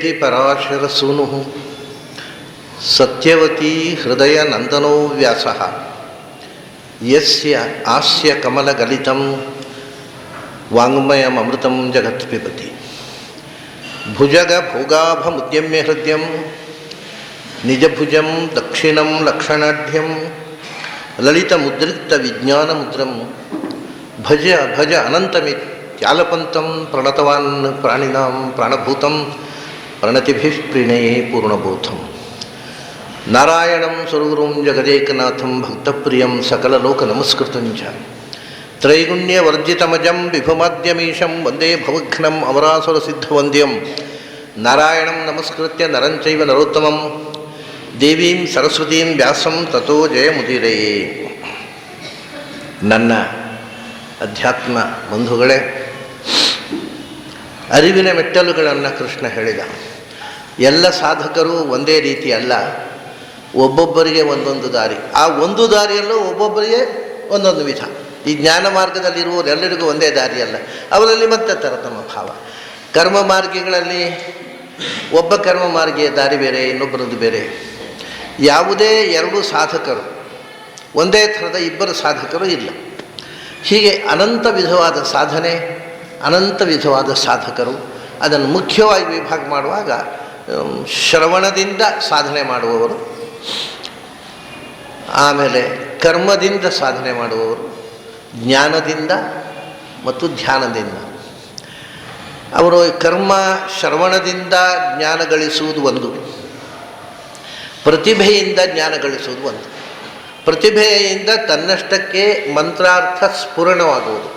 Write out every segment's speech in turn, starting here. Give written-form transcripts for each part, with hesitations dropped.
ಜಯತಿ ಪರಾಶರ ಸೂನು ಸತ್ಯವತೀ ಹೃದಯ ನಂದನೋ ವ್ಯಾಸ ಯಸ್ಯ ಆಸ್ಯ ಕಮಲಗಲಿತಂ ವಾಂಗ್ಮಯಮೃತಂ ಜಗತ್ ಪಿಬತಿ ಭುಜಗ ಭೋಗಾಭಮುದ್ಯಮ್ಯ ಹೃದಯಂ ನಿಜಭುಜಂ ದಕ್ಷಿಣಂ ಲಕ್ಷಣಾಢ್ಯಂ ಲಲಿತಮುದ್ರಿಕ್ತ ವಿಜ್ಞಾನಮುದ್ರಂ ಭಜ ಭಜ ಅನಂತಮಿತ್ಯಾಲಪಂತಂ ಪ್ರಣತವಾನ್ ಪ್ರಾಣಿನಾಂ ಪ್ರಾಣಭೂತಂ ಪ್ರಣತಿಭಿಃ ಪ್ರಣಯೇ ಪೂರ್ಣಭೂತಂ ನಾರಾಯಣಂ ಸ್ವರ್ಗುರುಂ ಜಗದೇಕನಾಥಂ ಭಕ್ತಪ್ರಿಯಂ ಸಕಲಲೋಕನಮಸ್ಕೃತಂ ಚ ತ್ರೈಗುಣ್ಯವರ್ಜಿತಮಜಂ ವಿಭುಮಾದ್ಯಮೀಶಂ ವಂದೇ ಭವಘ್ನಂ ಅಮರಾಸುರಸಿದ್ಧವಂದ್ಯಂ ನಾರಾಯಣಂ ನಮಸ್ಕೃತ್ಯ ನರಂ ಚೈವ ನರೋತ್ತಮಂ ದೇವೀಂ ಸರಸ್ವತೀಂ ವ್ಯಾಸಂ ತಥೋ ಜಯಮುದೀರಯೇ. ನನ್ನ ಅಧ್ಯಾತ್ಮ ಬಂಧುಗಳೇ, ಅರಿವಿನ ಮೆಟ್ಟಲುಗಳನ್ನು ಕೃಷ್ಣ ಹೇಳಿದ. ಎಲ್ಲ ಸಾಧಕರು ಒಂದೇ ರೀತಿ ಅಲ್ಲ, ಒಬ್ಬೊಬ್ಬರಿಗೆ ಒಂದೊಂದು ದಾರಿ. ಆ ಒಂದು ದಾರಿಯಲ್ಲೂ ಒಬ್ಬೊಬ್ಬರಿಗೆ ಒಂದೊಂದು ವಿಧ. ಈ ಜ್ಞಾನ ಮಾರ್ಗದಲ್ಲಿರುವವರೆಲ್ಲರಿಗೂ ಒಂದೇ ದಾರಿಯಲ್ಲ, ಅವರಲ್ಲಿ ಮತ್ತೆ ತರತಮ ಭಾವ. ಕರ್ಮ ಮಾರ್ಗಿಗಳಲ್ಲಿ ಒಬ್ಬ ಕರ್ಮ ಮಾರ್ಗಿಯ ದಾರಿ ಬೇರೆ, ಇನ್ನೊಬ್ಬರದ್ದು ಬೇರೆ. ಯಾವುದೇ ಎರಡು ಸಾಧಕರು, ಒಂದೇ ಥರದ ಇಬ್ಬರು ಸಾಧಕರು ಇಲ್ಲ. ಹೀಗೆ ಅನಂತ ವಿಧವಾದ ಸಾಧನೆ, ಅನಂತ ವಿಧವಾದ ಸಾಧಕರು. ಅದನ್ನು ಮುಖ್ಯವಾಗಿ ವಿಭಾಗ ಮಾಡುವಾಗ ಶ್ರವಣದಿಂದ ಸಾಧನೆ ಮಾಡುವವರು, ಆಮೇಲೆ ಕರ್ಮದಿಂದ ಸಾಧನೆ ಮಾಡುವವರು, ಜ್ಞಾನದಿಂದ ಮತ್ತು ಧ್ಯಾನದಿಂದ. ಅವರು ಕರ್ಮ ಶ್ರವಣದಿಂದ ಜ್ಞಾನ ಗಳಿಸುವುದು ಒಂದು, ಪ್ರತಿಭೆಯಿಂದ ಜ್ಞಾನ ಗಳಿಸುವುದು ಒಂದು. ಪ್ರತಿಭೆಯಿಂದ ತನ್ನಷ್ಟಕ್ಕೆ ಮಂತ್ರಾರ್ಥ ಸ್ಫುರಣವಾಗುವುದು.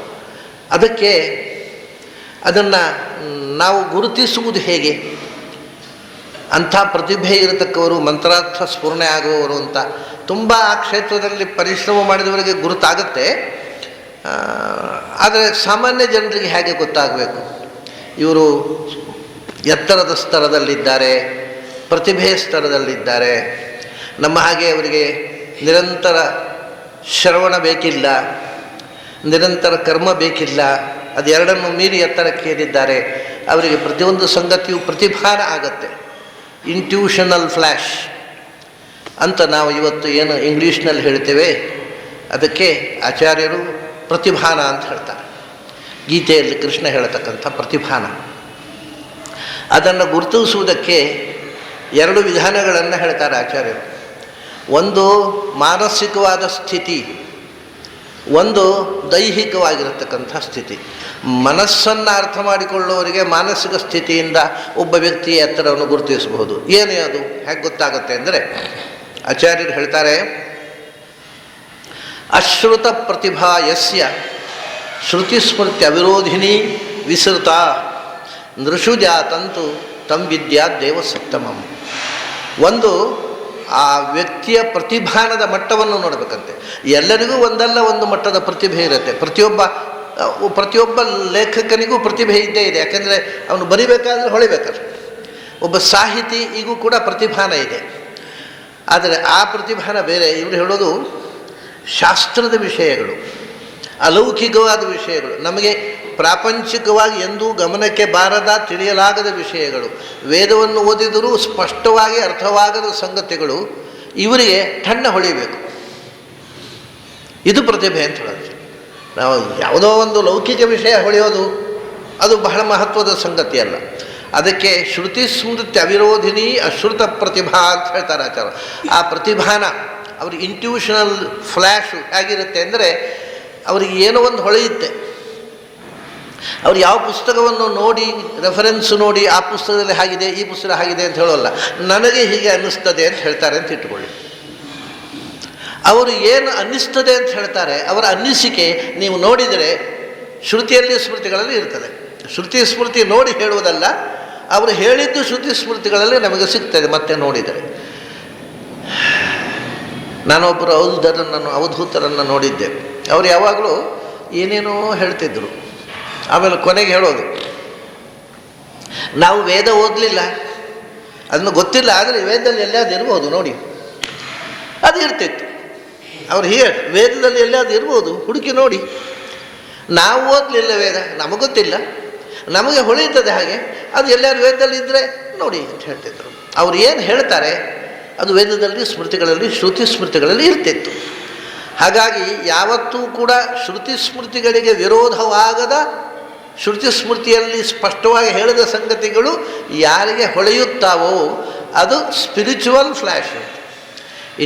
ಅದಕ್ಕೆ ಅದನ್ನು ನಾವು ಗುರುತಿಸುವುದು ಹೇಗೆ? ಅಂಥ ಪ್ರತಿಭೆ ಇರತಕ್ಕವರು, ಮಂತ್ರಾರ್ಥ ಸ್ಫುರಣೆ ಆಗುವವರು ಅಂತ ತುಂಬ ಆ ಕ್ಷೇತ್ರದಲ್ಲಿ ಪರಿಶ್ರಮ ಮಾಡಿದವರಿಗೆ ಗುರುತಾಗುತ್ತೆ. ಆದರೆ ಸಾಮಾನ್ಯ ಜನರಿಗೆ ಹೇಗೆ ಗೊತ್ತಾಗಬೇಕು? ಇವರು ಎತ್ತರದ ಸ್ತರದಲ್ಲಿದ್ದಾರೆ, ಪ್ರತಿಭೆಯ ಸ್ತರದಲ್ಲಿದ್ದಾರೆ. ನಮ್ಮ ಹಾಗೆ ಅವರಿಗೆ ನಿರಂತರ ಶ್ರವಣ ಬೇಕಿಲ್ಲ, ನಿರಂತರ ಕರ್ಮ ಬೇಕಿಲ್ಲ. ಅದೆರಡನ್ನು ಮೀರಿ ಎತ್ತರಕ್ಕೆ ಏರಿದ್ದಾರೆ. ಅವರಿಗೆ ಪ್ರತಿಯೊಂದು ಸಂಗತಿಯು ಪ್ರತಿಭಾನ ಆಗತ್ತೆ, ಇಂಟ್ಯೂಷನಲ್ ಫ್ಲ್ಯಾಶ್ ಅಂತ ನಾವು ಇವತ್ತು ಏನು ಇಂಗ್ಲೀಷ್ನಲ್ಲಿ ಹೇಳ್ತೇವೆ, ಅದಕ್ಕೆ ಆಚಾರ್ಯರು ಪ್ರತಿಭಾನ ಅಂತ ಹೇಳ್ತಾರೆ. ಗೀತೆಯಲ್ಲಿ ಕೃಷ್ಣ ಹೇಳತಕ್ಕಂಥ ಪ್ರತಿಭಾನ. ಅದನ್ನು ಗುರುತಿಸುವುದಕ್ಕೆ ಎರಡು ವಿಧಾನಗಳನ್ನು ಹೇಳ್ತಾರೆ ಆಚಾರ್ಯರು. ಒಂದು ಮಾನಸಿಕವಾದ ಸ್ಥಿತಿ, ಒಂದು ದೈಹಿಕವಾಗಿರತಕ್ಕಂಥ ಸ್ಥಿತಿ. ಮನಸ್ಸನ್ನು ಅರ್ಥ ಮಾಡಿಕೊಳ್ಳುವವರಿಗೆ ಮಾನಸಿಕ ಸ್ಥಿತಿಯಿಂದ ಒಬ್ಬ ವ್ಯಕ್ತಿಯ ಎತ್ತರವನ್ನು ಗುರುತಿಸಬಹುದು. ಏನೇ ಅದು ಹೇಗೆ ಗೊತ್ತಾಗುತ್ತೆ ಅಂದರೆ, ಆಚಾರ್ಯರು ಹೇಳ್ತಾರೆ, ಅಶ್ರುತ ಪ್ರತಿಭಾ ಯಸ್ಯ ಶ್ರುತಿಸ್ಮೃತಿ ಅವಿರೋಧಿನಿ ವಿಸೃತ ನೃಷು ಜಾತಂತು ತಂ ವಿದ್ಯಾ ದೇವಸತ್ತಮಂ. ಒಂದು ಆ ವ್ಯಕ್ತಿಯ ಪ್ರತಿಭಾನದ ಮಟ್ಟವನ್ನು ನೋಡಬೇಕಂತೆ. ಎಲ್ಲರಿಗೂ ಒಂದಲ್ಲ ಒಂದು ಮಟ್ಟದ ಪ್ರತಿಭೆ ಇರುತ್ತೆ. ಪ್ರತಿಯೊಬ್ಬ ಲೇಖಕನಿಗೂ ಪ್ರತಿಭೆ ಇದ್ದೇ ಇದೆ. ಯಾಕೆಂದರೆ ಅವನು ಬರಿಬೇಕಾದ್ರೆ ಹೊಳಿಬೇಕಾದ್ರೆ. ಒಬ್ಬ ಸಾಹಿತಿಗೂ ಕೂಡ ಪ್ರತಿಭಾನ ಇದೆ. ಆದರೆ ಆ ಪ್ರತಿಭಾನ ಬೇರೆ. ಇವರು ಹೇಳೋದು ಶಾಸ್ತ್ರದ ವಿಷಯಗಳು, ಅಲೌಕಿಕವಾದ ವಿಷಯಗಳು, ನಮಗೆ ಪ್ರಾಪಂಚಿಕವಾಗಿ ಎಂದೂ ಗಮನಕ್ಕೆ ಬಾರದ ತಿಳಿಯಲಾಗದ ವಿಷಯಗಳು, ವೇದವನ್ನು ಓದಿದರೂ ಸ್ಪಷ್ಟವಾಗಿ ಅರ್ಥವಾಗದ ಸಂಗತಿಗಳು ಇವರಿಗೆ ಠಣ್ಣ ಹೊಳಿಬೇಕು. ಇದು ಪ್ರತಿಭೆ ಅಂತ ಹೇಳೋದು. ನಾವು ಯಾವುದೋ ಒಂದು ಲೌಕಿಕ ವಿಷಯ ಹೊಳೆಯೋದು ಅದು ಬಹಳ ಮಹತ್ವದ ಸಂಗತಿ ಅಲ್ಲ. ಅದಕ್ಕೆ ಶ್ರುತಿ ಸ್ಮೃತಿ ಅವಿರೋಧಿನಿ ಅಶ್ರುತ ಪ್ರತಿಭಾ ಅಂತ ಹೇಳ್ತಾರೆ ಆಚಾರ. ಆ ಪ್ರತಿಭಾನ ಅವ್ರಿಗೆ ಇಂಟ್ಯೂಷನಲ್ ಫ್ಲ್ಯಾಶು ಹೇಗಿರುತ್ತೆ ಅಂದರೆ, ಅವರಿಗೆ ಏನೋ ಒಂದು ಹೊಳೆಯುತ್ತೆ. ಅವ್ರು ಯಾವ ಪುಸ್ತಕವನ್ನು ನೋಡಿ ರೆಫರೆನ್ಸ್ ನೋಡಿ ಆ ಪುಸ್ತಕದಲ್ಲಿ ಹಾಗಿದೆ, ಈ ಪುಸ್ತಕ ಹಾಗಿದೆ ಅಂತ ಹೇಳೋಲ್ಲ. ನನಗೆ ಹೀಗೆ ಅನ್ನಿಸ್ತದೆ ಅಂತ ಹೇಳ್ತಾರೆ ಅಂತ ಇಟ್ಕೊಳ್ಳಿ. ಅವರು ಏನು ಅನ್ನಿಸ್ತದೆ ಅಂತ ಹೇಳ್ತಾರೆ, ಅವರ ಅನ್ನಿಸಿಕೆ ನೀವು ನೋಡಿದರೆ ಶ್ರುತಿಯಲ್ಲಿ ಸ್ಮೃತಿಗಳಲ್ಲಿ ಇರ್ತದೆ. ಶ್ರುತಿ ಸ್ಮೃತಿ ನೋಡಿ ಹೇಳುವುದಲ್ಲ, ಅವರು ಹೇಳಿದ್ದು ಶ್ರುತಿ ಸ್ಮೃತಿಗಳಲ್ಲಿ ನಮಗೆ ಸಿಗ್ತದೆ ಮತ್ತೆ ನೋಡಿದರೆ. ನಾನೊಬ್ಬರು ಅವಧೂತರನ್ನು ನೋಡಿದ್ದೆ. ಅವರು ಯಾವಾಗಲೂ ಏನೇನೋ ಹೇಳ್ತಿದ್ರು. ಆಮೇಲೆ ಕೊನೆಗೆ ಹೇಳೋದು, ನಾವು ವೇದ ಓದಲಿಲ್ಲ, ಅದನ್ನು ಗೊತ್ತಿಲ್ಲ, ಆದರೆ ವೇದದಲ್ಲಿ ಎಲ್ಲಾದ್ರು ಇರ್ಬೋದು ನೋಡಿ, ಅದು ಇರ್ತಿತ್ತು. ಅವ್ರು ಹೀಗೆ ವೇದದಲ್ಲಿ ಎಲ್ಲಾದ್ರು ಇರ್ಬೋದು, ಹುಡುಕಿ ನೋಡಿ. ನಾವು ಓದಲಿಲ್ಲ ವೇದ, ನಮಗೆ ಗೊತ್ತಿಲ್ಲ, ನಮಗೆ ಹೊಳೆಯುತ್ತದೆ ಹಾಗೆ. ಅದು ಎಲ್ಲರೂ ವೇದದಲ್ಲಿ ಇದ್ದರೆ ನೋಡಿ ಅಂತ ಹೇಳ್ತಿದ್ರು. ಅವ್ರು ಏನು ಹೇಳ್ತಾರೆ ಅದು ವೇದದಲ್ಲಿ, ಸ್ಮೃತಿಗಳಲ್ಲಿ, ಶ್ರುತಿ ಸ್ಮೃತಿಗಳಲ್ಲಿ ಇರ್ತಿತ್ತು. ಹಾಗಾಗಿ ಯಾವತ್ತೂ ಕೂಡ ಶ್ರುತಿ ಸ್ಮೃತಿಗಳಿಗೆ ವಿರೋಧವಾಗದ, ಶ್ರುತಿ ಸ್ಮೃತಿಯಲ್ಲಿ ಸ್ಪಷ್ಟವಾಗಿ ಹೇಳಿದ ಸಂಗತಿಗಳು ಯಾರಿಗೆ ಹೊಳೆಯುತ್ತಾವೋ ಅದು ಸ್ಪಿರಿಚುವಲ್ ಫ್ಲ್ಯಾಶ್.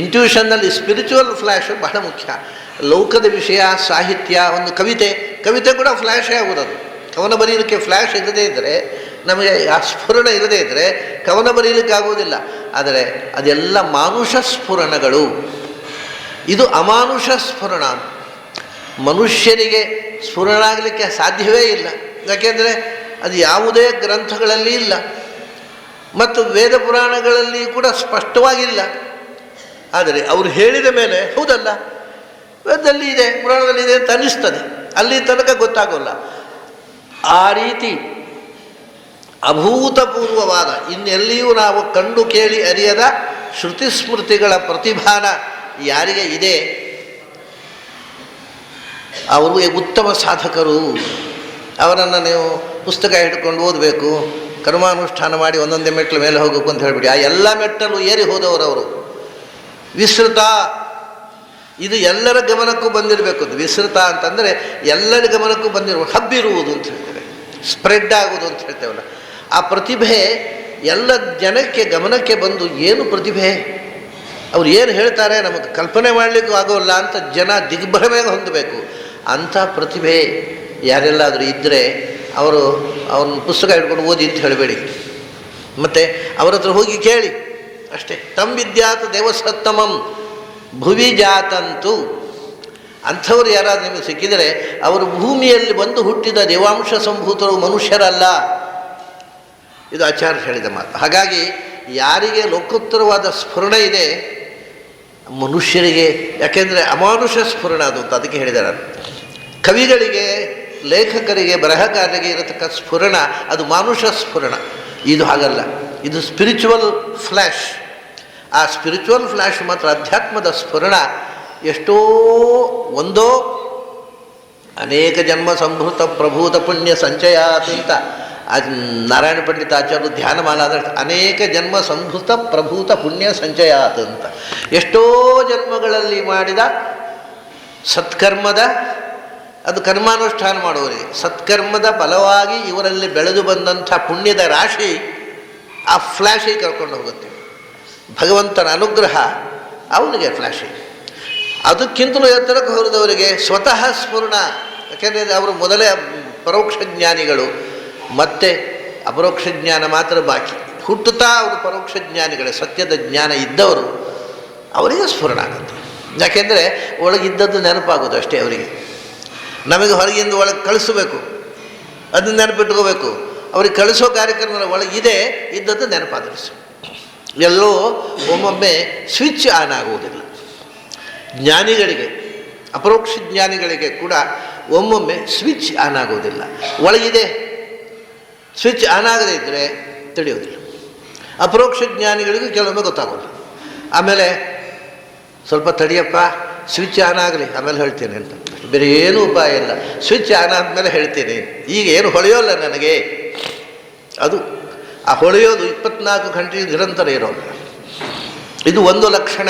ಇಂಟ್ಯೂಷನ್ನಲ್ಲಿ ಸ್ಪಿರಿಚುವಲ್ ಫ್ಲ್ಯಾಶ್ ಬಹಳ ಮುಖ್ಯ. ಲೌಕದ ವಿಷಯ, ಸಾಹಿತ್ಯ, ಒಂದು ಕವಿತೆ ಕೂಡ ಫ್ಲ್ಯಾಶೇ ಆಗುವುದು. ಕವನ ಬರೆಯಲಿಕ್ಕೆ ಫ್ಲ್ಯಾಶ್ ಇರದೇ ಇದ್ದರೆ, ನಮಗೆ ಆ ಸ್ಫುರಣ ಇರದೇ ಇದ್ದರೆ ಕವನ ಬರೆಯಲಿಕ್ಕೆ ಆಗುವುದಿಲ್ಲ. ಆದರೆ ಅದೆಲ್ಲ ಮಾನುಷ ಸ್ಫುರಣಗಳು. ಇದು ಅಮಾನುಷ ಸ್ಫುರಣ. ಮನುಷ್ಯನಿಗೆ ಸ್ಫುರಣ ಆಗಲಿಕ್ಕೆ ಸಾಧ್ಯವೇ ಇಲ್ಲ. ಯಾಕೆಂದರೆ ಅದು ಯಾವುದೇ ಗ್ರಂಥಗಳಲ್ಲಿ ಇಲ್ಲ ಮತ್ತು ವೇದ ಪುರಾಣಗಳಲ್ಲಿ ಕೂಡ ಸ್ಪಷ್ಟವಾಗಿಲ್ಲ. ಆದರೆ ಅವರು ಹೇಳಿದ ಮೇಲೆ ಹೌದಲ್ಲ, ವೇದದಲ್ಲಿ ಇದೆ, ಪುರಾಣದಲ್ಲಿ ಇದೆ ಅಂತ ಅನ್ನಿಸ್ತದೆ. ಅಲ್ಲಿ ತನಕ ಗೊತ್ತಾಗೋಲ್ಲ. ಆ ರೀತಿ ಅಭೂತಪೂರ್ವವಾದ, ಇನ್ನೆಲ್ಲಿಯೂ ನಾವು ಕಂಡು ಕೇಳಿ ಅರಿಯದ ಶ್ರುತಿ ಸ್ಮೃತಿಗಳ ಪ್ರತಿಭಾನ ಯಾರಿಗೆ ಇದೆ ಅವರು ಉತ್ತಮ ಸಾಧಕರು. ಅವರನ್ನು ನೀವು ಪುಸ್ತಕ ಹಿಡ್ಕೊಂಡು ಓದಬೇಕು, ಕರ್ಮಾನುಷ್ಠಾನ ಮಾಡಿ ಒಂದೊಂದೇ ಮೆಟ್ಟಲು ಮೇಲೆ ಹೋಗಬೇಕು ಅಂತ ಹೇಳಿಬಿಡಿ. ಆ ಎಲ್ಲ ಮೆಟ್ಟಲು ಏರಿ ಹೋದವರು. ವಿಸ್ತೃತ, ಇದು ಎಲ್ಲರ ಗಮನಕ್ಕೂ ಬಂದಿರಬೇಕು. ವಿಸ್ತೃತ ಅಂತಂದರೆ ಎಲ್ಲರ ಗಮನಕ್ಕೂ ಹಬ್ಬಿರುವುದು ಅಂತ ಹೇಳ್ತೇವೆ, ಸ್ಪ್ರೆಡ್ ಆಗುವುದು ಅಂತ ಹೇಳ್ತೇವಲ್ಲ. ಆ ಪ್ರತಿಭೆ ಎಲ್ಲ ಜನಕ್ಕೆ ಗಮನಕ್ಕೆ ಬಂದು, ಏನು ಪ್ರತಿಭೆ, ಅವ್ರು ಏನು ಹೇಳ್ತಾರೆ ನಮಗೆ ಕಲ್ಪನೆ ಮಾಡಲಿಕ್ಕೂ ಆಗೋಲ್ಲ ಅಂತ ಜನ ದಿಗ್ಭ್ರಮೆಗೆ ಹೊಂದಬೇಕು. ಅಂಥ ಪ್ರತಿಭೆ ಯಾರೆಲ್ಲಾದರೂ ಇದ್ದರೆ ಅವ್ರನ್ನ ಪುಸ್ತಕ ಹಿಡ್ಕೊಂಡು ಓದಿ ಅಂತ ಹೇಳಬೇಡಿ. ಮತ್ತು ಅವ್ರ ಹತ್ರ ಹೋಗಿ ಕೇಳಿ ಅಷ್ಟೇ. ತಮ್ ವಿದ್ಯಾತ್ ದೇವಸತ್ತಮಂ ಭುವಿ ಜಾತಂತು. ಅಂಥವ್ರು ಯಾರಾದರೂ ನಿಮಗೆ ಸಿಕ್ಕಿದರೆ ಅವರು ಭೂಮಿಯಲ್ಲಿ ಬಂದು ಹುಟ್ಟಿದ ದೇವಾಂಶ ಸಂಭೂತರು, ಮನುಷ್ಯರಲ್ಲ. ಇದು ಆಚಾರ್ಯ ಹೇಳಿದ ಮಾತು. ಹಾಗಾಗಿ ಯಾರಿಗೆ ಲೋಕೋತ್ತರವಾದ ಸ್ಫುರಣ ಇದೆ ಮನುಷ್ಯರಿಗೆ, ಯಾಕೆಂದರೆ ಅಮಾನುಷ ಸ್ಫುರಣ ಅದು ಅಂತ ಅದಕ್ಕೆ ಹೇಳಿದ್ದಾರೆ. ಕವಿಗಳಿಗೆ, ಲೇಖಕರಿಗೆ, ಬರಹಗಾರರಿಗೆ ಇರತಕ್ಕ ಸ್ಫುರಣ ಅದು ಮಾನುಷ ಸ್ಫುರಣ. ಇದು ಹಾಗಲ್ಲ, ಇದು ಸ್ಪಿರಿಚುವಲ್ ಫ್ಲ್ಯಾಶ್. ಆ ಸ್ಪಿರಿಚುವಲ್ ಫ್ಲ್ಯಾಶ್ ಮಾತ್ರ ಅಧ್ಯಾತ್ಮದ ಸ್ಫುರಣ. ಎಷ್ಟೋ ಒಂದೋ ಅನೇಕ ಜನ್ಮ ಸಂಭೃತ ಪ್ರಭೂತ ಪುಣ್ಯ ಸಂಚಯಾತ್ ಅಂತ ನಾರಾಯಣ ಪಂಡಿತಾಚಾರ್ಯರು ಧ್ಯಾನಮಾನ ಅನೇಕ ಜನ್ಮ ಸಂಭೃತ ಪ್ರಭೂತ ಪುಣ್ಯ ಸಂಚಯಾತ್ ಅಂತ. ಎಷ್ಟೋ ಜನ್ಮಗಳಲ್ಲಿ ಮಾಡಿದ ಸತ್ಕರ್ಮದ, ಅದು ಕರ್ಮಾನುಷ್ಠಾನ ಮಾಡುವವರಿಗೆ ಸತ್ಕರ್ಮದ ಫಲವಾಗಿ ಇವರಲ್ಲಿ ಬೆಳೆದು ಬಂದಂಥ ಪುಣ್ಯದ ರಾಶಿ ಆ ಫ್ಲ್ಯಾಶಿಗೆ ಕರ್ಕೊಂಡು ಹೋಗುತ್ತೆ. ಭಗವಂತನ ಅನುಗ್ರಹ ಅವನಿಗೆ ಫ್ಲ್ಯಾಶಿಗೆ. ಅದಕ್ಕಿಂತಲೂ ಎತ್ತರಕ್ಕೆ ಹೊರದವರಿಗೆ ಸ್ವತಃ ಸ್ಫುರಣ. ಯಾಕೆಂದರೆ ಅವರು ಮೊದಲೇ ಪರೋಕ್ಷ ಜ್ಞಾನಿಗಳು, ಮತ್ತೆ ಅಪರೋಕ್ಷ ಜ್ಞಾನ ಮಾತ್ರ ಬಾಕಿ. ಹುಟ್ಟುತ್ತಾ ಅವರು ಪರೋಕ್ಷ ಜ್ಞಾನಿಗಳೇ, ಸತ್ಯದ ಜ್ಞಾನ ಇದ್ದವರು. ಅವರಿಗೆ ಸ್ಫುರಣ ಆಗುತ್ತೆ. ಯಾಕೆಂದರೆ ಒಳಗಿದ್ದದ್ದು ನೆನಪಾಗೋದು ಅಷ್ಟೇ ಅವರಿಗೆ. ನಮಗೆ ಹೊರಗಿಂದ ಒಳಗೆ ಕಳಿಸಬೇಕು, ಅದನ್ನು ನೆನಪಿಟ್ಕೋಬೇಕು. ಅವ್ರಿಗೆ ಕಳಿಸೋ ಕಾರ್ಯಕ್ರಮ ಒಳಗಿದೆ, ಇದ್ದದ್ದು ನೆನಪಾದರಿಸು. ಎಲ್ಲೋ ಒಮ್ಮೊಮ್ಮೆ ಸ್ವಿಚ್ ಆನ್ ಆಗುವುದಿಲ್ಲ. ಜ್ಞಾನಿಗಳಿಗೆ, ಅಪರೋಕ್ಷ ಜ್ಞಾನಿಗಳಿಗೆ ಕೂಡ ಒಮ್ಮೊಮ್ಮೆ ಸ್ವಿಚ್ ಆನ್ ಆಗೋದಿಲ್ಲ. ಒಳಗಿದೆ, ಸ್ವಿಚ್ ಆನ್ ಆಗದೇ ಇದ್ದರೆ ತಿಳಿಯೋದಿಲ್ಲ. ಅಪರೋಕ್ಷ ಜ್ಞಾನಿಗಳಿಗೂ ಕೆಲವೊಮ್ಮೆ ಗೊತ್ತಾಗೋಲ್ಲ. ಆಮೇಲೆ ಸ್ವಲ್ಪ ತಡಿಯಪ್ಪ, ಸ್ವಿಚ್ ಆನ್ ಆಗಲಿ ಆಮೇಲೆ ಹೇಳ್ತೇನೆ ಅಂತ. ಬೇರೆ ಏನೂ ಉಪಾಯ ಇಲ್ಲ. ಸ್ವಿಚ್ ಆನ್ ಆದಮೇಲೆ ಹೇಳ್ತೇನೆ, ಈಗ ಏನು ಹೊಳೆಯೋಲ್ಲ ನನಗೆ. ಅದು ಆ ಹೊಳೆಯೋದು 24 ಗಂಟೆ ನಿರಂತರ ಇರೋಲ್ಲ. ಇದು ಒಂದು ಲಕ್ಷಣ.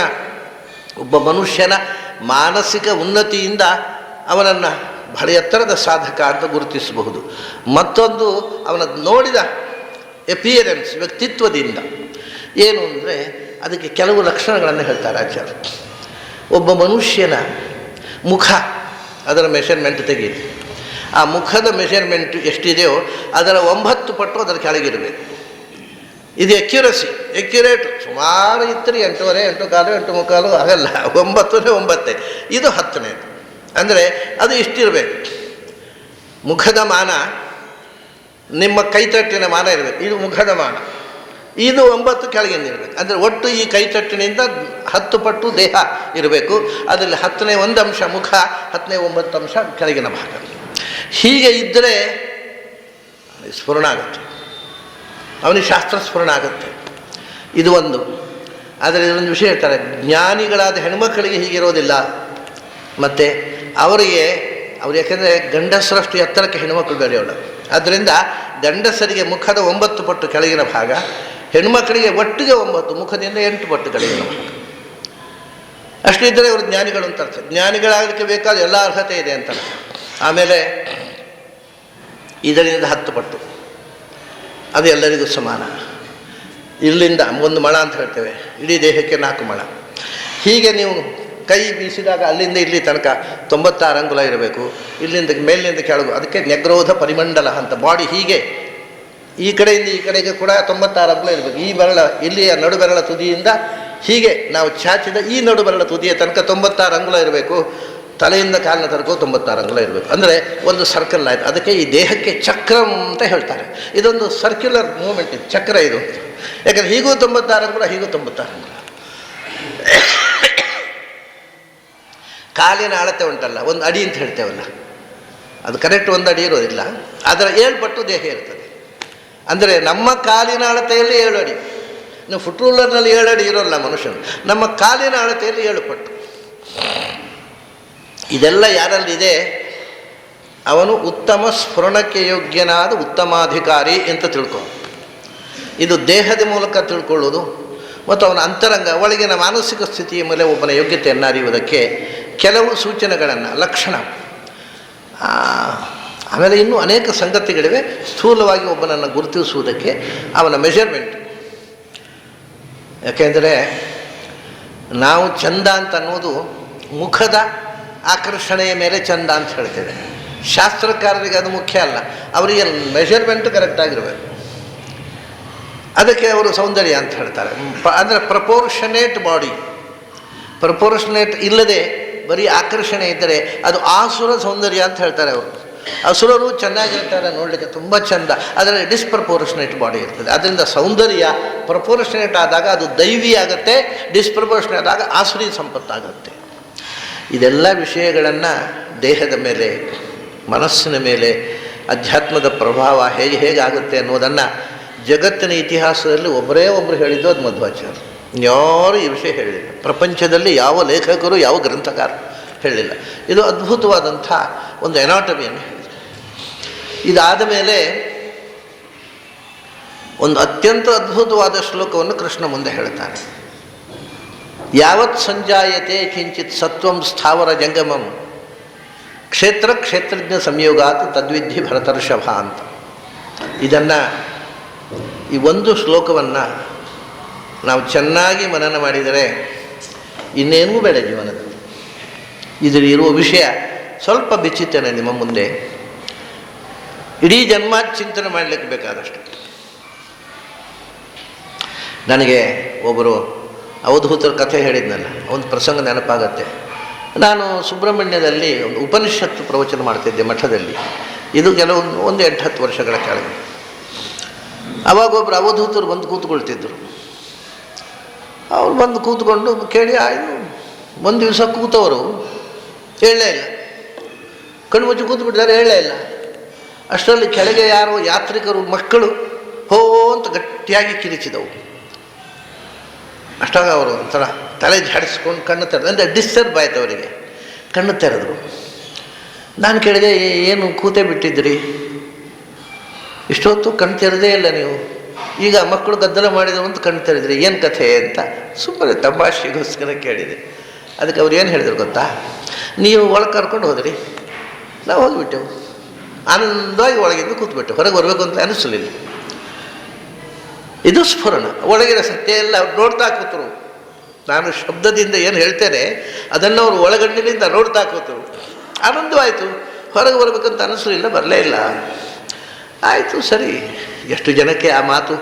ಒಬ್ಬ ಮನುಷ್ಯನ ಮಾನಸಿಕ ಉನ್ನತಿಯಿಂದ ಅವನನ್ನು ಬಹಳ ಎತ್ತರದ ಸಾಧಕ ಅಂತ ಗುರುತಿಸಬಹುದು. ಮತ್ತೊಂದು ಅವನ ನೋಡಿದ ಎಪಿಯರೆನ್ಸ್, ವ್ಯಕ್ತಿತ್ವದಿಂದ. ಏನು ಅಂದರೆ ಅದಕ್ಕೆ ಕೆಲವು ಲಕ್ಷಣಗಳನ್ನು ಹೇಳ್ತಾರೆ ಆಚಾರ್ಯ. ಒಬ್ಬ ಮನುಷ್ಯನ ಮುಖ, ಅದರ ಮೆಷರ್ಮೆಂಟ್ ತೆಗೀರಿ. ಆ ಮುಖದ ಮೆಷರ್ಮೆಂಟ್ ಎಷ್ಟಿದೆಯೋ ಅದರ 9 ಪಟ್ಟು ಅದರ ಕೆಳಗಿರಬೇಕು. ಇದು ಎಕ್ಯುರೇಟ್. ಸುಮಾರು ಇತ್ತು 8:15, 8:15, 8:45 ಆಗಲ್ಲ, 9 ಇದು 10ನೇ. ಅಂದರೆ ಅದು ಇಷ್ಟಿರಬೇಕು. ಮುಖದ ಮಾನ, ನಿಮ್ಮ ಕೈತಟ್ಟಿನ ಮಾನ ಇರಬೇಕು. ಇದು ಮುಖದ ಮಾನ. ಇದು 9 ಕೆಳಗಿಂದ ಇರಬೇಕು. ಅಂದರೆ ಒಟ್ಟು ಈ ಕೈತಟ್ಟಿನಿಂದ 10 ಪಟ್ಟು ದೇಹ ಇರಬೇಕು. ಅದರಲ್ಲಿ 10ನೇ 1 ಅಂಶ ಮುಖ, 10ನೇ 9 ಅಂಶ ಕೆಳಗಿನ ಭಾಗ. ಹೀಗೆ ಇದ್ದರೆ ಸ್ಫುರಣ ಆಗುತ್ತೆ, ಅವನಿಗೆ ಶಾಸ್ತ್ರ ಸ್ಫುರಣ ಆಗುತ್ತೆ. ಇದು ಒಂದು. ಆದರೆ ಇದೊಂದು ವಿಷಯ ಹೇಳ್ತಾರೆ, ಜ್ಞಾನಿಗಳಾದ ಹೆಣ್ಮಕ್ಕಳಿಗೆ ಹೀಗಿರೋದಿಲ್ಲ. ಮತ್ತು ಅವರಿಗೆ ಯಾಕೆಂದರೆ ಗಂಡಸರಷ್ಟು ಎತ್ತರಕ್ಕೆ ಹೆಣ್ಮಕ್ಳು ಬೆಳೆಯೋಲ್ಲ. ಆದ್ದರಿಂದ ಗಂಡಸರಿಗೆ ಮುಖದ 9 ಪಟ್ಟು ಕೆಳಗಿನ ಭಾಗ, ಹೆಣ್ಮಕ್ಕಳಿಗೆ ಒಟ್ಟಿಗೆ 9, ಮುಖದಿಂದ 8 ಪಟ್ಟು ಕೆಳಗಿನ ಭಾಗ. ಅಷ್ಟಿದ್ದರೆ ಅವರು ಜ್ಞಾನಿಗಳು ಅಂತ ಅರ್ಥ. ಜ್ಞಾನಿಗಳಾಗಲಿಕ್ಕೆ ಬೇಕಾದ ಎಲ್ಲ ಅರ್ಹತೆ ಇದೆ ಅಂತ ಅರ್ಥ. ಆಮೇಲೆ ಇದರಿಂದ 10 ಪಟ್ಟು, ಅದು ಎಲ್ಲರಿಗೂ ಸಮಾನ. ಇಲ್ಲಿಂದ 1 ಮೊಳ ಅಂತ ಹೇಳ್ತೇವೆ, ಇಡೀ ದೇಹಕ್ಕೆ 4 ಮೊಳ. ಹೀಗೆ ನೀವು ಕೈ ಬೀಸಿದಾಗ ಅಲ್ಲಿಂದ ಇಲ್ಲಿ ತನಕ 96 ಅಂಗುಲ ಇರಬೇಕು. ಇಲ್ಲಿಂದ ಮೇಲಿನಿಂದ ಕೆಳಗು, ಅದಕ್ಕೆ ನ್ಯಗ್ರೋಧ ಪರಿಮಂಡಲ ಅಂತ. ಬಾಡಿ ಹೀಗೆ ಈ ಕಡೆಯಿಂದ ಈ ಕಡೆಗೆ ಕೂಡ 96 ಅಂಗುಲ ಇರಬೇಕು. ಈ ಬೆರಳ, ಇಲ್ಲಿಯ ನಡು ಬೆರಳ ತುದಿಯಿಂದ ಹೀಗೆ ನಾವು ಚಾಚಿದ ಈ ನಡು ಬೆರಳ ತುದಿಯ ತನಕ 96 ಅಂಗುಲ ಇರಬೇಕು. ತಲೆಯಿಂದ ಕಾಲಿನ ತನಕ 96 ಅಂಗುಲ ಇರಬೇಕು. ಅಂದರೆ ಒಂದು ಸರ್ಕಲ್ ಆಯಿತು. ಅದಕ್ಕೆ ಈ ದೇಹಕ್ಕೆ ಚಕ್ರ ಅಂತ ಹೇಳ್ತಾರೆ. ಇದೊಂದು ಸರ್ಕ್ಯುಲರ್ ಮೂಮೆಂಟ್, ಇದು ಚಕ್ರ ಇದು. ಯಾಕಂದರೆ ಹೀಗೂ 96 ಅಂಗುಲ, ಹೀಗೂ 96 ಅಂಗುಲ. ಕಾಲಿನ ಅಳತೆ ಉಂಟಲ್ಲ, 1 ಅಡಿ ಅಂತ ಹೇಳ್ತೇವಲ್ಲ, ಅದು ಕರೆಕ್ಟ್ 1 ಅಡಿ ಇರೋದಿಲ್ಲ. ಅದರ 7 ಪಟ್ಟು ದೇಹ ಇರ್ತದೆ. ಅಂದರೆ ನಮ್ಮ ಕಾಲಿನ ಅಳತೆಯಲ್ಲಿ 7 ಅಡಿ. ನೀವು ಫುಟ್ ರೂಲರ್ನಲ್ಲಿ 7 ಅಡಿ ಇರೋಲ್ಲ ಮನುಷ್ಯನು. ನಮ್ಮ ಕಾಲಿನ ಅಳತೆಯಲ್ಲಿ 7 ಪಟ್ಟು. ಇದೆಲ್ಲ ಯಾರಲ್ಲಿದೆ, ಅವನು ಉತ್ತಮ ಸ್ಫುರಣಕ್ಕೆ ಯೋಗ್ಯನಾದ ಉತ್ತಮಾಧಿಕಾರಿ ಅಂತ ತಿಳ್ಕೊ. ಇದು ದೇಹದ ಮೂಲಕ ತಿಳ್ಕೊಳ್ಳೋದು ಮತ್ತು ಅವನ ಅಂತರಂಗ ಒಳಗಿನ ಮಾನಸಿಕ ಸ್ಥಿತಿಯ ಮೇಲೆ ಒಬ್ಬನ ಯೋಗ್ಯತೆಯನ್ನು ಅರಿಯುವುದಕ್ಕೆ ಕೆಲವು ಸೂಚನೆಗಳನ್ನು, ಲಕ್ಷಣ. ಆಮೇಲೆ ಇನ್ನೂ ಅನೇಕ ಸಂಗತಿಗಳಿವೆ. ಸ್ಥೂಲವಾಗಿ ಒಬ್ಬನನ್ನು ಗುರುತಿಸುವುದಕ್ಕೆ ಅವನ ಮೆಷರ್ಮೆಂಟ್. ಯಾಕೆಂದರೆ ನಾವು ಚಂದ ಅಂತ ಅನ್ನೋದು ಮುಖದ ಆಕರ್ಷಣೆಯ ಮೇಲೆ ಚಂದ ಅಂತ ಹೇಳ್ತೇವೆ. ಶಾಸ್ತ್ರಕಾರರಿಗೆ ಅದು ಮುಖ್ಯ ಅಲ್ಲ, ಅವರಿಗೆ ಮೆಷರ್ಮೆಂಟ್ ಕರೆಕ್ಟಾಗಿರಬೇಕು. ಅದಕ್ಕೆ ಅವರು ಸೌಂದರ್ಯ ಅಂತ ಹೇಳ್ತಾರೆ. ಅಂದರೆ ಪ್ರಪೋರ್ಷನೇಟ್ ಬಾಡಿ. ಪ್ರಪೋರ್ಷನೇಟ್ ಇಲ್ಲದೆ ಬರೀ ಆಕರ್ಷಣೆ ಇದ್ದರೆ ಅದು ಆಸುರ ಸೌಂದರ್ಯ ಅಂತ ಹೇಳ್ತಾರೆ ಅವರು. ಅಸುರರು ಚೆನ್ನಾಗಿರ್ತಾರೆ, ನೋಡಲಿಕ್ಕೆ ತುಂಬ ಚೆಂದ, ಅದರಲ್ಲಿ ಡಿಸ್ಪ್ರಪೋರ್ಷನೇಟ್ ಬಾಡಿ ಇರ್ತದೆ. ಅದರಿಂದ ಸೌಂದರ್ಯ ಪ್ರಪೋರ್ಷನೇಟ್ ಆದಾಗ ಅದು ದೈವಿ ಆಗುತ್ತೆ, ಡಿಸ್ಪ್ರಪೋರ್ಷನೇಟ್ ಆದಾಗ ಆಸುರಿ ಸಂಪತ್ತಾಗುತ್ತೆ. ಇದೆಲ್ಲ ವಿಷಯಗಳನ್ನು ದೇಹದ ಮೇಲೆ, ಮನಸ್ಸಿನ ಮೇಲೆ ಅಧ್ಯಾತ್ಮದ ಪ್ರಭಾವ ಹೇಗಾಗುತ್ತೆ ಅನ್ನೋದನ್ನು ಜಗತ್ತಿನ ಇತಿಹಾಸದಲ್ಲಿ ಒಬ್ಬರೇ ಒಬ್ಬರು ಹೇಳಿದ್ದು ಅದು ಮಧ್ವಾಚಾರ್ಯ. ಯಾರು ಈ ವಿಷಯ ಹೇಳಿಲ್ಲ. ಪ್ರಪಂಚದಲ್ಲಿ ಯಾವ ಲೇಖಕರು, ಯಾವ ಗ್ರಂಥಕಾರ ಹೇಳಿಲ್ಲ. ಇದು ಅದ್ಭುತವಾದಂಥ ಒಂದು ಎನಾಟಮಿಯನ್ನು ಹೇಳಿದೆ. ಇದಾದ ಮೇಲೆ ಒಂದು ಅತ್ಯಂತ ಅದ್ಭುತವಾದ ಶ್ಲೋಕವನ್ನು ಕೃಷ್ಣ ಮುಂದೆ ಹೇಳ್ತಾನೆ. ಯಾವತ್ ಸಂಜಾಯತೆ ಕಿಂಚಿತ್ ಸತ್ವಂ ಸ್ಥಾವರ ಜಂಗಮಂ ಕ್ಷೇತ್ರ ಕ್ಷೇತ್ರಜ್ಞ ಸಂಯೋಗಾತ್ ತದ್ವಿಧಿ ಭರತರ್ಷಭ ಅಂತ. ಇದನ್ನು, ಈ ಒಂದು ಶ್ಲೋಕವನ್ನು ನಾವು ಚೆನ್ನಾಗಿ ಮನನ ಮಾಡಿದರೆ ಇನ್ನೇನೂ ಬೇಡ ಜೀವನದಲ್ಲಿ. ಇದರಲ್ಲಿರುವ ವಿಷಯ ಸ್ವಲ್ಪ ಬಿಚ್ಚಿತ್ತೇನೆ ನಿಮ್ಮ ಮುಂದೆ. ಇಡೀ ಜನ್ಮ ಚಿಂತನೆ ಮಾಡಲಿಕ್ಕೆ ಬೇಕಾದಷ್ಟು. ನನಗೆ ಒಬ್ಬರು ಅವಧೂತರ ಕಥೆ ಹೇಳಿದ್ನಲ್ಲ, ಒಂದು ಪ್ರಸಂಗ ನೆನಪಾಗತ್ತೆ. ನಾನು ಸುಬ್ರಹ್ಮಣ್ಯದಲ್ಲಿ ಒಂದು ಉಪನಿಷತ್ತು ಪ್ರವಚನ ಮಾಡ್ತಿದ್ದೆ ಮಠದಲ್ಲಿ. ಇದು ಕೆಲವೊಂದು 8-10 ವರ್ಷಗಳ ಕೆಳಗೆ. ಅವಾಗ ಒಬ್ಬರು ಅವಧೂತರು ಬಂದು ಕೂತ್ಕೊಳ್ತಿದ್ರು. ಅವ್ರು ಬಂದು ಕೂತ್ಕೊಂಡು ಕೇಳಿ ಆಯಿತು. ಒಂದು ದಿವಸ ಕೂತವರು ಹೇಳಲೇ ಇಲ್ಲ, ಕಣ್ಣು ಮುಚ್ಚಿ ಕೂತ್ಬಿಟ್ಟಿದ್ದಾರೆ, ಹೇಳಲೇ ಇಲ್ಲ. ಅಷ್ಟರಲ್ಲಿ ಕೆಳಗೆ ಯಾರೋ ಯಾತ್ರಿಕರು ಮಕ್ಕಳು ಹೋ ಅಂತ ಗಟ್ಟಿಯಾಗಿ ಕಿರಿಚಿದವು. ಅಷ್ಟಾಗ ಅವರು ಒಂಥರ ತಲೆ ಜಾಡಿಸ್ಕೊಂಡು ಕಣ್ಣು ತೆರೆದು, ಅಂದರೆ ಡಿಸ್ಟರ್ಬ್ ಆಯ್ತು ಅವರಿಗೆ. ಕಣ್ಣು ತೆರೆದ್ರು. ನಾನು ಕೇಳಿದೆ, ಏನು ಕೂತೇ ಬಿಟ್ಟಿದ್ರಿ, ಇಷ್ಟೊತ್ತು ಕಣ್ಣು ತೆರೆದೇ ಇಲ್ಲ ನೀವು, ಈಗ ಮಕ್ಕಳು ಗದ್ದಲ ಮಾಡಿದವು ಅಂತ ಕಣ್ಣು ತೆರೆದ್ರಿ, ಏನು ಕಥೆ ಅಂತ ಸುಮ್ಮನೆ ತಮಾಷೆಗೋಸ್ಕರ ಕೇಳಿದೆ. ಅದಕ್ಕೆ ಅವ್ರು ಏನು ಹೇಳಿದ್ರು ಗೊತ್ತಾ, ನೀವು ಒಳಗೆ ಕರ್ಕೊಂಡು ಹೋದ್ರಿ, ನಾವು ಹೋಗಿಬಿಟ್ಟೆವು, ಆನಂದವಾಗಿ ಒಳಗಿಂದ ಕೂತ್ಬಿಟ್ಟು ಹೊರಗೆ ಬರಬೇಕು ಅಂತ ಅನಿಸಲಿಲ್ಲ. ಇದು ಸ್ಫುರಣ. ಒಳಗಿನ ಸತ್ಯ ಎಲ್ಲ ಅವ್ರು ನೋಡ್ತಾ ಕೂತರು. ನಾನು ಶಬ್ದದಿಂದ ಏನು ಹೇಳ್ತೇನೆ ಅದನ್ನು ಅವರು ಒಳಗಣ್ಣಿನಿಂದ ನೋಡ್ತಾ ಕೂತರು. ಆನಂದವಾಯಿತು. ಹೊರಗೆ ಬರಬೇಕಂತ ಅನಿಸಲಿಲ್ಲ, ಬರಲೇ ಇಲ್ಲ. ಆಯಿತು, ಸರಿ. ಎಷ್ಟು ಜನಕ್ಕೆ ಆ ಮಾತು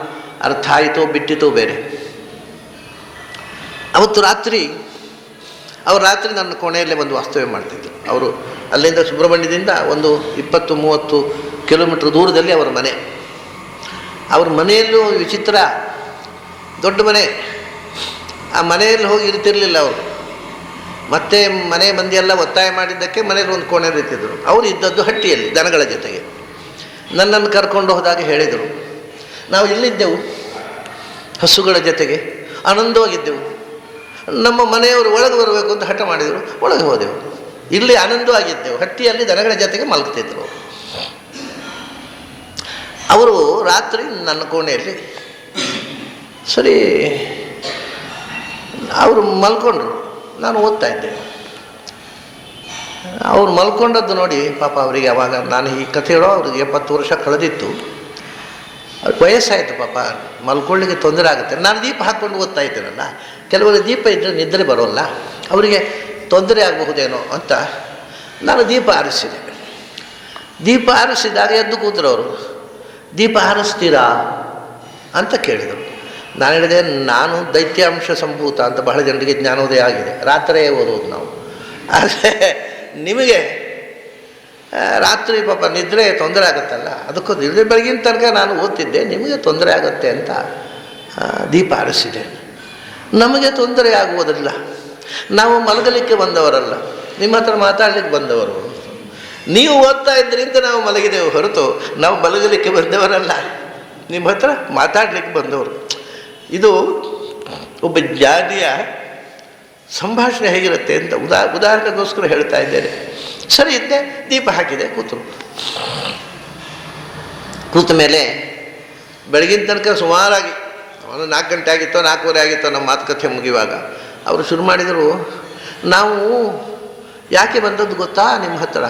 ಅರ್ಥ ಆಯಿತೋ ಬಿಟ್ಟಿತೋ ಬೇರೆ. ಅವತ್ತು ರಾತ್ರಿ ನನ್ನ ಕೋಣೆಯಲ್ಲೇ ಒಂದು ವಾಸ್ತವ್ಯ ಮಾಡ್ತಿದ್ದರು. ಅವರು ಅಲ್ಲಿಂದ ಸುಬ್ರಹ್ಮಣ್ಯದಿಂದ ಒಂದು 20-30 ಕಿಲೋಮೀಟ್ರ್ ದೂರದಲ್ಲಿ ಅವರ ಮನೆ. ಅವ್ರ ಮನೆಯಲ್ಲೂ ವಿಚಿತ್ರ, ದೊಡ್ಡ ಮನೆ. ಆ ಮನೆಯಲ್ಲಿ ಹೋಗಿ ಇರ್ತಿರ್ಲಿಲ್ಲ ಅವರು. ಮತ್ತೆ ಮನೆ ಮಂದಿಯೆಲ್ಲ ಒತ್ತಾಯ ಮಾಡಿದ್ದಕ್ಕೆ ಮನೆಯಲ್ಲಿ ಒಂದು ಕೋಣೆ ಇರ್ತಿದ್ರು. ಅವರು ಇದ್ದದ್ದು ಹಟ್ಟಿಯಲ್ಲಿ ದನಗಳ ಜೊತೆಗೆ. ನನ್ನನ್ನು ಕರ್ಕೊಂಡು ಹೋದಾಗ ಹೇಳಿದರು, ನಾವು ಇಲ್ಲಿದ್ದೆವು ಹಸುಗಳ ಜೊತೆಗೆ ಆನಂದವಾಗಿದ್ದೆವು. ನಮ್ಮ ಮನೆಯವರು ಒಳಗೆ ಬರಬೇಕು ಅಂತ ಹಠ ಮಾಡಿದರು, ಒಳಗೆ ಹೋದೆವು. ಇಲ್ಲಿ ಆನಂದವಾಗಿದ್ದೆವು, ಹಟ್ಟಿಯಲ್ಲಿ ದನಗಳ ಜೊತೆಗೆ ಮಲಗ್ತಿದ್ರು. ಅವರು ರಾತ್ರಿ ನನ್ನ ಕೋಣೆಯಲ್ಲಿ ಸರಿ ಅವರು ಮಲ್ಕೊಂಡ್ರು, ನಾನು ಓದ್ತಾ ಇದ್ದೆ. ಅವ್ರು ಮಲ್ಕೊಂಡದ್ದು ನೋಡಿ ಪಾಪ ಅವರಿಗೆ ಅವಾಗ ನಾನು ಈ ಕಥೆ ಹೇಳೋ ಅವ್ರಿಗೆ 70 ವರ್ಷ ಕಳೆದಿತ್ತು. ಅವ್ರಿಗೆ ವಯಸ್ಸಾಯಿತು ಪಾಪ, ಮಲ್ಕೊಳ್ಳಿಕ್ಕೆ ತೊಂದರೆ ಆಗುತ್ತೆ. ನಾನು ದೀಪ ಹಾಕ್ಕೊಂಡು ಓದ್ತಾ ಇದ್ದೇನಲ್ಲ, ಕೆಲವರು ದೀಪ ಇದ್ದರೆ ನಿದ್ರೆ ಬರೋಲ್ಲ, ಅವರಿಗೆ ತೊಂದರೆ ಆಗಬಹುದೇನೋ ಅಂತ ನಾನು ದೀಪ ಆರಿಸಿದೆ. ದೀಪ ಆರಿಸಿದಾಗ ಎದ್ದು ಕೂತರು ಅವರು. ದೀಪ ಆರಿಸ್ತೀರಾ ಅಂತ ಕೇಳಿದರು. ನಾನು ಹೇಳಿದೆ, ನಾನು ದೈತ್ಯಾಂಶ ಸಂಭೂತ ಅಂತ ಬಹಳ ಜನರಿಗೆ ಜ್ಞಾನೋದಯ ಆಗಿದೆ, ರಾತ್ರಿಯೇ ಓದೋದು ನಾವು. ಆದರೆ ನಿಮಗೆ ರಾತ್ರಿ ಪಾಪ ನಿದ್ರೆ ತೊಂದರೆ ಆಗುತ್ತಲ್ಲ, ಅದಕ್ಕೂ ನಿದ್ರೆ ಬೆಳಗಿನ ತನಕ ನಾನು ಓದ್ತಿದ್ದೆ, ನಿಮಗೆ ತೊಂದರೆ ಆಗುತ್ತೆ ಅಂತ ದೀಪ ಆರಿಸಿದೆ. ನಮಗೆ ತೊಂದರೆ ಆಗುವುದಿಲ್ಲ, ನಾವು ಮಲಗಲಿಕ್ಕೆ ಬಂದವರಲ್ಲ, ನಿಮ್ಮ ಹತ್ರ ಮಾತಾಡಲಿಕ್ಕೆ ಬಂದವರು. ನೀವು ಓದ್ತಾ ಇದ್ದರಿಂದ ನಾವು ಮಲಗಿದೆವು ಹೊರತು ನಾವು ಮಲಗಲಿಕ್ಕೆ ಬಂದವರಲ್ಲ, ನಿಮ್ಮ ಹತ್ರ ಮಾತಾಡಲಿಕ್ಕೆ ಬಂದವರು. ಇದು ಒಬ್ಬ ಜ್ಞಾನಿಯ ಸಂಭಾಷಣೆ ಹೇಗಿರುತ್ತೆ ಅಂತ ಉದಾಹರಣೆಗೋಸ್ಕರ ಹೇಳ್ತಾ ಇದ್ದೇನೆ. ಸರಿ ಇದ್ದೆ, ದೀಪ ಹಾಕಿದೆ, ಕೂತರು. ಕೂತ ಮೇಲೆ ಬೆಳಗಿನ ತನಕ ಸುಮಾರಾಗಿ 4 ಗಂಟೆ ಆಗಿತ್ತೋ 4:15 ಆಗಿತ್ತೋ ನಮ್ಮ ಮಾತುಕತೆ ಮುಗಿಯುವಾಗ ಅವರು ಶುರು ಮಾಡಿದರು, ನಾವು ಯಾಕೆ ಬಂದದ್ದು ಗೊತ್ತಾ ನಿಮ್ಮ ಹತ್ರ,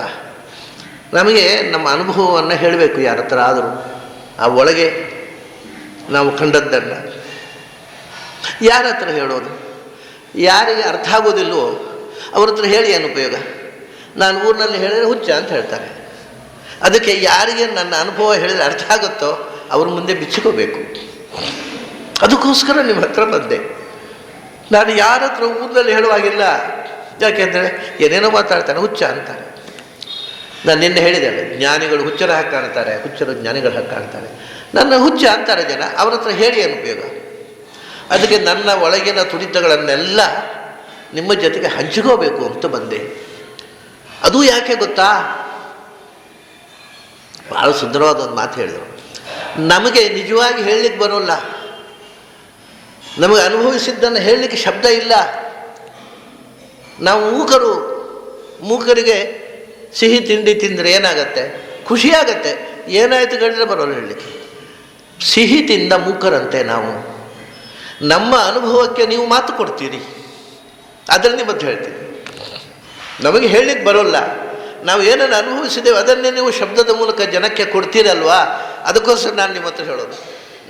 ನಮಗೆ ನಮ್ಮ ಅನುಭವವನ್ನು ಹೇಳಬೇಕು ಯಾರ ಹತ್ರ ಆದರೂ, ಆ ಒಳಗೆ ನಾವು ಕಂಡದ್ದನ್ನು ಯಾರ ಹತ್ರ ಹೇಳೋದು, ಯಾರಿಗೆ ಅರ್ಥ ಆಗೋದಿಲ್ಲವೋ ಅವ್ರ ಹತ್ರ ಹೇಳಿ ಏನು ಉಪಯೋಗ. ನಾನು ಊರಿನಲ್ಲಿ ಹೇಳಿದರೆ ಹುಚ್ಚ ಅಂತ ಹೇಳ್ತಾರೆ. ಅದಕ್ಕೆ ಯಾರಿಗೆ ನನ್ನ ಅನುಭವ ಹೇಳಿದರೆ ಅರ್ಥ ಆಗುತ್ತೋ ಅವ್ರ ಮುಂದೆ ಬಿಚ್ಚಿಕೋಬೇಕು. ಅದಕ್ಕೋಸ್ಕರ ನಿಮ್ಮ ಹತ್ರ ಬಂದೆ. ನಾನು ಯಾರ ಹತ್ರ ಊರಿನಲ್ಲಿ ಹೇಳುವಾಗಿಲ್ಲ, ಯಾಕೆಂದರೆ ಏನೇನೋ ಮಾತಾಡ್ತಾನೆ, ಹುಚ್ಚ ಅಂತಾರೆ. ನಾನು ನಿನ್ನೆ ಹೇಳಿದೆ, ಜ್ಞಾನಿಗಳು ಹುಚ್ಚರ ಹಾಕಿ ಕಾಣ್ತಾರೆ, ಹುಚ್ಚರು ಜ್ಞಾನಿಗಳು ಹಾಕಿ ಕಾಣ್ತಾರೆ. ನನ್ನ ಹುಚ್ಚ ಅಂತಾರೆ ಜನ, ಅವ್ರ ಹತ್ರ ಹೇಳಿ ಏನು ಉಪಯೋಗ. ಅದಕ್ಕೆ ನನ್ನ ಒಳಗಿನ ತುಡಿತಗಳನ್ನೆಲ್ಲ ನಿಮ್ಮ ಜೊತೆಗೆ ಹಂಚಿಕೋಬೇಕು ಅಂತ ಬಂದೆ. ಅದು ಯಾಕೆ ಗೊತ್ತಾ, ಭಾಳ ಸುಂದರವಾದ ಒಂದು ಮಾತು ಹೇಳಿದರು. ನಮಗೆ ನಿಜವಾಗಿ ಹೇಳಲಿಕ್ಕೆ ಬರೋಲ್ಲ, ನಮಗೆ ಅನುಭವಿಸಿದ್ದನ್ನು ಹೇಳಲಿಕ್ಕೆ ಶಬ್ದ ಇಲ್ಲ. ನಾವು ಮೂಕರಿಗೆ ಸಿಹಿ ತಿಂಡಿ ತಿಂದರೆ ಏನಾಗತ್ತೆ, ಖುಷಿಯಾಗತ್ತೆ. ಏನಾಯಿತು ಗಂಡ್ರೆ ಬರೋಲ್ಲ ಹೇಳಲಿಕ್ಕೆ. ಸಿಹಿ ತಿಂದ ಮೂಕರಂತೆ ನಾವು. ನಮ್ಮ ಅನುಭವಕ್ಕೆ ನೀವು ಮಾತು ಕೊಡ್ತೀರಿ, ಅದನ್ನೇ ಮತ್ತೆ ಹೇಳ್ತೀರಿ. ನಮಗೆ ಹೇಳಲಿಕ್ಕೆ ಬರೋಲ್ಲ, ನಾವು ಏನನ್ನು ಅನುಭವಿಸಿದ್ದೇವೆ ಅದನ್ನೇ ನೀವು ಶಬ್ದದ ಮೂಲಕ ಜನಕ್ಕೆ ಕೊಡ್ತೀರಲ್ವಾ. ಅದಕ್ಕೋಸ್ಕರ ನಾನು ನಿಮ್ಮ ಹತ್ರ ಹೇಳೋದು.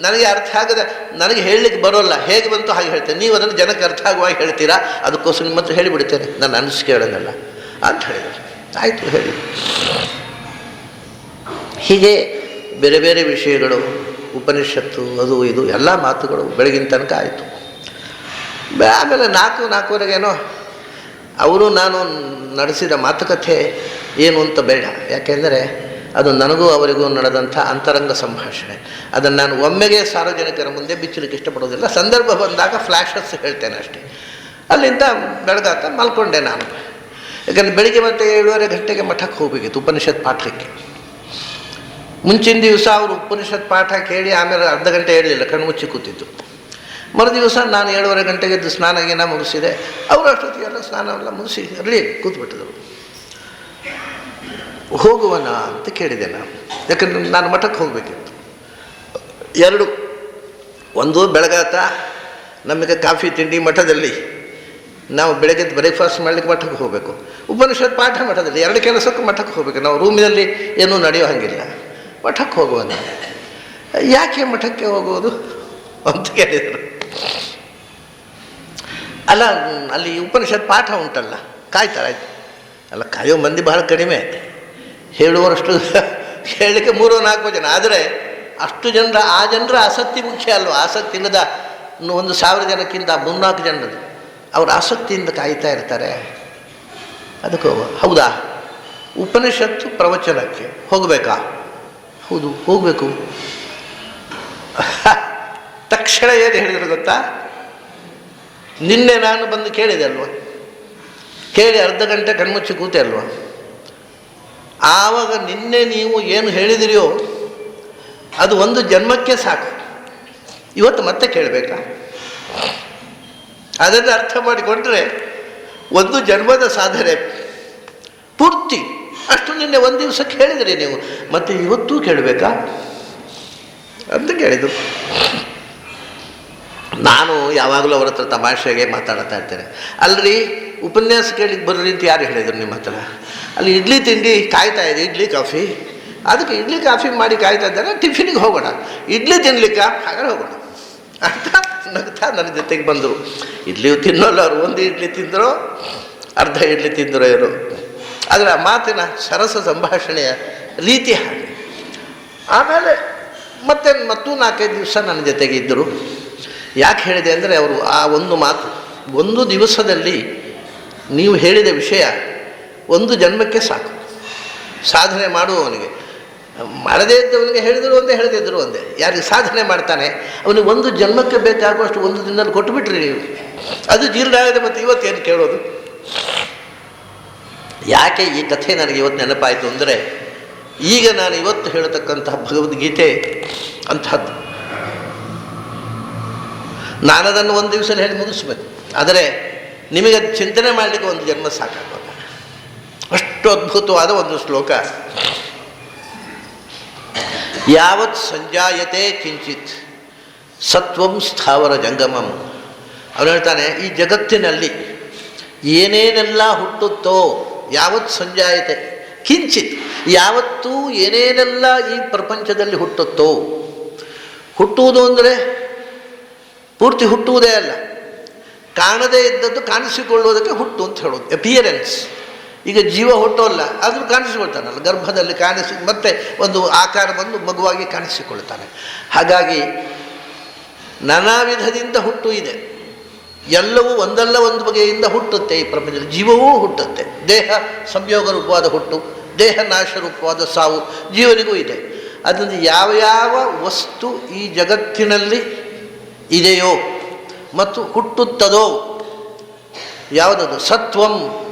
ನನಗೆ ಅರ್ಥ ಆಗದೆ, ನನಗೆ ಹೇಳಲಿಕ್ಕೆ ಬರೋಲ್ಲ, ಹೇಗೆ ಬಂತು ಹಾಗೆ ಹೇಳ್ತೇನೆ, ನೀವು ಅದನ್ನು ಜನಕ್ಕೆ ಅರ್ಥ ಆಗುವಾಗ ಹೇಳ್ತೀರಾ, ಅದಕ್ಕೋಸ್ಕರ ನಿಮ್ಮ ಹತ್ರ ಹೇಳಿಬಿಡ್ತೇನೆ, ನನ್ನ ಅನಿಸಿಕೆ ಹೇಳೋದಲ್ಲ ಅಂತ ಹೇಳಿದರು. ಆಯಿತು, ಹೇಳಿ. ಹೀಗೆ ಬೇರೆ ಬೇರೆ ವಿಷಯಗಳು, ಉಪನಿಷತ್ತು, ಅದು ಇದು ಎಲ್ಲ ಮಾತುಗಳು ಬೆಳಗಿನ ತನಕ ಆಯಿತು. ಆಮೇಲೆ 4:15 ಅವರು ನಾನು ನಡೆಸಿದ ಮಾತುಕತೆ ಏನು ಅಂತ ಬೇಡ, ಯಾಕೆಂದರೆ ಅದು ನನಗೂ ಅವರಿಗೂ ನಡೆದಂಥ ಅಂತರಂಗ ಸಂಭಾಷಣೆ. ಅದನ್ನು ನಾನು ಒಮ್ಮೆಗೆ ಸಾರ್ವಜನಿಕರ ಮುಂದೆ ಬಿಚ್ಚಲಿಕ್ಕೆ ಇಷ್ಟಪಡೋದಿಲ್ಲ. ಸಂದರ್ಭ ಬಂದಾಗ ಫ್ಲ್ಯಾಶಸ್ ಹೇಳ್ತೇನೆ ಅಷ್ಟೇ. ಅಲ್ಲಿಂದ ಬೆಳಗಾತ ಮಲ್ಕೊಂಡೆ ನಾನು. ಯಾಕಂದರೆ ಬೆಳಿಗ್ಗೆ ಮತ್ತೆ 7:30 ಗಂಟೆಗೆ ಮಠಕ್ಕೆ ಹೋಗಬೇಕಿತ್ತು ಉಪನಿಷತ್ ಪಾಠಕ್ಕೆ. ಮುಂಚಿನ ದಿವಸ ಅವರು ಉಪನಿಷತ್ ಪಾಠ ಕೇಳಿ ಆಮೇಲೆ ಅರ್ಧ ಗಂಟೆ ಹೇಳಲಿಲ್ಲ, ಕಣ್ಣು ಮುಚ್ಚಿ ಕೂತಿತ್ತು. ಮರುದಿವಸ ನಾನು 7:30 ಗಂಟೆಗೆ ಎದ್ದು ಸ್ನಾನ ಮುಗಿಸಿದೆ. ಅವರು ಅಷ್ಟೊತ್ತಿಗೆಲ್ಲ ಸ್ನಾನವೆಲ್ಲ ಮುಗಿಸಿ ರೆಡಿ ಕೂತ್ಬಿಟ್ಟಿದ್ರು. ಹೋಗುವನ ಅಂತ ಕೇಳಿದೆ ನಾನು, ಯಾಕಂದರೆ ನಾನು ಮಠಕ್ಕೆ ಹೋಗಬೇಕಿತ್ತು. 2 ಒಂದು ಬೆಳಗಾತ ನಮಗೆ ಕಾಫಿ ತಿಂಡಿ ಮಠದಲ್ಲಿ, ನಾವು ಬೆಳಗ್ಗೆ ಬ್ರೇಕ್ಫಾಸ್ಟ್ ಮಾಡಲಿಕ್ಕೆ ಮಠಕ್ಕೆ ಹೋಗಬೇಕು. ಉಪನಿಷತ್ ಪಾಠ ಮಠದಲ್ಲಿ, 2 ಕೆಲಸಕ್ಕೂ ಮಠಕ್ಕೆ ಹೋಗಬೇಕು. ನಾವು ರೂಮಿನಲ್ಲಿ ಏನೂ ನಡೆಯೋ ಹಾಗಿಲ್ಲ. ಮಠಕ್ಕೆ ಹೋಗುವನ. ಯಾಕೆ ಮಠಕ್ಕೆ ಹೋಗೋದು ಅಂತ ಕೇಳಿದರು. ಅಲ್ಲ, ಅಲ್ಲಿ ಉಪನಿಷತ್ ಪಾಠ ಉಂಟಲ್ಲ, ಕಾಯ್ತಾರಾಯ್ತು. ಅಲ್ಲ, ಕಾಯೋ ಮಂದಿ ಬಹಳ ಕಡಿಮೆ, ಹೇಳುವರಷ್ಟು ಹೇಳಲಿಕ್ಕೆ 3-4 ಜನ. ಆದರೆ ಅಷ್ಟು ಆ ಜನರ ಆಸಕ್ತಿ ಮುಖ್ಯ ಅಲ್ವ. ಆಸಕ್ತಿ ಇಲ್ಲದ 1,000 ಜನಕ್ಕಿಂತ 3-4 ಜನರದು ಅವ್ರ ಆಸಕ್ತಿಯಿಂದ ಕಾಯ್ತಾ ಇರ್ತಾರೆ. ಅದಕ್ಕೆ ಹೌದಾ, ಉಪನಿಷತ್ತು ಪ್ರವಚನಕ್ಕೆ ಹೋಗಬೇಕಾ? ಹೌದು, ಹೋಗಬೇಕು. ತಕ್ಷಣ ಏನು ಹೇಳಿದ್ರು ಗೊತ್ತಾ? ನಿನ್ನೆ ನಾನು ಬಂದು ಕೇಳಿದೆ ಅಲ್ವ, ಕೇಳಿ ಅರ್ಧ ಗಂಟೆ ಕಣ್ಮುಚ್ಚಿ ಕೂತೆ ಅಲ್ವ, ಆವಾಗ ನಿನ್ನೆ ನೀವು ಏನು ಹೇಳಿದಿರಿಯೋ ಅದು ಒಂದು ಜನ್ಮಕ್ಕೆ ಸಾಕು. ಇವತ್ತು ಮತ್ತೆ ಕೇಳಬೇಕಾ? ಅದನ್ನು ಅರ್ಥ ಮಾಡಿಕೊಂಡ್ರೆ ಒಂದು ಜನ್ಮದ ಸಾಧನೆ ಪೂರ್ತಿ. ಅಷ್ಟು ನಿನ್ನೆ ಒಂದು ದಿವಸಕ್ಕೆ ಹೇಳಿದ್ರಿ ನೀವು, ಮತ್ತೆ ಇವತ್ತೂ ಕೇಳಬೇಕಾ? ಅಂತ ಕೇಳಿದರು. ನಾನು ಯಾವಾಗಲೂ ಅವ್ರ ಹತ್ರ ತಮಾಷೆಗೆ ಮಾತಾಡ್ತಾ ಇರ್ತೇನೆ. ಅಲ್ರಿ ಉಪನ್ಯಾಸ ಕೇಳಿಕ್ಕೆ ಬರ್ರಿ ಅಂತ ಯಾರು ಹೇಳಿದರು ನಿಮ್ಮ ಹತ್ರ? ಅಲ್ಲಿ ಇಡ್ಲಿ ತಿಂಡಿ ಕಾಯ್ತಾ ಇದೆ, ಇಡ್ಲಿ ಕಾಫಿ, ಅದಕ್ಕೆ ಇಡ್ಲಿ ಕಾಫಿ ಮಾಡಿ ಕಾಯ್ತಾ ಇದ್ದಾರೆ, ಟಿಫಿನಿಗೆ ಹೋಗೋಣ, ಇಡ್ಲಿ ತಿನ್ಲಿಕ್ಕೆ ಹಾಗಾದ್ರೆ ಹೋಗೋಣ ಅಂತ ನಗ್ತಾ ನನ್ನ ಜೊತೆಗೆ ಬಂದರು. ಇಡ್ಲಿ ತಿನ್ನೋಲ್ಲ ಅವರು, ಒಂದು ಇಡ್ಲಿ ತಿಂದರೋ ಅರ್ಧ ಇಡ್ಲಿ ತಿಂದರೋ ಇರೋ. ಆದರೆ ಆ ಮಾತಿನ ಸರಸ ಸಂಭಾಷಣೆಯ ರೀತಿ ಹಾಗೆ. ಆಮೇಲೆ ಮತ್ತೂ 4-5 ದಿವಸ ನನ್ನ ಜೊತೆಗೆ ಇದ್ದರು. ಯಾಕೆ ಹೇಳಿದೆ ಅಂದರೆ ಅವರು ಆ ಒಂದು ಮಾತು, ಒಂದು ದಿವಸದಲ್ಲಿ ನೀವು ಹೇಳಿದ ವಿಷಯ ಒಂದು ಜನ್ಮಕ್ಕೆ ಸಾಕು. ಸಾಧನೆ ಮಾಡುವವನಿಗೆ, ಮಾಡದೇ ಇದ್ದವನಿಗೆ ಹೇಳಿದರು ಒಂದೇ, ಹೇಳದಿದ್ದರು ಒಂದೇ. ಯಾರಿಗೆ ಸಾಧನೆ ಮಾಡ್ತಾನೆ ಅವನಿಗೆ ಒಂದು ಜನ್ಮಕ್ಕೆ ಬೇಕಾಗುವಷ್ಟು ಒಂದು ದಿನದಲ್ಲಿ ಕೊಟ್ಟುಬಿಟ್ರಿ ನೀವು, ಅದು ಜೀರ್ಣ ಆಗದೆ ಮತ್ತೆ ಇವತ್ತೇನು ಕೇಳೋದು? ಯಾಕೆ ಈ ಕಥೆ ನನಗೆ ಇವತ್ತು ನೆನಪಾಯಿತು ಅಂದರೆ, ಈಗ ನಾನು ಇವತ್ತು ಹೇಳತಕ್ಕಂತಹ ಭಗವದ್ಗೀತೆ ಅಂತಹದ್ದು. ನಾನದನ್ನು ಒಂದು ದಿವಸದಲ್ಲಿ ಹೇಳಿ ಮುಗಿಸ್ಬೇಕು, ಆದರೆ ನಿಮಗೆ ಅದು ಚಿಂತನೆ ಮಾಡಲಿಕ್ಕೆ ಒಂದು ಜನ್ಮ ಸಾಕಾಗಲ್ಲ. ಅಷ್ಟು ಅದ್ಭುತವಾದ ಒಂದು ಶ್ಲೋಕ. ಯಾವತ್ ಸಂಜಾಯತೆ ಕಿಂಚಿತ್ ಸತ್ವಂ ಸ್ಥಾವರ ಜಂಗಮಂ. ಅವನು ಹೇಳ್ತಾನೆ, ಈ ಜಗತ್ತಿನಲ್ಲಿ ಏನೇನೆಲ್ಲ ಹುಟ್ಟುತ್ತೋ, ಯಾವತ್ ಸಂಜಾಯತೆ ಕಿಂಚಿತ್, ಯಾವತ್ತೂ ಏನೇನೆಲ್ಲ ಈ ಪ್ರಪಂಚದಲ್ಲಿ ಹುಟ್ಟುತ್ತೋ. ಹುಟ್ಟುವುದು ಅಂದರೆ ಪೂರ್ತಿ ಹುಟ್ಟುವುದೇ ಅಲ್ಲ, ಕಾಣದೇ ಇದ್ದದ್ದು ಕಾಣಿಸಿಕೊಳ್ಳುವುದಕ್ಕೆ ಹುಟ್ಟು ಅಂತ ಹೇಳೋದು, ಅಪಿಯರೆನ್ಸ್. ಈಗ ಜೀವ ಹುಟ್ಟೋಲ್ಲ, ಆದರೂ ಕಾಣಿಸಿಕೊಳ್ತಾನಲ್ಲ, ಗರ್ಭದಲ್ಲಿ ಮತ್ತೆ ಒಂದು ಆಕಾರ ಬಂದು ಮಗುವಾಗಿ ಕಾಣಿಸಿಕೊಳ್ತಾನೆ. ಹಾಗಾಗಿ ನಾನಾ ವಿಧದಿಂದ ಹುಟ್ಟು ಇದೆ. ಎಲ್ಲವೂ ಒಂದಲ್ಲ ಒಂದು ಬಗೆಯಿಂದ ಹುಟ್ಟುತ್ತೆ ಈ ಪ್ರಪಂಚದಲ್ಲಿ. ಜೀವವೂ ಹುಟ್ಟುತ್ತೆ. ದೇಹ ಸಂಯೋಗ ರೂಪವಾದ ಹುಟ್ಟು, ದೇಹ ನಾಶ ರೂಪವಾದ ಸಾವು ಜೀವನಿಗೂ ಇದೆ. ಅದರಿಂದ ಯಾವ ವಸ್ತು ಈ ಜಗತ್ತಿನಲ್ಲಿ ಇದೆಯೋ ಮತ್ತು ಹುಟ್ಟುತ್ತದೋ ಯಾವುದದು? ಸತ್ವಂ.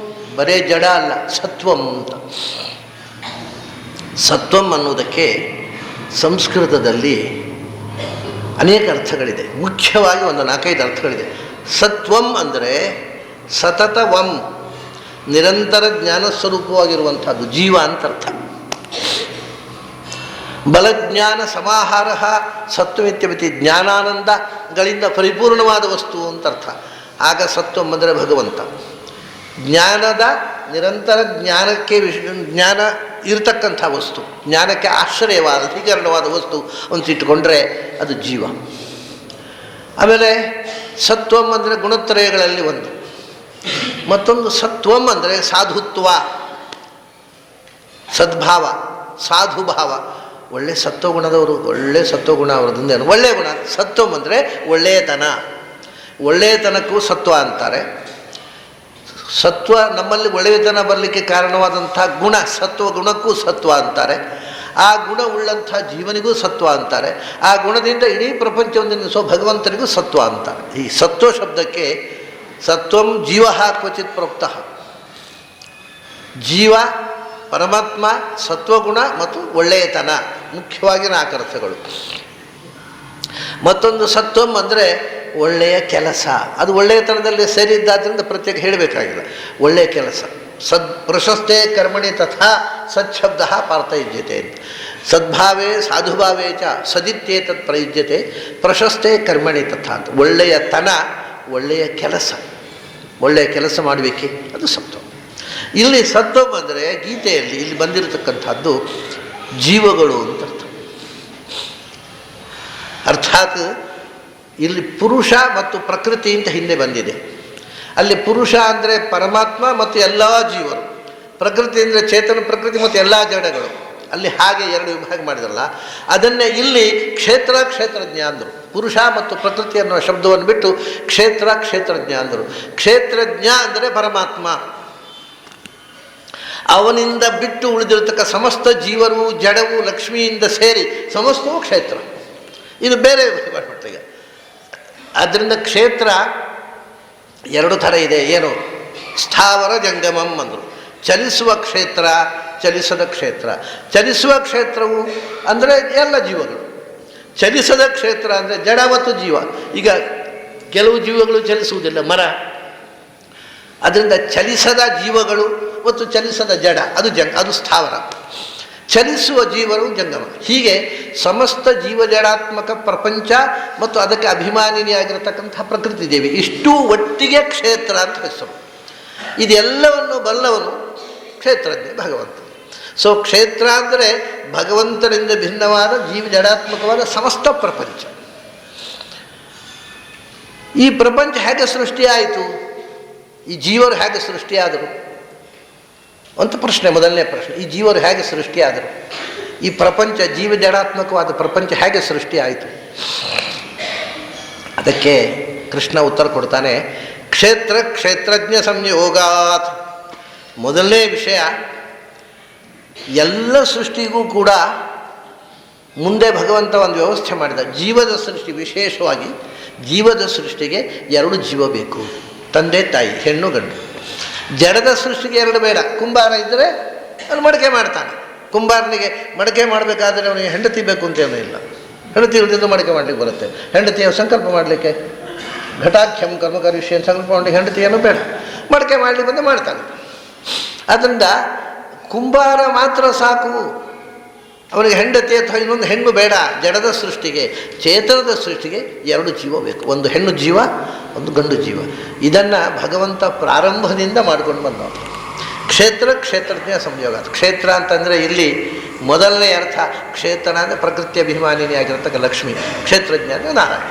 ಬರೇ ಜಡ ಅಲ್ಲ, ಸತ್ವಂ ಅಂತ. ಸತ್ವಂ ಅನ್ನುವುದಕ್ಕೆ ಸಂಸ್ಕೃತದಲ್ಲಿ ಅನೇಕ ಅರ್ಥಗಳಿದೆ. ಮುಖ್ಯವಾಗಿ ಒಂದು 4-5 ಅರ್ಥಗಳಿದೆ. ಸತ್ವಂ ಅಂದರೆ ಸತತವಂ, ನಿರಂತರ ಜ್ಞಾನ ಸ್ವರೂಪವಾಗಿರುವಂಥದ್ದು ಜೀವ ಅಂತ ಅರ್ಥ. ಬಲಜ್ಞಾನ ಸಮಾಹಾರ ಸತ್ವಮಿತ್ಯಮಿತಿ, ಜ್ಞಾನಾನಂದಗಳಿಂದ ಪರಿಪೂರ್ಣವಾದ ವಸ್ತು ಅಂತ ಅರ್ಥ. ಆಗ ಸತ್ವಂ ಅಂದರೆ ಭಗವಂತ. ಜ್ಞಾನದ ನಿರಂತರ ಜ್ಞಾನಕ್ಕೆ ಜ್ಞಾನ ಇರತಕ್ಕಂಥ ವಸ್ತು, ಜ್ಞಾನಕ್ಕೆ ಆಶ್ರಯವಾದ ಅಧಿಕರಣವಾದ ವಸ್ತು ಅಂತ ಇಟ್ಟುಕೊಂಡ್ರೆ ಅದು ಜೀವ. ಆಮೇಲೆ ಸತ್ವಂ ಅಂದರೆ ಗುಣತ್ರಯಗಳಲ್ಲಿ ಒಂದು. ಮತ್ತೊಂದು ಸತ್ವಂ ಅಂದರೆ ಸಾಧುತ್ವ, ಸದ್ಭಾವ, ಸಾಧುಭಾವ. ಒಳ್ಳೆ ಸತ್ವಗುಣದವರು, ಒಳ್ಳೆ ಸತ್ವಗುಣ ಅವರದಿಂದ ಒಳ್ಳೆಯ ಗುಣ. ಸತ್ವಂ ಅಂದರೆ ಒಳ್ಳೆಯತನ. ಒಳ್ಳೆಯತನಕ್ಕೂ ಸತ್ವ ಅಂತಾರೆ. ಸತ್ವ ನಮ್ಮಲ್ಲಿ ಒಳ್ಳೆಯತನ ಬರಲಿಕ್ಕೆ ಕಾರಣವಾದಂಥ ಗುಣ, ಸತ್ವ ಗುಣಕ್ಕೂ ಸತ್ವ ಅಂತಾರೆ. ಆ ಗುಣ ಉಳ್ಳಂಥ ಜೀವನಿಗೂ ಸತ್ವ ಅಂತಾರೆ. ಆ ಗುಣದಿಂದ ಇಡೀ ಪ್ರಪಂಚವನ್ನು ನಿಲ್ಲಿಸೋ ಭಗವಂತನಿಗೂ ಸತ್ವ ಅಂತಾರೆ. ಈ ಸತ್ವ ಶಬ್ದಕ್ಕೆ ಸತ್ವಂ ಜೀವ ಕ್ವಚಿತ್ ಪ್ರೋಕ್ತಃ. ಜೀವ, ಪರಮಾತ್ಮ, ಸತ್ವಗುಣ ಮತ್ತು ಒಳ್ಳೆಯತನ, ಮುಖ್ಯವಾಗಿ 4 ಅರ್ಥಗಳು. ಮತ್ತೊಂದು ಸತ್ವಂ ಅಂದರೆ ಒಳ್ಳೆಯ ಕೆಲಸ. ಅದು ಒಳ್ಳೆಯತನದಲ್ಲಿ ಸೇರಿದ್ದಾದ್ದರಿಂದ ಪ್ರತ್ಯೇಕ ಹೇಳಬೇಕಾಗಿಲ್ಲ. ಒಳ್ಳೆಯ ಕೆಲಸ. ಪ್ರಶಸ್ತೆ ಕರ್ಮಣಿ ತಥಾ ಸಚ್ಛಬ್ದ ಪಾರ್ಥಯುಜ್ಯತೆ ಅಂತ. ಸದ್ಭಾವೇ ಸಾಧುಭಾವೇ ಚ ಸದಿತ್ಯೇತತ್ ಪ್ರಯುಜ್ಯತೆ ಪ್ರಶಸ್ತೆ ಕರ್ಮಣಿ ತಥಾ ಅಂತ. ಒಳ್ಳೆಯತನ, ಒಳ್ಳೆಯ ಕೆಲಸ, ಒಳ್ಳೆಯ ಕೆಲಸ ಮಾಡಬೇಕೆ, ಅದು ಸತ್ವ. ಇಲ್ಲಿ ಸತ್ವಂ ಅಂದರೆ ಗೀತೆಯಲ್ಲಿ ಇಲ್ಲಿ ಬಂದಿರತಕ್ಕಂಥದ್ದು ಜೀವಗಳು ಅಂತ ಅರ್ಥ. ಅರ್ಥಾತ್ ಇಲ್ಲಿ ಪುರುಷ ಮತ್ತು ಪ್ರಕೃತಿ ಅಂತ ಹಿಂದೆ ಬಂದಿದೆ. ಅಲ್ಲಿ ಪುರುಷ ಅಂದರೆ ಪರಮಾತ್ಮ ಮತ್ತು ಎಲ್ಲ ಜೀವರು, ಪ್ರಕೃತಿ ಅಂದರೆ ಚೇತನ ಪ್ರಕೃತಿ ಮತ್ತು ಎಲ್ಲ ಜಡಗಳು. ಅಲ್ಲಿ ಹಾಗೆ 2 ವಿಭಾಗ ಮಾಡಿದ್ರಲ್ಲ, ಅದನ್ನೇ ಇಲ್ಲಿ ಕ್ಷೇತ್ರಜ್ಞ ಅಂದರು. ಪುರುಷ ಮತ್ತು ಪ್ರಕೃತಿ ಅನ್ನುವ ಶಬ್ದವನ್ನು ಬಿಟ್ಟು ಕ್ಷೇತ್ರಜ್ಞ ಅಂದರು. ಕ್ಷೇತ್ರಜ್ಞ ಅಂದರೆ ಪರಮಾತ್ಮ. ಅವನಿಂದ ಬಿಟ್ಟು ಉಳಿದಿರತಕ್ಕ ಸಮಸ್ತ ಜೀವರು, ಜಡವು, ಲಕ್ಷ್ಮಿಯಿಂದ ಸೇರಿ ಸಮಸ್ತವೂ ಕ್ಷೇತ್ರ. ಇದು ಬೇರೆ ಮಟ್ಟಿಗೆ. ಆದ್ದರಿಂದ ಕ್ಷೇತ್ರ 2 ಥರ ಇದೆ. ಏನು? ಸ್ಥಾವರ ಜಂಗಮಂ ಅಂದರು. ಚಲಿಸುವ ಕ್ಷೇತ್ರ, ಚಲಿಸದ ಕ್ಷೇತ್ರ. ಚಲಿಸುವ ಕ್ಷೇತ್ರವು ಅಂದರೆ ಎಲ್ಲ ಜೀವಗಳು. ಚಲಿಸದ ಕ್ಷೇತ್ರ ಅಂದರೆ ಜಡ ಮತ್ತು ಜೀವ. ಈಗ ಕೆಲವು ಜೀವಗಳು ಚಲಿಸುವುದಿಲ್ಲ, ಮರ. ಅದರಿಂದ ಚಲಿಸದ ಜೀವಗಳು ಮತ್ತು ಚಲಿಸದ ಜಡ, ಅದು ಸ್ಥಾವರ. ಚಲಿಸುವ ಜೀವರು ಜಂಗಮ. ಹೀಗೆ ಸಮಸ್ತ ಜೀವಜಡಾತ್ಮಕ ಪ್ರಪಂಚ ಮತ್ತು ಅದಕ್ಕೆ ಅಭಿಮಾನಿನಿಯಾಗಿರತಕ್ಕಂಥ ಪ್ರಕೃತಿ ದೇವಿ ಇಷ್ಟೂ ಒಟ್ಟಿಗೆ ಕ್ಷೇತ್ರ ಅಂತ ಹೆಸರು. ಇದೆಲ್ಲವನ್ನು ಬಲ್ಲವನು ಕ್ಷೇತ್ರಜ್ಞ ಭಗವಂತ. ಸೊ ಕ್ಷೇತ್ರ ಅಂದರೆ ಭಗವಂತನಿಂದ ಭಿನ್ನವಾದ ಜೀವಜಡಾತ್ಮಕವಾದ ಸಮಸ್ತ ಪ್ರಪಂಚ. ಈ ಪ್ರಪಂಚ ಹೇಗೆ ಸೃಷ್ಟಿಯಾಯಿತು, ಈ ಜೀವರು ಹೇಗೆ ಸೃಷ್ಟಿಯಾದರು ಅಂತ ಪ್ರಶ್ನೆ, ಮೊದಲನೇ ಪ್ರಶ್ನೆ. ಈ ಜೀವರು ಹೇಗೆ ಸೃಷ್ಟಿಯಾದರು, ಈ ಪ್ರಪಂಚ ಜೀವಜಡಾತ್ಮಕವಾದ ಪ್ರಪಂಚ ಹೇಗೆ ಸೃಷ್ಟಿಯಾಯಿತು? ಅದಕ್ಕೆ ಕೃಷ್ಣ ಉತ್ತರ ಕೊಡ್ತಾನೆ, ಕ್ಷೇತ್ರ ಕ್ಷೇತ್ರಜ್ಞ ಸಂಯೋಗಾತ್. ಮೊದಲನೇ ವಿಷಯ, ಎಲ್ಲ ಸೃಷ್ಟಿಗೂ ಕೂಡ ಮುಂದೆ ಭಗವಂತ ಒಂದು ವ್ಯವಸ್ಥೆ ಮಾಡಿದ. ಜೀವದ ಸೃಷ್ಟಿ, ವಿಶೇಷವಾಗಿ ಜೀವದ ಸೃಷ್ಟಿಗೆ 2 ಜೀವ ಬೇಕು, ತಂದೆ ತಾಯಿ, ಹೆಣ್ಣು ಗಂಡು. ಜಡದ ಸೃಷ್ಟಿಗೆ 2 ಬೇಡ. ಕುಂಬಾರ ಇದ್ದರೆ ಅವನು ಮಡಕೆ ಮಾಡ್ತಾನೆ. ಕುಂಬಾರನಿಗೆ ಮಡಕೆ ಮಾಡಬೇಕಾದ್ರೆ ಅವನಿಗೆ ಹೆಂಡತಿ ಬೇಕು ಅಂತೇನೂ ಇಲ್ಲ. ಹೆಂಡತಿ ಇಲ್ಲದಿದ್ದು ಮಡಕೆ ಮಾಡಲಿಕ್ಕೆ ಬರುತ್ತೆ. ಹೆಂಡತಿಯ ಸಂಕಲ್ಪ ಮಾಡಲಿಕ್ಕೆ ಘಟಾಖ್ಯಂ ಕರ್ಮಕಾರಿ ವಿಷಯ ಸಂಕಲ್ಪ ಮಾಡಲಿಕ್ಕೆ ಹೆಂಡತಿಯನ್ನು ಬೇಡ, ಮಡಕೆ ಮಾಡಲಿಕ್ಕೆ ಬಂದು ಮಾಡ್ತಾನೆ. ಆದ್ದರಿಂದ ಕುಂಬಾರ ಮಾತ್ರ ಸಾಕು, ಅವನಿಗೆ ಹೆಂಡತಿ ಅಥವಾ ಇನ್ನೊಂದು ಹೆಣ್ಣು ಬೇಡ. ಜಡದ ಸೃಷ್ಟಿಗೆ, ಚೇತನದ ಸೃಷ್ಟಿಗೆ 2 ಜೀವ ಬೇಕು, ಒಂದು ಹೆಣ್ಣು ಜೀವ, ಒಂದು ಗಂಡು ಜೀವ. ಇದನ್ನು ಭಗವಂತ ಪ್ರಾರಂಭದಿಂದ ಮಾಡ್ಕೊಂಡು ಬಂದವ. ಕ್ಷೇತ್ರ ಕ್ಷೇತ್ರಜ್ಞ ಸಂಯೋಗ. ಕ್ಷೇತ್ರ ಅಂತಂದರೆ ಇಲ್ಲಿ ಮೊದಲನೇ ಅರ್ಥ, ಕ್ಷೇತ್ರ ಅಂದರೆ ಪ್ರಕೃತಿ ಅಭಿಮಾನಿನಿಯಾಗಿರತಕ್ಕ ಲಕ್ಷ್ಮಿ, ಕ್ಷೇತ್ರಜ್ಞ ಅಂದರೆ ನಾರಾಯಣ.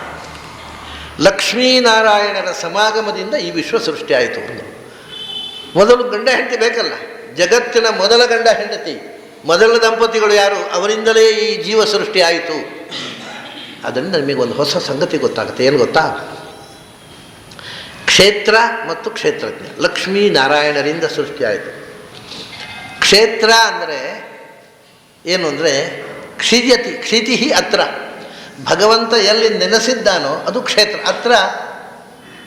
ಲಕ್ಷ್ಮೀನಾರಾಯಣರ ಸಮಾಗಮದಿಂದ ಈ ವಿಶ್ವ ಸೃಷ್ಟಿಯಾಯಿತು. ಮೊದಲು ಗಂಡ ಹೆಂಡತಿ ಬೇಕಲ್ಲ, ಜಗತ್ತಿನ ಮೊದಲ ಗಂಡ ಹೆಂಡತಿ, ಮೊದಲ ದಂಪತಿಗಳು ಯಾರು, ಅವರಿಂದಲೇ ಈ ಜೀವ ಸೃಷ್ಟಿ ಆಯಿತು. ಅದರಿಂದ ನಮಗೆ ಒಂದು ಹೊಸ ಸಂಗತಿ ಗೊತ್ತಾಗುತ್ತೆ. ಏನು ಗೊತ್ತಾ? ಕ್ಷೇತ್ರ ಮತ್ತು ಕ್ಷೇತ್ರಜ್ಞ ಲಕ್ಷ್ಮೀನಾರಾಯಣರಿಂದ ಸೃಷ್ಟಿಯಾಯಿತು. ಕ್ಷೇತ್ರ ಅಂದರೆ ಏನು ಅಂದರೆ ಕ್ಷಿಯತಿ, ಕ್ಷಿತಿ ಅತ್ರ. ಭಗವಂತ ಎಲ್ಲಿ ನೆಲೆಸಿದ್ದಾನೋ ಅದು ಕ್ಷೇತ್ರ. ಅತ್ರ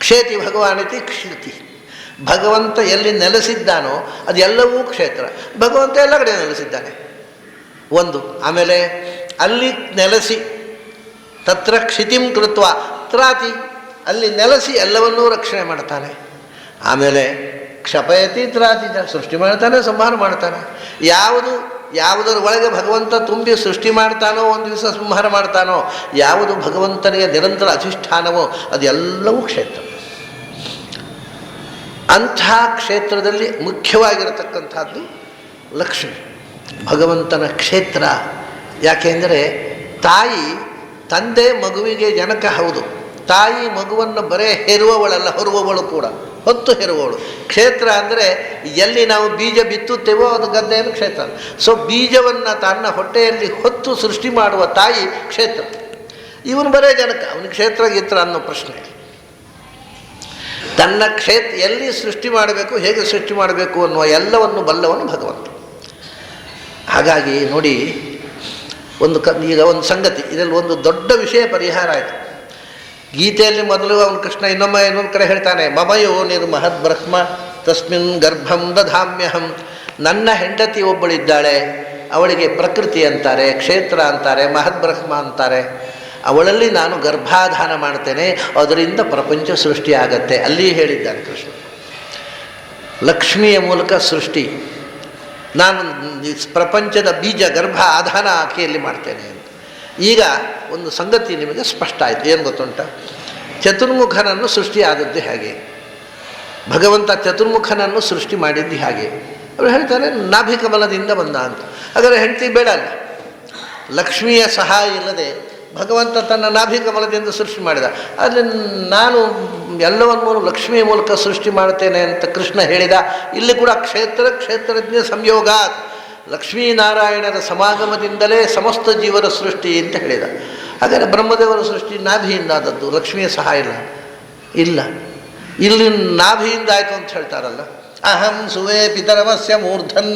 ಕ್ಷೇತಿ ಭಗವಾನಿತಿ ಕ್ಷಿತಿ. ಭಗವಂತ ಎಲ್ಲಿ ನೆಲೆಸಿದ್ದಾನೋ ಅದೆಲ್ಲವೂ ಕ್ಷೇತ್ರ. ಭಗವಂತ ಎಲ್ಲ ಕಡೆ ನೆಲೆಸಿದ್ದಾನೆ ಒಂದು. ಆಮೇಲೆ ಅಲ್ಲಿ ನೆಲೆಸಿ, ತತ್ರ ಕ್ಷಿತಿಂ ಕೃತ್ವ ತ್ರಾತಿ, ಅಲ್ಲಿ ನೆಲೆಸಿ ಎಲ್ಲವನ್ನೂ ರಕ್ಷಣೆ ಮಾಡ್ತಾನೆ. ಆಮೇಲೆ ಕ್ಷಪಯತಿ ತ್ರಾತಿ, ಸೃಷ್ಟಿ ಮಾಡ್ತಾನೆ, ಸಂಹಾರ ಮಾಡ್ತಾನೆ. ಯಾವುದರ ಒಳಗೆ ಭಗವಂತ ತುಂಬಿ ಸೃಷ್ಟಿ ಮಾಡ್ತಾನೋ, ಒಂದು ದಿವಸ ಸಂಹಾರ ಮಾಡ್ತಾನೋ, ಯಾವುದು ಭಗವಂತನಿಗೆ ನಿರಂತರ ಅಧಿಷ್ಠಾನವೋ ಅದೆಲ್ಲವೂ ಕ್ಷೇತ್ರ. ಅಂಥ ಕ್ಷೇತ್ರದಲ್ಲಿ ಮುಖ್ಯವಾಗಿರತಕ್ಕಂಥದ್ದು ಲಕ್ಷ್ಮಿ, ಭಗವಂತನ ಕ್ಷೇತ್ರ. ಯಾಕೆಂದರೆ ತಾಯಿ, ತಂದೆ ಮಗುವಿಗೆ ಜನಕ ಹೌದು, ತಾಯಿ ಮಗುವನ್ನು ಬರೇ ಹೆರುವವಳಲ್ಲ, ಹೊರುವವಳು ಕೂಡ, ಹೊತ್ತು ಹೆರುವವಳು. ಕ್ಷೇತ್ರ ಅಂದರೆ ಎಲ್ಲಿ ನಾವು ಬೀಜ ಬಿತ್ತುತ್ತೇವೋ ಅದು ಗದ್ದೆಯನ್ನು ಕ್ಷೇತ್ರ. ಸೊ ಬೀಜವನ್ನು ತನ್ನ ಹೊಟ್ಟೆಯಲ್ಲಿ ಹೊತ್ತು ಸೃಷ್ಟಿ ಮಾಡುವ ತಾಯಿ ಕ್ಷೇತ್ರ. ಇವನು ಬರೇ ಜನಕ, ಅವನಿಗೆ ಕ್ಷೇತ್ರ ಗೀತ್ರ ಅನ್ನೋ ಪ್ರಶ್ನೆ. ತನ್ನ ಕ್ಷೇತ್ರ ಎಲ್ಲಿ ಸೃಷ್ಟಿ ಮಾಡಬೇಕು, ಹೇಗೆ ಸೃಷ್ಟಿ ಮಾಡಬೇಕು ಅನ್ನುವ ಎಲ್ಲವನ್ನು ಬಲ್ಲವನು ಭಗವಂತ. ಹಾಗಾಗಿ ನೋಡಿ, ಈಗ ಒಂದು ಸಂಗತಿ, ಇದರಲ್ಲಿ ಒಂದು ದೊಡ್ಡ ವಿಷಯ ಪರಿಹಾರ ಆಯಿತು. ಗೀತೆಯಲ್ಲಿ ಮೊದಲು ಅವನು ಕೃಷ್ಣ ಇನ್ನೊಂದು ಕಡೆ ಹೇಳ್ತಾನೆ, ಮಮಯೋ ನಿರ್ಮಹದ್ ಬ್ರಹ್ಮ ತಸ್ಮಿನ್ ಗರ್ಭಂ ದಧಾಮ್ಯಹಂ. ನನ್ನ ಹೆಂಡತಿ ಒಬ್ಬಳಿದ್ದಾಳೆ, ಅವಳಿಗೆ ಪ್ರಕೃತಿ ಅಂತಾರೆ, ಕ್ಷೇತ್ರ ಅಂತಾರೆ, ಮಹದ್ ಬ್ರಹ್ಮ ಅಂತಾರೆ. ಅವಳಲ್ಲಿ ನಾನು ಗರ್ಭಾಧಾನ ಮಾಡ್ತೇನೆ, ಅದರಿಂದ ಪ್ರಪಂಚ ಸೃಷ್ಟಿಯಾಗತ್ತೆ. ಅಲ್ಲಿ ಹೇಳಿದ್ದಾನೆ ಕೃಷ್ಣ, ಲಕ್ಷ್ಮಿಯ ಮೂಲಕ ಸೃಷ್ಟಿ, ನಾನು ಪ್ರಪಂಚದ ಬೀಜ ಗರ್ಭ ಆಧಾನ ಆಕೆಯಲ್ಲಿ ಮಾಡ್ತೇನೆ ಅಂತ. ಈಗ ಒಂದು ಸಂಗತಿ ನಿಮಗೆ ಸ್ಪಷ್ಟ ಆಯಿತು. ಏನು ಗೊತ್ತುಂಟ? ಚತುರ್ಮುಖನನ್ನು ಸೃಷ್ಟಿಯಾದದ್ದು ಹೇಗೆ, ಭಗವಂತ ಚತುರ್ಮುಖನನ್ನು ಸೃಷ್ಟಿ ಮಾಡಿದ್ದು ಹಾಗೆ. ಅವರು ಹೇಳ್ತಾರೆ ನಾಭಿಕಮಲದಿಂದ ಬಂದ ಅಂತ. ಹಾಗಾದರೆ ಹೆಂಡತಿ ಬೇಡ ಅಲ್ಲ, ಲಕ್ಷ್ಮಿಯ ಸಹಾಯ ಇಲ್ಲದೆ ಭಗವಂತ ತನ್ನ ನಾಭಿಕಮಲದಿಂದ ಸೃಷ್ಟಿ ಮಾಡಿದ. ಆದರೆ ನಾನು ಎಲ್ಲವನ್ನೂ ಲಕ್ಷ್ಮಿಯ ಮೂಲಕ ಸೃಷ್ಟಿ ಮಾಡ್ತೇನೆ ಅಂತ ಕೃಷ್ಣ ಹೇಳಿದ. ಇಲ್ಲಿ ಕೂಡ ಕ್ಷೇತ್ರ ಕ್ಷೇತ್ರಜ್ಞ ಸಂಯೋಗ, ಲಕ್ಷ್ಮೀನಾರಾಯಣರ ಸಮಾಗಮದಿಂದಲೇ ಸಮಸ್ತ ಜೀವರ ಸೃಷ್ಟಿ ಅಂತ ಹೇಳಿದ. ಹಾಗಾದರೆ ಬ್ರಹ್ಮದೇವರ ಸೃಷ್ಟಿ ನಾಭಿಯಿಂದ ಆದದ್ದು, ಲಕ್ಷ್ಮಿಯ ಸಹಾಯ ಇಲ್ಲ. ಇಲ್ಲಿ ನಾಭಿಯಿಂದ ಆಯಿತು ಅಂತ ಹೇಳ್ತಾರಲ್ಲ, ಅಹಂ ಸುವೇ ಪಿತರಮಸ್ಯ ಮೂರ್ಧನ್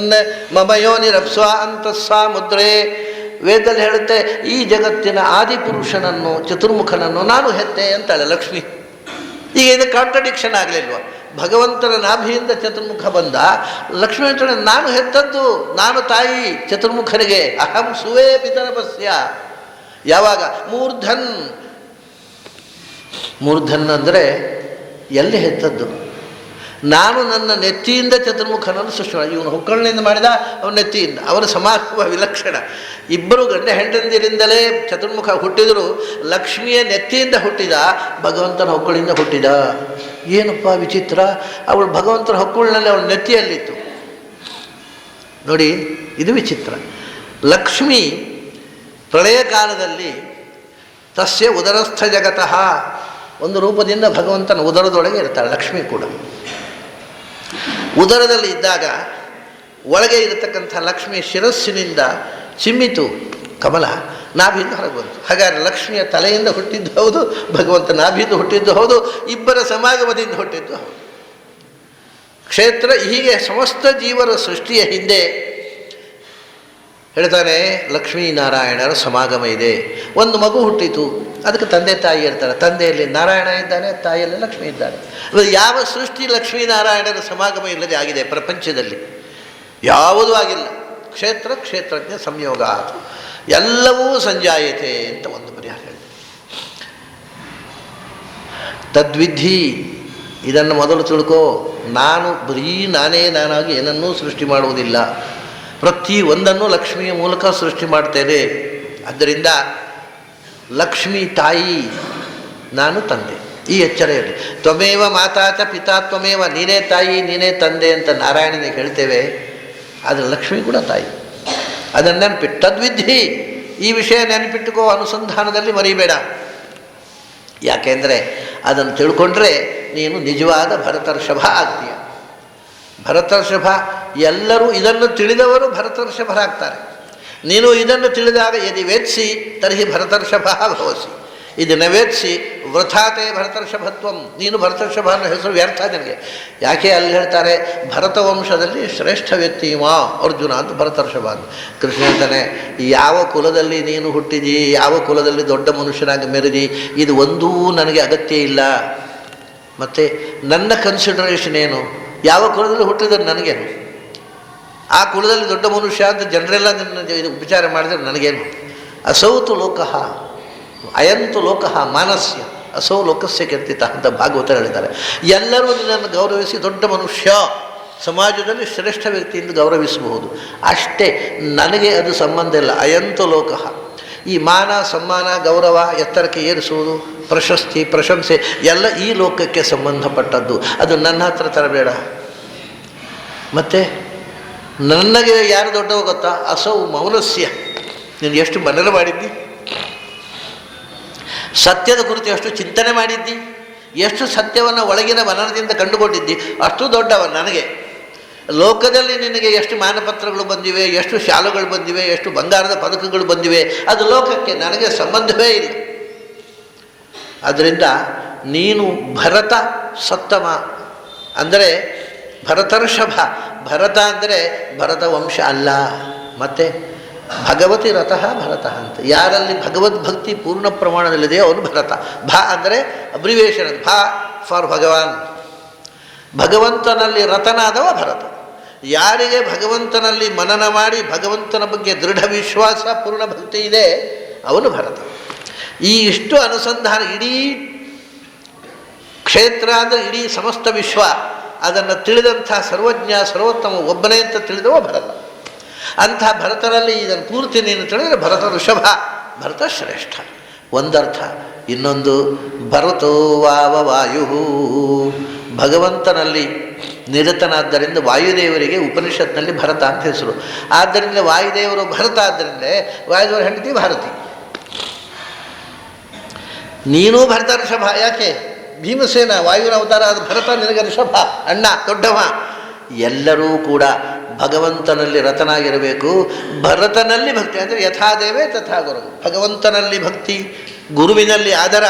ಮಮ ಯೋನಿರಪ್ಸ್ವ ಅಂತಸ್ಸಾ ಮುದ್ರೇ. ವೇದದಲ್ಲಿ ಹೇಳುತ್ತೆ, ಈ ಜಗತ್ತಿನ ಆದಿಪುರುಷನನ್ನು ಚತುರ್ಮುಖನನ್ನು ನಾನು ಹೆತ್ತೆ ಅಂತಾಳೆ ಲಕ್ಷ್ಮಿ. ಈಗ ಇದು ಕಾಂಟ್ರಡಿಕ್ಷನ್ ಆಗಲಿಲ್ವ? ಭಗವಂತನ ನಾಭಿಯಿಂದ ಚತುರ್ಮುಖ ಬಂದ, ಲಕ್ಷ್ಮೀ ಹೇಳ್ತಾಳೆ ನಾನು ಹೆತ್ತದ್ದು, ನಾನು ತಾಯಿ ಚತುರ್ಮುಖನಿಗೆ. ಅಹಂ ಸುವೇ ಪಿತರಮಸ್ಯ. ಯಾವಾಗ? ಮೂರ್ಧನ್. ಮೂರ್ಧನ್ ಅಂದರೆ ಎಲ್ಲಿ ಹೆತ್ತದ್ದು? ನಾನು ನನ್ನ ನೆತ್ತಿಯಿಂದ ಚತುರ್ಮುಖನನ್ನು ಸೃಷ್ಟಿ ಮಾಡಿ, ಇವನು ಹೊಕ್ಕಳಿನಿಂದ ಮಾಡಿದ, ಅವನ ನೆತ್ತಿಯಿಂದ. ಅವನ ಸಮಾಗಮ ವಿಲಕ್ಷಣ. ಇಬ್ಬರು ಗಂಡ ಹೆಂಡಂದಿರಿಂದಲೇ ಚತುರ್ಮುಖ ಹುಟ್ಟಿದರೂ ಲಕ್ಷ್ಮಿಯ ನೆತ್ತಿಯಿಂದ ಹುಟ್ಟಿದ, ಭಗವಂತನ ಹೊಕ್ಕಳಿಂದ ಹುಟ್ಟಿದ. ಏನಪ್ಪ ವಿಚಿತ್ರ! ಅವಳು ಭಗವಂತನ ಹೊಕ್ಕಳಿನಲ್ಲಿ ಅವಳ ನೆತ್ತಿಯಲ್ಲಿತ್ತು. ನೋಡಿ, ಇದು ವಿಚಿತ್ರ. ಲಕ್ಷ್ಮಿ ಪ್ರಳಯ ಕಾಲದಲ್ಲಿ ತಸ್ಯ ಉದರಸ್ಥ ಜಗತಃ, ಒಂದು ರೂಪದಿಂದ ಭಗವಂತನ ಉದರದೊಳಗೆ ಇರ್ತಾಳೆ ಲಕ್ಷ್ಮಿ ಕೂಡ. ಉದರದಲ್ಲಿ ಇದ್ದಾಗ ಒಳಗೆ ಇರತಕ್ಕಂಥ ಲಕ್ಷ್ಮಿಯ ಶಿರಸ್ಸಿನಿಂದ ಚಿಮ್ಮಿತು ಕಮಲ, ನಾಭಿಯಿಂದ ಹೊರಗೆ ಬಂತು. ಹಾಗಾದರೆ ಲಕ್ಷ್ಮಿಯ ತಲೆಯಿಂದ ಹುಟ್ಟಿದ್ದು ಹೌದು, ಭಗವಂತ ನಾಭಿಯಿಂದ ಹುಟ್ಟಿದ್ದು ಹೌದು, ಇಬ್ಬರ ಸಮಾಗಮದಿಂದ ಹುಟ್ಟಿದ್ದು ಹೌದು. ಕ್ಷೇತ್ರ ಹೀಗೆ ಸಮಸ್ತ ಜೀವರ ಸೃಷ್ಟಿಯ ಹಿಂದೆ ಹೇಳ್ತಾನೆ ಲಕ್ಷ್ಮೀನಾರಾಯಣರ ಸಮಾಗಮ ಇದೆ. ಒಂದು ಮಗು ಹುಟ್ಟಿತು, ಅದಕ್ಕೆ ತಂದೆ ತಾಯಿ ಇರ್ತಾರೆ. ತಂದೆಯಲ್ಲಿ ನಾರಾಯಣ ಇದ್ದಾನೆ, ತಾಯಿಯಲ್ಲಿ ಲಕ್ಷ್ಮಿ ಇದ್ದಾನೆ. ಯಾವ ಸೃಷ್ಟಿ ಲಕ್ಷ್ಮೀನಾರಾಯಣರ ಸಮಾಗಮ ಇಲ್ಲದೆ ಆಗಿದೆ ಪ್ರಪಂಚದಲ್ಲಿ? ಯಾವುದೂ ಆಗಿಲ್ಲ. ಕ್ಷೇತ್ರ ಕ್ಷೇತ್ರಜ್ಞ ಸಂಯೋಗ, ಎಲ್ಲವೂ ಸಂಜಾಯತೆ ಅಂತ ಒಂದು ಪರಿಹಾರ ಹೇಳಿದೆ. ತದ್ವಿಧಿ, ಇದನ್ನು ಮೊದಲು ತಿಳ್ಕೋ. ನಾನು ಬರೀ ನಾನಾಗಿ ಏನನ್ನೂ ಸೃಷ್ಟಿ ಮಾಡುವುದಿಲ್ಲ. ಪ್ರತಿ ಒಂದನ್ನು ಲಕ್ಷ್ಮಿಯ ಮೂಲಕ ಸೃಷ್ಟಿ ಮಾಡ್ತೇನೆ. ಆದ್ದರಿಂದ ಲಕ್ಷ್ಮೀ ತಾಯಿ, ನಾನು ತಂದೆ. ಈ ಎಚ್ಚರ ಇರಲಿ. ತ್ವಮೇವ ಮಾತಾ ಚ ಪಿತಾ ತ್ವಮೇವ, ನೀನೇ ತಾಯಿ ನೀನೇ ತಂದೆ ಅಂತ ನಾರಾಯಣನಿಗೆ ಹೇಳ್ತೇವೆ. ಆದರೆ ಲಕ್ಷ್ಮಿ ಕೂಡ ತಾಯಿ. ಅದನ್ನು ನೆನಪಿಟ್ಟು ತದ್ವಿಧಿ, ಈ ವಿಷಯ ನೆನಪಿಟ್ಟುಕೋ, ಅನುಸಂಧಾನದಲ್ಲಿ ಮರಿಬೇಡ. ಯಾಕೆಂದರೆ ಅದನ್ನು ತಿಳ್ಕೊಂಡ್ರೆ ನೀನು ನಿಜವಾದ ಭರತರ್ಷಭ ಆಗ್ತೀಯ. ಭರತರ್ಷಭ, ಎಲ್ಲರೂ ಇದನ್ನು ತಿಳಿದವರು ಭರತರ್ಷಭರಾಗ್ತಾರೆ. ನೀನು ಇದನ್ನು ತಿಳಿದಾಗ ಯದಿ ವೇತ್ಸಿ ತರ್ಹಿ ಭರತರ್ಷಭ ಭವಸಿ, ಇದನ್ನು ವೇತ್ಸಿ ವೃಥಾತೆ ಭರತರ್ಷಭತ್ವಂ, ನೀನು ಭರತರ್ಷಭ ಅನ್ನೋ ಹೆಸರು ವ್ಯರ್ಥ ನಿನಗೆ. ಯಾಕೆ ಅಲ್ಲಿ ಹೇಳ್ತಾರೆ ಭರತ ವಂಶದಲ್ಲಿ ಶ್ರೇಷ್ಠ ವ್ಯಕ್ತಿ ಅರ್ಜುನ ಅಂತ ಭರತರ್ಷಭ ಅಂತ. ಕೃಷ್ಣ ಹೇಳ್ತಾನೆ, ಯಾವ ಕುಲದಲ್ಲಿ ನೀನು ಹುಟ್ಟಿದಿ, ಯಾವ ಕುಲದಲ್ಲಿ ದೊಡ್ಡ ಮನುಷ್ಯನಾಗಿ ಮೆರೆದಿ, ಇದು ಒಂದೂ ನನಗೆ ಅಗತ್ಯ ಇಲ್ಲ. ಮತ್ತು ನನ್ನ ಕನ್ಸಿಡರೇಷನ್ ಏನು? ಯಾವ ಕುಲದಲ್ಲಿ ಹುಟ್ಟಿದ್ರೆ ನನಗೇನು? ಆ ಕುಲದಲ್ಲಿ ದೊಡ್ಡ ಮನುಷ್ಯ ಅಂತ ಜನರೆಲ್ಲ ನಿನ್ನ ವಿಚಾರ ಮಾಡಿದರೆ ನನಗೇನು? ಅಸೌತು ಲೋಕಃ ಅಯಂತು ಲೋಕಃ ಮಾನಸ್ಯ ಅಸೌ ಲೋಕಸ್ಯ ಕೀರ್ತಿತ ಅಂತ ಭಾಗವತ ಹೇಳಿದ್ದಾರೆ. ಎಲ್ಲರೂ ನಿನ್ನನ್ನು ಗೌರವಿಸಿ ದೊಡ್ಡ ಮನುಷ್ಯ, ಸಮಾಜದಲ್ಲಿ ಶ್ರೇಷ್ಠ ವ್ಯಕ್ತಿಯಿಂದ ಗೌರವಿಸಬಹುದು, ಅಷ್ಟೇ. ನನಗೆ ಅದು ಸಂಬಂಧ ಇಲ್ಲ. ಅಯಂತು ಲೋಕಃ, ಈ ಮಾನ ಸಮ್ಮಾನ ಗೌರವ ಎತ್ತರಕ್ಕೆ ಏರಿಸುವುದು, ಪ್ರಶಸ್ತಿ ಪ್ರಶಂಸೆ ಎಲ್ಲ ಈ ಲೋಕಕ್ಕೆ ಸಂಬಂಧಪಟ್ಟದ್ದು. ಅದು ನನ್ನ ಹತ್ರ ತರಬೇಡ. ಮತ್ತು ನನಗೆ ಯಾರು ದೊಡ್ಡವ ಗೊತ್ತಾ? ಅಸೌ ಮೌನಸ್ಯ, ನೀನು ಎಷ್ಟು ಮನನ ಮಾಡಿದ್ದಿ, ಸತ್ಯದ ಕುರಿತು ಎಷ್ಟು ಚಿಂತನೆ ಮಾಡಿದ್ದಿ, ಎಷ್ಟು ಸತ್ಯವನ್ನು ಒಳಗಿನ ಮನನದಿಂದ ಕಂಡುಕೊಂಡಿದ್ದಿ, ಅಷ್ಟು ದೊಡ್ಡವ ನನಗೆ. ಲೋಕದಲ್ಲಿ ನಿನಗೆ ಎಷ್ಟು ಮಾನಪತ್ರಗಳು ಬಂದಿವೆ, ಎಷ್ಟು ಶಾಲುಗಳು ಬಂದಿವೆ, ಎಷ್ಟು ಬಂಗಾರದ ಪದಕಗಳು ಬಂದಿವೆ, ಅದು ಲೋಕಕ್ಕೆ, ನನಗೆ ಸಂಬಂಧವೇ ಇಲ್ಲ. ಆದ್ದರಿಂದ ನೀನು ಭರತ ಸತ್ತಮ ಅಂದರೆ ಭರತರ್ಷಭ. ಭರತ ಅಂದರೆ ಭರತ ವಂಶ ಅಲ್ಲ. ಮತ್ತು ಭಗವತಿ ರಥಃ ಭರತಃ ಅಂತ, ಯಾರಲ್ಲಿ ಭಗವದ್ಭಕ್ತಿ ಪೂರ್ಣ ಪ್ರಮಾಣದಲ್ಲಿದೆಯೋ ಅವನು ಭರತ. ಭ ಅಂದರೆ ಅಬ್ರಿವೇಷನ್, ಭ ಫಾರ್ ಭಗವಾನ್. ಭಗವಂತನಲ್ಲಿ ರಥನಾದವ ಭರತ. ಯಾರಿಗೆ ಭಗವಂತನಲ್ಲಿ ಮನನ ಮಾಡಿ ಭಗವಂತನ ಬಗ್ಗೆ ದೃಢ ವಿಶ್ವಾಸ ಪೂರ್ಣ ಭಕ್ತಿ ಇದೆ ಅವನು ಭರತ. ಈ ಇಷ್ಟು ಅನುಸಂಧಾನ, ಇಡೀ ಕ್ಷೇತ್ರ ಅಂದರೆ ಇಡೀ ಸಮಸ್ತ ವಿಶ್ವ, ಅದನ್ನು ತಿಳಿದಂಥ ಸರ್ವಜ್ಞ ಸರ್ವೋತ್ತಮ ಒಬ್ಬನೇ ಅಂತ ತಿಳಿದವ ಭರತ. ಅಂಥ ಭರತನಲ್ಲಿ ಇದನ್ನು ಪೂರ್ತಿ ನೀನು ತಿಳಿದರೆ ಭರತ ಋಷಭ, ಭರತ ಶ್ರೇಷ್ಠ ಒಂದರ್ಥ. ಇನ್ನೊಂದು ಭರತೋ ವಾವ ವಾಯು, ಭಗವಂತನಲ್ಲಿ ನಿರತನಾದ್ದರಿಂದ ವಾಯುದೇವರಿಗೆ ಉಪನಿಷತ್ನಲ್ಲಿ ಭರತ ಅಂತ ಹೆಸರು. ಆದ್ದರಿಂದ ವಾಯುದೇವರು ಭರತ, ಆದ್ದರಿಂದ ವಾಯುದೇವರ ಹೆಂಡತಿ ಭಾರತಿ. ನೀನೂ ಭರತ ಋಷಭ. ಯಾಕೆ? ಭೀಮಸೇನ ವಾಯುವಿನ ಅವತಾರ ಆದ ಭರತ ನಿನಗೆ ಋಷಭ, ಅಣ್ಣ ದೊಡ್ಡವ. ಎಲ್ಲರೂ ಕೂಡ ಭಗವಂತನಲ್ಲಿ ರತನಾಗಿರಬೇಕು. ಭರತನಲ್ಲಿ ಭಕ್ತಿ ಅಂದರೆ ಯಥಾದೇವೇ ತಥಾ ಗುರು. ಭಗವಂತನಲ್ಲಿ ಭಕ್ತಿ, ಗುರುವಿನಲ್ಲಿ ಆದರ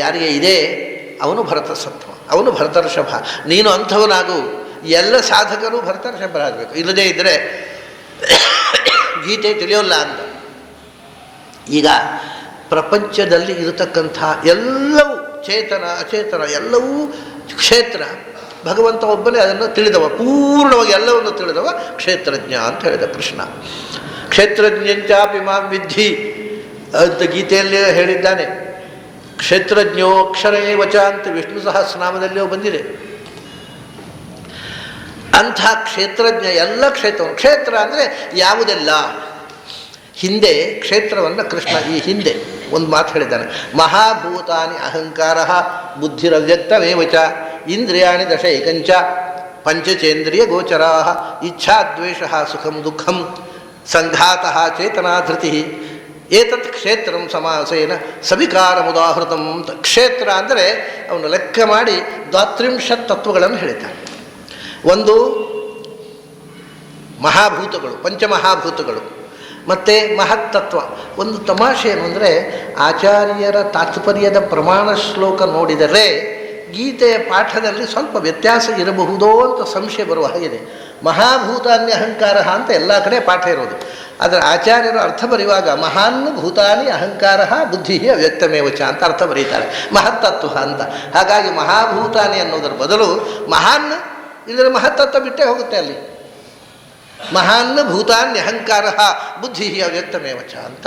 ಯಾರಿಗೆ ಇದೆ ಅವನು ಭರತ ಸತ್ವ, ಅವನು ಭರತರ್ಷಭ. ನೀನು ಅಂಥವನಾಗು. ಎಲ್ಲ ಸಾಧಕರು ಭರತರ್ಷಭರಾಗಬೇಕು, ಇಲ್ಲದೇ ಇದ್ದರೆ ಗೀತೆ ತಿಳಿಯೋಲ್ಲ ಅಂತ. ಈಗ ಪ್ರಪಂಚದಲ್ಲಿ ಇರತಕ್ಕಂಥ ಎಲ್ಲವೂ ಚೇತನ ಅಚೇತನ ಎಲ್ಲವೂ ಕ್ಷೇತ್ರ. ಭಗವಂತ ಒಬ್ಬನೇ ಅದನ್ನು ತಿಳಿದವ, ಪೂರ್ಣವಾಗಿ ಎಲ್ಲವನ್ನು ತಿಳಿದವ ಕ್ಷೇತ್ರಜ್ಞ ಅಂತ ಹೇಳಿದ ಕೃಷ್ಣ. ಕ್ಷೇತ್ರಜ್ಞಂಚಾಪಿ ಮಾಂ ವಿದ್ಧಿ ಅಂತ ಗೀತೆಯಲ್ಲಿ ಹೇಳಿದ್ದಾನೆ. ಕ್ಷೇತ್ರಜ್ಞೋ ಅಕ್ಷರೇ ವಚ ಅಂತ ವಿಷ್ಣು ಸಹಸ್ರನಾಮದಲ್ಲಿಯೂ ಬಂದಿದೆ. ಅಂಥ ಕ್ಷೇತ್ರಜ್ಞ ಎಲ್ಲ ಕ್ಷೇತ್ರ ಅಂದರೆ ಯಾವುದೆಲ್ಲ. ಹಿಂದೆ ಕ್ಷೇತ್ರವನ್ನು ಕೃಷ್ಣ ಈ ಹಿಂದೆ ಒಂದು ಮಾತು ಹೇಳಿದ್ದಾನೆ, ಮಹಾಭೂತಾನಿ ಅಹಂಕಾರ ಬುದ್ಧಿರವ್ಯಕ್ತಮೇವ ಚ ಇಂದ್ರಿಯಾಣಿ ದಶೈಕಂಚ ಪಂಚಚೇಂದ್ರಿಯ ಗೋಚರಾ ಇಚ್ಛಾದ್ವೇಷ ಸುಖಂ ದುಃಖಂ ಸಂಘಾತಃ ಚೇತನಾಧೃತಿ ಏತತ್ ಕ್ಷೇತ್ರಂ ಸಮಾಸೇನ ಸವಿಕಾರಮುದಾಹೃತಂ ಅಂತ. ಕ್ಷೇತ್ರ ಅಂದರೆ ಅವನು ಲೆಕ್ಕ ಮಾಡಿ 30 ತತ್ವಗಳನ್ನು ಹೇಳಿದ್ದಾನೆ. ಒಂದು ಮಹಾಭೂತಗಳು, ಪಂಚಮಹಾಭೂತಗಳು, ಮತ್ತು ಮಹತ್ತತ್ವ. ಒಂದು ತಮಾಷೆ ಏನು ಅಂದರೆ, ಆಚಾರ್ಯರ ತಾತ್ಪರ್ಯದ ಪ್ರಮಾಣ ಶ್ಲೋಕ ನೋಡಿದರೆ ಗೀತೆಯ ಪಾಠದಲ್ಲಿ ಸ್ವಲ್ಪ ವ್ಯತ್ಯಾಸ ಇರಬಹುದೋ ಅಂತ ಸಂಶಯ ಬರುವ ಹಾಗಿದೆ. ಮಹಾಭೂತಾನ್ಯ ಅಹಂಕಾರ ಅಂತ ಎಲ್ಲ ಕಡೆ ಪಾಠ ಇರೋದು, ಆದರೆ ಆಚಾರ್ಯರು ಅರ್ಥ ಬರೆಯುವಾಗ ಮಹಾನ್ ಭೂತಾನಿ ಅಹಂಕಾರ ಬುದ್ಧಿ ಅವ್ಯಕ್ತಮೇವಚ ಅಂತ ಅರ್ಥ ಬರೀತಾರೆ, ಮಹತ್ತತ್ವ ಅಂತ. ಹಾಗಾಗಿ ಮಹಾಭೂತಾನಿ ಅನ್ನೋದರ ಬದಲು ಮಹಾನ್, ಇದರ ಮಹತ್ತತ್ವ ಬಿಟ್ಟೇ ಹೋಗುತ್ತೆ ಅಲ್ಲಿ. ಮಹಾನ್ ಭೂತಾನ್ಯ ಅಹಂಕಾರ ಬುದ್ಧಿ ಅವ್ಯಕ್ತಮೇವಚ ಅಂತ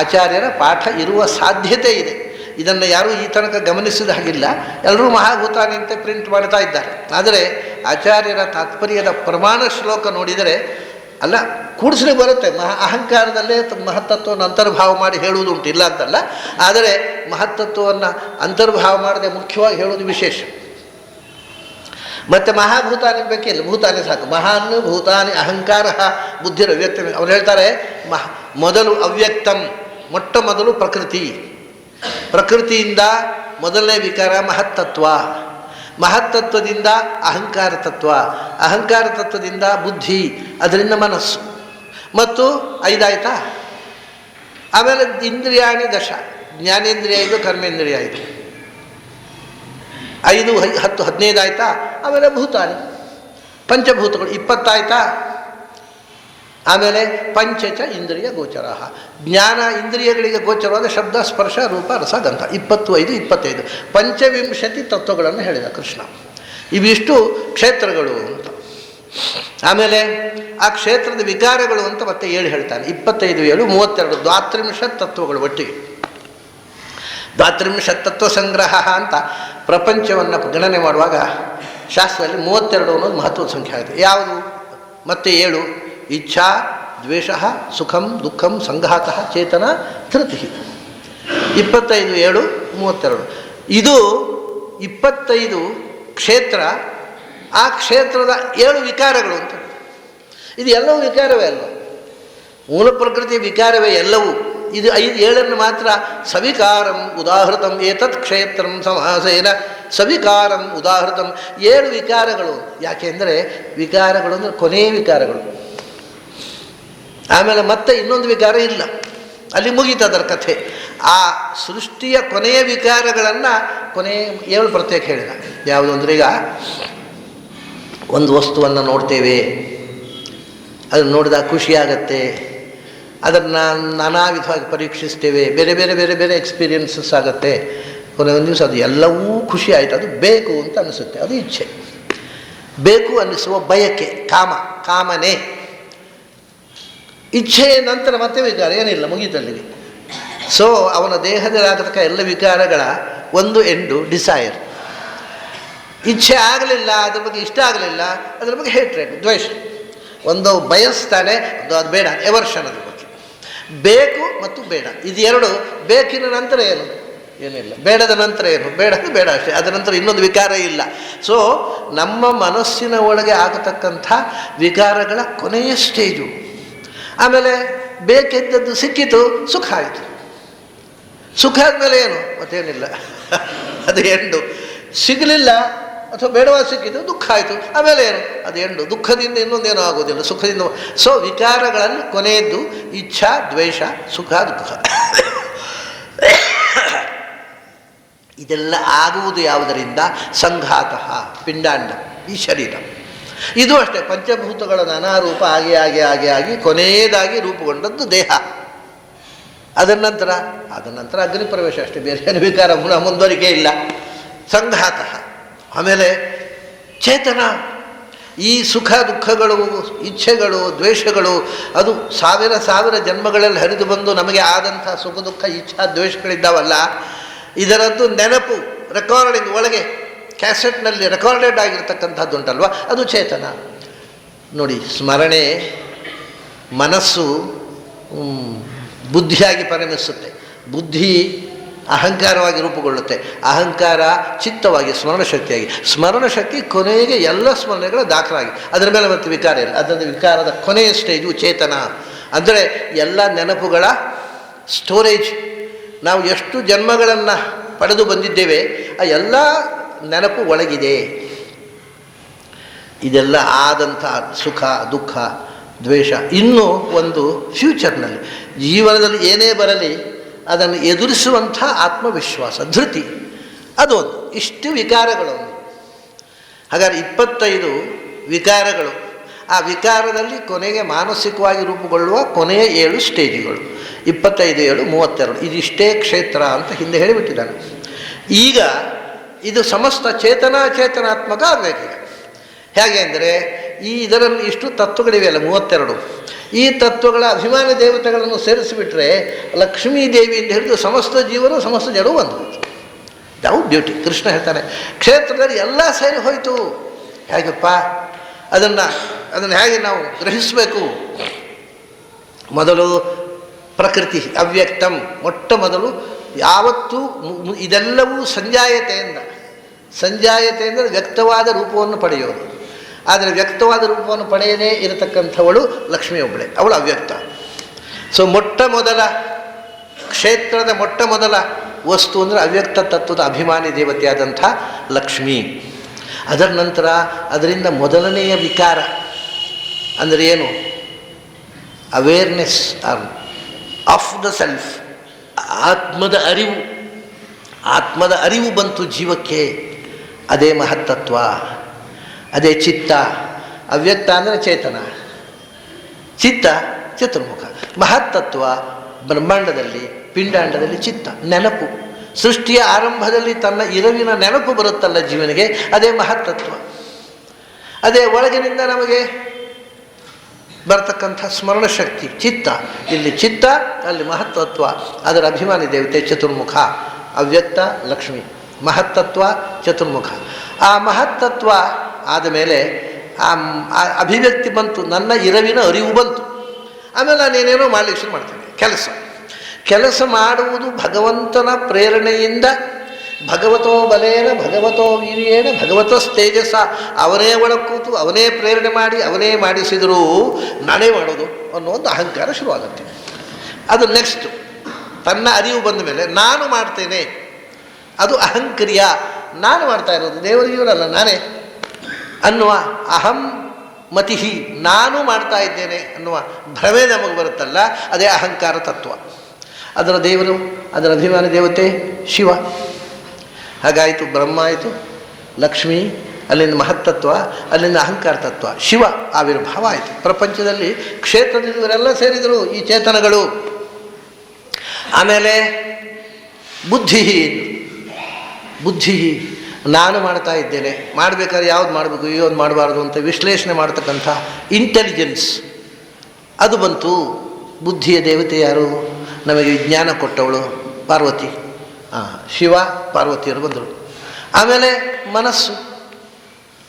ಆಚಾರ್ಯರ ಪಾಠ ಇರುವ ಸಾಧ್ಯತೆ ಇದೆ. ಇದನ್ನು ಯಾರೂ ಈ ತನಕ ಗಮನಿಸಿದ ಹಾಗಿಲ್ಲ, ಎಲ್ಲರೂ ಮಹಾಭೂತಾನಿ ಅಂತ ಪ್ರಿಂಟ್ ಮಾಡ್ತಾ ಇದ್ದಾರೆ. ಆದರೆ ಆಚಾರ್ಯರ ತಾತ್ಪರ್ಯದ ಪ್ರಮಾಣ ಶ್ಲೋಕ ನೋಡಿದರೆ ಅಲ್ಲ ಕೂಡಿಸ್ಲಿಕ್ಕೆ ಬರುತ್ತೆ. ಅಹಂಕಾರದಲ್ಲೇ ಮಹತ್ತತ್ವವನ್ನು ಅಂತರ್ಭಾವ ಮಾಡಿ ಹೇಳುವುದುಂಟು, ಇಲ್ಲ ಅಂತಲ್ಲ. ಆದರೆ ಮಹತ್ತತ್ವವನ್ನು ಅಂತರ್ಭಾವ ಮಾಡದೆ ಮುಖ್ಯವಾಗಿ ಹೇಳುವುದು ವಿಶೇಷ. ಮತ್ತು ಮಹಾಭೂತಾನಿ ಬೇಕಿಲ್ಲ, ಭೂತಾನಿ ಸಾಕು. ಮಹಾನ್ ಭೂತಾನಿ ಅಹಂಕಾರ ಬುದ್ಧಿರ ಅವ್ಯಕ್ತ. ಅವ್ರು ಹೇಳ್ತಾರೆ ಮೊದಲು ಅವ್ಯಕ್ತಂ, ಮೊಟ್ಟ ಮೊದಲು ಪ್ರಕೃತಿ, ಪ್ರಕೃತಿಯಿಂದ ಮೊದಲನೇ ವಿಕಾರ ಮಹತ್ತತ್ವ, ಮಹತ್ತತ್ವದಿಂದ ಅಹಂಕಾರ ತತ್ವ, ಅಹಂಕಾರ ತತ್ವದಿಂದ ಬುದ್ಧಿ, ಅದರಿಂದ ಮನಸ್ಸು, ಮತ್ತು 5 ಆಯಿತಾ. ಆಮೇಲೆ ಇಂದ್ರಿಯಾಣಿ ದಶ, ಜ್ಞಾನೇಂದ್ರಿಯ 5, ಕರ್ಮೇಂದ್ರಿಯ 5, 5, 10, 15 ಆಯಿತಾ. ಆಮೇಲೆ ಭೂತಾನಿ ಪಂಚಭೂತಗಳು 20 ಆಯಿತಾ. ಆಮೇಲೆ ಪಂಚಚ ಇಂದ್ರಿಯ ಗೋಚರ, ಜ್ಞಾನ ಇಂದ್ರಿಯಗಳಿಗೆ ಗೋಚರವಾದ ಶಬ್ದ ಸ್ಪರ್ಶ ರೂಪ ರಸ ಗಂಧ 25, 25 ಪಂಚವಿಂಶತಿ ತತ್ವಗಳನ್ನು ಹೇಳಿದ ಕೃಷ್ಣ. ಇವಿಷ್ಟು ಕ್ಷೇತ್ರಗಳು ಅಂತ. ಆಮೇಲೆ ಆ ಕ್ಷೇತ್ರದ ವಿಕಾರಗಳು ಅಂತ ಮತ್ತೆ 7 ಹೇಳ್ತಾನೆ. 25, 7, 32 ದ್ವಾತ್ರಿಂಶತ್ ತತ್ವಗಳು ಒಟ್ಟಿಗೆ. ದ್ವಾತ್ರಿಂಶತ್ ತತ್ವ ಸಂಗ್ರಹ ಅಂತ ಪ್ರಪಂಚವನ್ನು ಗಣನೆ ಮಾಡುವಾಗ ಶಾಸ್ತ್ರದಲ್ಲಿ 32 ಅನ್ನೋದು ಮಹತ್ವದ ಸಂಖ್ಯೆ ಆಗುತ್ತೆ. ಯಾವುದು? ಮತ್ತೆ 7 ಇಚ್ಛಾ ದ್ವೇಷ ಸುಖಂ ದುಃಖಂ ಸಂಘಾತ ಚೇತನ ಧೃತಿ. 25, 7, 32 ಇದು 25 ಕ್ಷೇತ್ರ. ಆ ಕ್ಷೇತ್ರದ 7 ವಿಕಾರಗಳು ಅಂತ. ಇದು ಎಲ್ಲವೂ ವಿಕಾರವೇ ಅಲ್ವ, ಮೂಲ ಪ್ರಕೃತಿಯ ವಿಕಾರವೇ ಎಲ್ಲವೂ. ಇದು 7 ಮಾತ್ರ ಸವಿಕಾರಂ ಉದಾಹೃತಂ ಏತತ್ ಕ್ಷೇತ್ರಂ ಸಮಾಸೇನ ಸವಿಕಾರಂ ಉದಾಹೃತಂ. 7 ವಿಕಾರಗಳು. ಯಾಕೆಂದರೆ ವಿಕಾರಗಳು ಅಂದರೆ ಕೊನೆಯ ವಿಕಾರಗಳು. ಆಮೇಲೆ ಮತ್ತೆ ಇನ್ನೊಂದು ವಿಕಾರ ಇಲ್ಲ, ಅಲ್ಲಿ ಮುಗೀತು ಅದರ ಕಥೆ. ಆ ಸೃಷ್ಟಿಯ ಕೊನೆಯ ವಿಕಾರಗಳನ್ನು ಕೊನೆಯ 7 ಪ್ರತ್ಯೇಕ ಹೇಳಿದ. ಯಾವುದು ಅಂದರೆ, ಈಗ ಒಂದು ವಸ್ತುವನ್ನು ನೋಡ್ತೇವೆ, ಅದನ್ನು ನೋಡಿದಾಗ ಖುಷಿಯಾಗತ್ತೆ, ಅದನ್ನು ನಾನಾ ವಿಧವಾಗಿ ಪರೀಕ್ಷಿಸ್ತೇವೆ, ಬೇರೆ ಬೇರೆ ಬೇರೆ ಬೇರೆ ಎಕ್ಸ್ಪೀರಿಯನ್ಸಸ್ ಆಗುತ್ತೆ. ಕೊನೆಗೊಂದು ದಿವಸ ಅದು ಎಲ್ಲವೂ ಖುಷಿ ಆಯಿತು, ಅದು ಬೇಕು ಅಂತ ಅನಿಸುತ್ತೆ, ಅದು ಇಚ್ಛೆ. ಬೇಕು ಅನ್ನಿಸುವ ಬಯಕೆ, ಕಾಮನೆ, ಇಚ್ಛೆ. ನಂತರ ಮತ್ತೆ ವಿಕಾರ, ಏನಿಲ್ಲ, ಮುಗೀತಲ್ಲಿಗೆ. ಸೊ ಅವನ ದೇಹದಲ್ಲಾಗತಕ್ಕ ಎಲ್ಲ ವಿಕಾರಗಳ ಒಂದು ಎಂಡು ಡಿಸೈರ್. ಇಚ್ಛೆ ಆಗಲಿಲ್ಲ, ಅದ್ರ ಬಗ್ಗೆ ಇಷ್ಟ ಆಗಲಿಲ್ಲ, ಅದ್ರ ಬಗ್ಗೆ ಹೇಟ್ರೇಟ್, ದ್ವೇಷ. ಒಂದು ಬಯಸ್ತಾನೆ, ಅದು ಬೇಡ, ಎವರ್ಷನ್. ಅದ್ರ ಬಗ್ಗೆ ಬೇಕು ಮತ್ತು ಬೇಡ, ಇದು 2. ಬೇಕಿನ ನಂತರ ಏನಿಲ್ಲ, ಬೇಡದ ನಂತರ ಏನು, ಬೇಡ ಅಷ್ಟೇ, ಅದರ ನಂತರ ಇನ್ನೊಂದು ವಿಕಾರ ಇಲ್ಲ. ಸೊ ನಮ್ಮ ಮನಸ್ಸಿನ ಒಳಗೆ ಆಗತಕ್ಕಂಥ ವಿಕಾರಗಳ ಕೊನೆಯ ಸ್ಟೇಜು. ಆಮೇಲೆ ಬೇಕಿದ್ದದ್ದು ಸಿಕ್ಕಿತು, ಸುಖ ಆಯಿತು. ಸುಖ ಆದಮೇಲೆ ಏನು, ಮತ್ತೇನಿಲ್ಲ, ಅದು ಎಂಡು. ಸಿಗಲಿಲ್ಲ ಅಥವಾ ಬೇಡವಾ ಸಿಕ್ಕಿದ್ದು, ದುಃಖ ಆಯಿತು. ಆಮೇಲೆ ಏನು, ಅದು ಎಂಡು. ದುಃಖದಿಂದ ಇನ್ನೊಂದೇನೂ ಆಗೋದಿಲ್ಲ, ಸುಖದಿಂದ. ಸೊ ವಿಕಾರಗಳಲ್ಲಿ ಕೊನೆಯದ್ದು ಇಚ್ಛಾ ದ್ವೇಷ ಸುಖ ದುಃಖ. ಇದೆಲ್ಲ ಆಗುವುದು ಯಾವುದರಿಂದ? ಸಂಘಾತ, ಪಿಂಡಾಂಡ, ಈ ಶರೀರ. ಇದು ಅಷ್ಟೇ, ಪಂಚಭೂತಗಳ ನಾನಾ ರೂಪ ಆಗಿ ಕೊನೆಯದಾಗಿ ರೂಪುಗೊಂಡದ್ದು ದೇಹ. ಅದರ ನಂತರ ಅಗ್ನಿ ಪ್ರವೇಶ ಅಷ್ಟೇ, ಬೇರೆ ಏನು ವಿಕಾರ ಮುಂದುವರಿಕೆ ಇಲ್ಲ. ಸಂಘಾತ. ಆಮೇಲೆ ಚೇತನ. ಈ ಸುಖ ದುಃಖಗಳು, ಇಚ್ಛೆಗಳು, ದ್ವೇಷಗಳು, ಅದು ಸಾವಿರ ಜನ್ಮಗಳಲ್ಲಿ ಹರಿದು ಬಂದು ನಮಗೆ ಆದಂಥ ಸುಖ ದುಃಖ ಇಚ್ಛಾ ದ್ವೇಷಗಳಿದ್ದಾವಲ್ಲ, ಇದರದ್ದು ನೆನಪು, ರೆಕಾರ್ಡಿಂಗ್ ಒಳಗೆ ಕ್ಯಾಸೆಟ್ನಲ್ಲಿ ರೆಕಾರ್ಡೆಡ್ ಆಗಿರ್ತಕ್ಕಂಥದ್ದು ಉಂಟಲ್ವ, ಅದು ಚೇತನ. ನೋಡಿ, ಸ್ಮರಣೆ ಮನಸ್ಸು ಬುದ್ಧಿಯಾಗಿ ಪರಿಣಮಿಸುತ್ತೆ, ಬುದ್ಧಿ ಅಹಂಕಾರವಾಗಿ ರೂಪುಗೊಳ್ಳುತ್ತೆ, ಅಹಂಕಾರ ಚಿತ್ತವಾಗಿ ಸ್ಮರಣಶಕ್ತಿಯಾಗಿ, ಸ್ಮರಣಶಕ್ತಿ ಕೊನೆಗೆ ಎಲ್ಲ ಸ್ಮರಣೆಗಳ ದಾಖಲಾಗಿ ಅದರ ಮೇಲೆ ಮತ್ತೆ ವಿಕಾರ ಇಲ್ಲ. ಅದರಿಂದ ವಿಕಾರದ ಕೊನೆಯ ಸ್ಟೇಜು ಚೇತನ, ಅಂದರೆ ಎಲ್ಲ ನೆನಪುಗಳ ಸ್ಟೋರೇಜ್. ನಾವು ಎಷ್ಟು ಜನ್ಮಗಳನ್ನು ಪಡೆದು ಬಂದಿದ್ದೇವೆ ಆ ಎಲ್ಲ ನೆನಪು ಒಳಗಿದೆ. ಇದೆಲ್ಲ ಆದಂಥ ಸುಖ ದುಃಖ ದ್ವೇಷ ಇನ್ನೂ ಒಂದು ಫ್ಯೂಚರ್ನಲ್ಲಿ ಜೀವನದಲ್ಲಿ ಏನೇ ಬರಲಿ ಅದನ್ನು ಎದುರಿಸುವಂಥ ಆತ್ಮವಿಶ್ವಾಸ, ಧೃತಿ, ಅದೊಂದು. ಇಷ್ಟು ವಿಕಾರಗಳು. ಹಾಗಾದರೆ 25 ವಿಕಾರಗಳು. ಆ ವಿಕಾರದಲ್ಲಿ ಕೊನೆಗೆ ಮಾನಸಿಕವಾಗಿ ರೂಪುಗೊಳ್ಳುವ ಕೊನೆಯ 7 ಸ್ಟೇಜ್ಗಳು, 25, 7, 32. ಇದಿಷ್ಟೇ ಕ್ಷೇತ್ರ ಅಂತ ಹಿಂದೆ ಹೇಳಿಬಿಟ್ಟಿದ್ದಾನೆ. ಈಗ ಇದು ಸಮಸ್ತ ಚೇತನಾತ್ಮಕ ಆಗಬೇಕೀಗ. ಹೇಗೆ ಅಂದರೆ ಇದರಲ್ಲಿ ಇಷ್ಟು ತತ್ವಗಳಿವೆಯಲ್ಲ 32, ಈ ತತ್ವಗಳ ಅಭಿಮಾನಿ ದೇವತೆಗಳನ್ನು ಸೇರಿಸಿಬಿಟ್ರೆ ಲಕ್ಷ್ಮೀ ದೇವಿಯಿಂದ ಹಿಡಿದು ಸಮಸ್ತ ಜೀವರು ಸಮಸ್ತ ಜಡವೂ ಒಂದು. ಯಾವ ಬ್ಯೂಟಿ! ಕೃಷ್ಣ ಹೇಳ್ತಾನೆ, ಕ್ಷೇತ್ರದಲ್ಲಿ ಎಲ್ಲ ಸೇರಿ ಹೋಯಿತು. ಹೇಗಪ್ಪ ಅದನ್ನು ಹೇಗೆ ನಾವು ಗ್ರಹಿಸಬೇಕು? ಮೊದಲು ಪ್ರಕೃತಿ ಅವ್ಯಕ್ತಂ, ಮೊಟ್ಟ ಮೊದಲು ಯಾವತ್ತೂ ಇದೆಲ್ಲವೂ ಸಂಜಾಯತೆಯಿಂದ ಅಂದರೆ ವ್ಯಕ್ತವಾದ ರೂಪವನ್ನು ಪಡೆಯೋದು. ಆದರೆ ವ್ಯಕ್ತವಾದ ರೂಪವನ್ನು ಪಡೆಯದೇ ಇರತಕ್ಕಂಥವಳು ಲಕ್ಷ್ಮಿ ಒಬ್ಬಳೆ, ಅವಳು ಅವ್ಯಕ್ತ. ಸೊ ಮೊಟ್ಟ ಮೊದಲ ಕ್ಷೇತ್ರದ ಮೊಟ್ಟ ಮೊದಲ ವಸ್ತು ಅಂದರೆ ಅವ್ಯಕ್ತ ತತ್ವದ ಅಭಿಮಾನಿ ದೇವತೆಯಾದಂಥ ಲಕ್ಷ್ಮಿ. ಅದರ ನಂತರ ಅದರಿಂದ ಮೊದಲನೆಯ ವಿಕಾರ ಅಂದರೆ ಏನು? ಅವೇರ್ನೆಸ್ ಆಫ್ ದ ಸೆಲ್ಫ್, ಆತ್ಮದ ಅರಿವು ಬಂತು ಜೀವಕ್ಕೆ. ಅದೇ ಮಹತ್ತತ್ವ, ಅದೇ ಚಿತ್ತ. ಅವ್ಯಕ್ತ ಅಂದರೆ ಚೇತನ, ಚಿತ್ತ ಚತುರ್ಮುಖ. ಮಹತ್ತತ್ವ ಬ್ರಹ್ಮಾಂಡದಲ್ಲಿ, ಪಿಂಡಾಂಡದಲ್ಲಿ ಚಿತ್ತ, ನೆನಪು. ಸೃಷ್ಟಿಯ ಆರಂಭದಲ್ಲಿ ತನ್ನ ಇರವಿನ ನೆನಪು ಬರುತ್ತಲ್ಲ ಜೀವನಿಗೆ, ಅದೇ ಮಹತ್ತತ್ವ. ಅದೇ ಒಳಗಿನಿಂದ ನಮಗೆ ಬರತಕ್ಕಂಥ ಸ್ಮರಣಶಕ್ತಿ ಚಿತ್ತ. ಇಲ್ಲಿ ಚಿತ್ತ, ಅಲ್ಲಿ ಮಹತ್ತತ್ವ. ಅದರ ಅಭಿಮಾನಿ ದೇವತೆ ಚತುರ್ಮುಖ, ಅವ್ಯಕ್ತ ಲಕ್ಷ್ಮಿ, ಮಹತ್ತತ್ವ ಚತುರ್ಮುಖ. ಆ ಮಹತ್ತತ್ವ ಆದ ಮೇಲೆ ಆ ಅಭಿವ್ಯಕ್ತಿ ಬಂತು, ನನ್ನ ಇರವಿನ ಅರಿವು ಬಂತು. ಆಮೇಲೆ ನಾನೇನೇನೋ ಮಾಡಲಿಕ್ಕೆ ಶುರು ಮಾಡ್ತೇನೆ. ಕೆಲಸ ಮಾಡುವುದು ಭಗವಂತನ ಪ್ರೇರಣೆಯಿಂದ, ಭಗವತೋ ಬಲೇನ ಭಗವತೋ ವೀರ್ಯೇಣ ಭಗವತಸ್ತೇಜಸ. ಅವನೇ ಒಳಕೂತು ಅವನೇ ಪ್ರೇರಣೆ ಮಾಡಿ ಅವನೇ ಮಾಡಿಸಿದರೂ ನಾನೇ ಮಾಡೋದು ಅನ್ನೋ ಒಂದು ಅಹಂಕಾರ ಶುರುವಾಗುತ್ತೆ. ಅದು ನೆಕ್ಸ್ಟ್ ತನ್ನ ಅರಿವು ಬಂದ ಮೇಲೆ ನಾನು ಮಾಡ್ತೇನೆ, ಅದು ಅಹಂಕ್ರಿಯ. ನಾನು ಮಾಡ್ತಾ ಇರೋದು, ದೇವರಿವರಲ್ಲ ನಾನೇ ಅನ್ನುವ ಅಹಂ ಮತಿಹಿ, ನಾನು ಮಾಡ್ತಾ ಇದ್ದೇನೆ ಅನ್ನುವ ಭ್ರಮೆ ನಮಗೆ ಬರುತ್ತಲ್ಲ, ಅದೇ ಅಹಂಕಾರ ತತ್ವ. ಅದರ ದೇವರು, ಅದರ ಅಭಿಮಾನಿ ದೇವತೆ ಶಿವ. ಹಾಗಾಯಿತು, ಬ್ರಹ್ಮ ಆಯಿತು, ಲಕ್ಷ್ಮಿ, ಅಲ್ಲಿಂದ ಮಹತ್ತತ್ವ, ಅಲ್ಲಿಂದ ಅಹಂಕಾರ ತತ್ವ, ಶಿವ ಆವಿರ್ಭಾವ ಆಯಿತು. ಪ್ರಪಂಚದಲ್ಲಿ ಕ್ಷೇತ್ರದಲ್ಲಿ ಇವರೆಲ್ಲ ಸೇರಿದರು, ಈ ಚೇತನಗಳು. ಆಮೇಲೆ ಬುದ್ಧಿ ನಾನು ಮಾಡ್ತಾ ಇದ್ದೇನೆ, ಮಾಡಬೇಕಾದ್ರೆ ಯಾವ್ದು ಮಾಡಬೇಕು ಯಾವ್ದು ಮಾಡಬಾರ್ದು ಅಂತ ವಿಶ್ಲೇಷಣೆ ಮಾಡ್ತಕ್ಕಂಥ ಇಂಟೆಲಿಜೆನ್ಸ್ ಅದು ಬಂತು. ಬುದ್ಧಿಯ ದೇವತೆ ಯಾರು? ನಮಗೆ ವಿಜ್ಞಾನ ಕೊಟ್ಟವಳು ಪಾರ್ವತಿ. ಶಿವ ಪಾರ್ವತಿಯರು ಬಂದರು. ಆಮೇಲೆ ಮನಸ್ಸು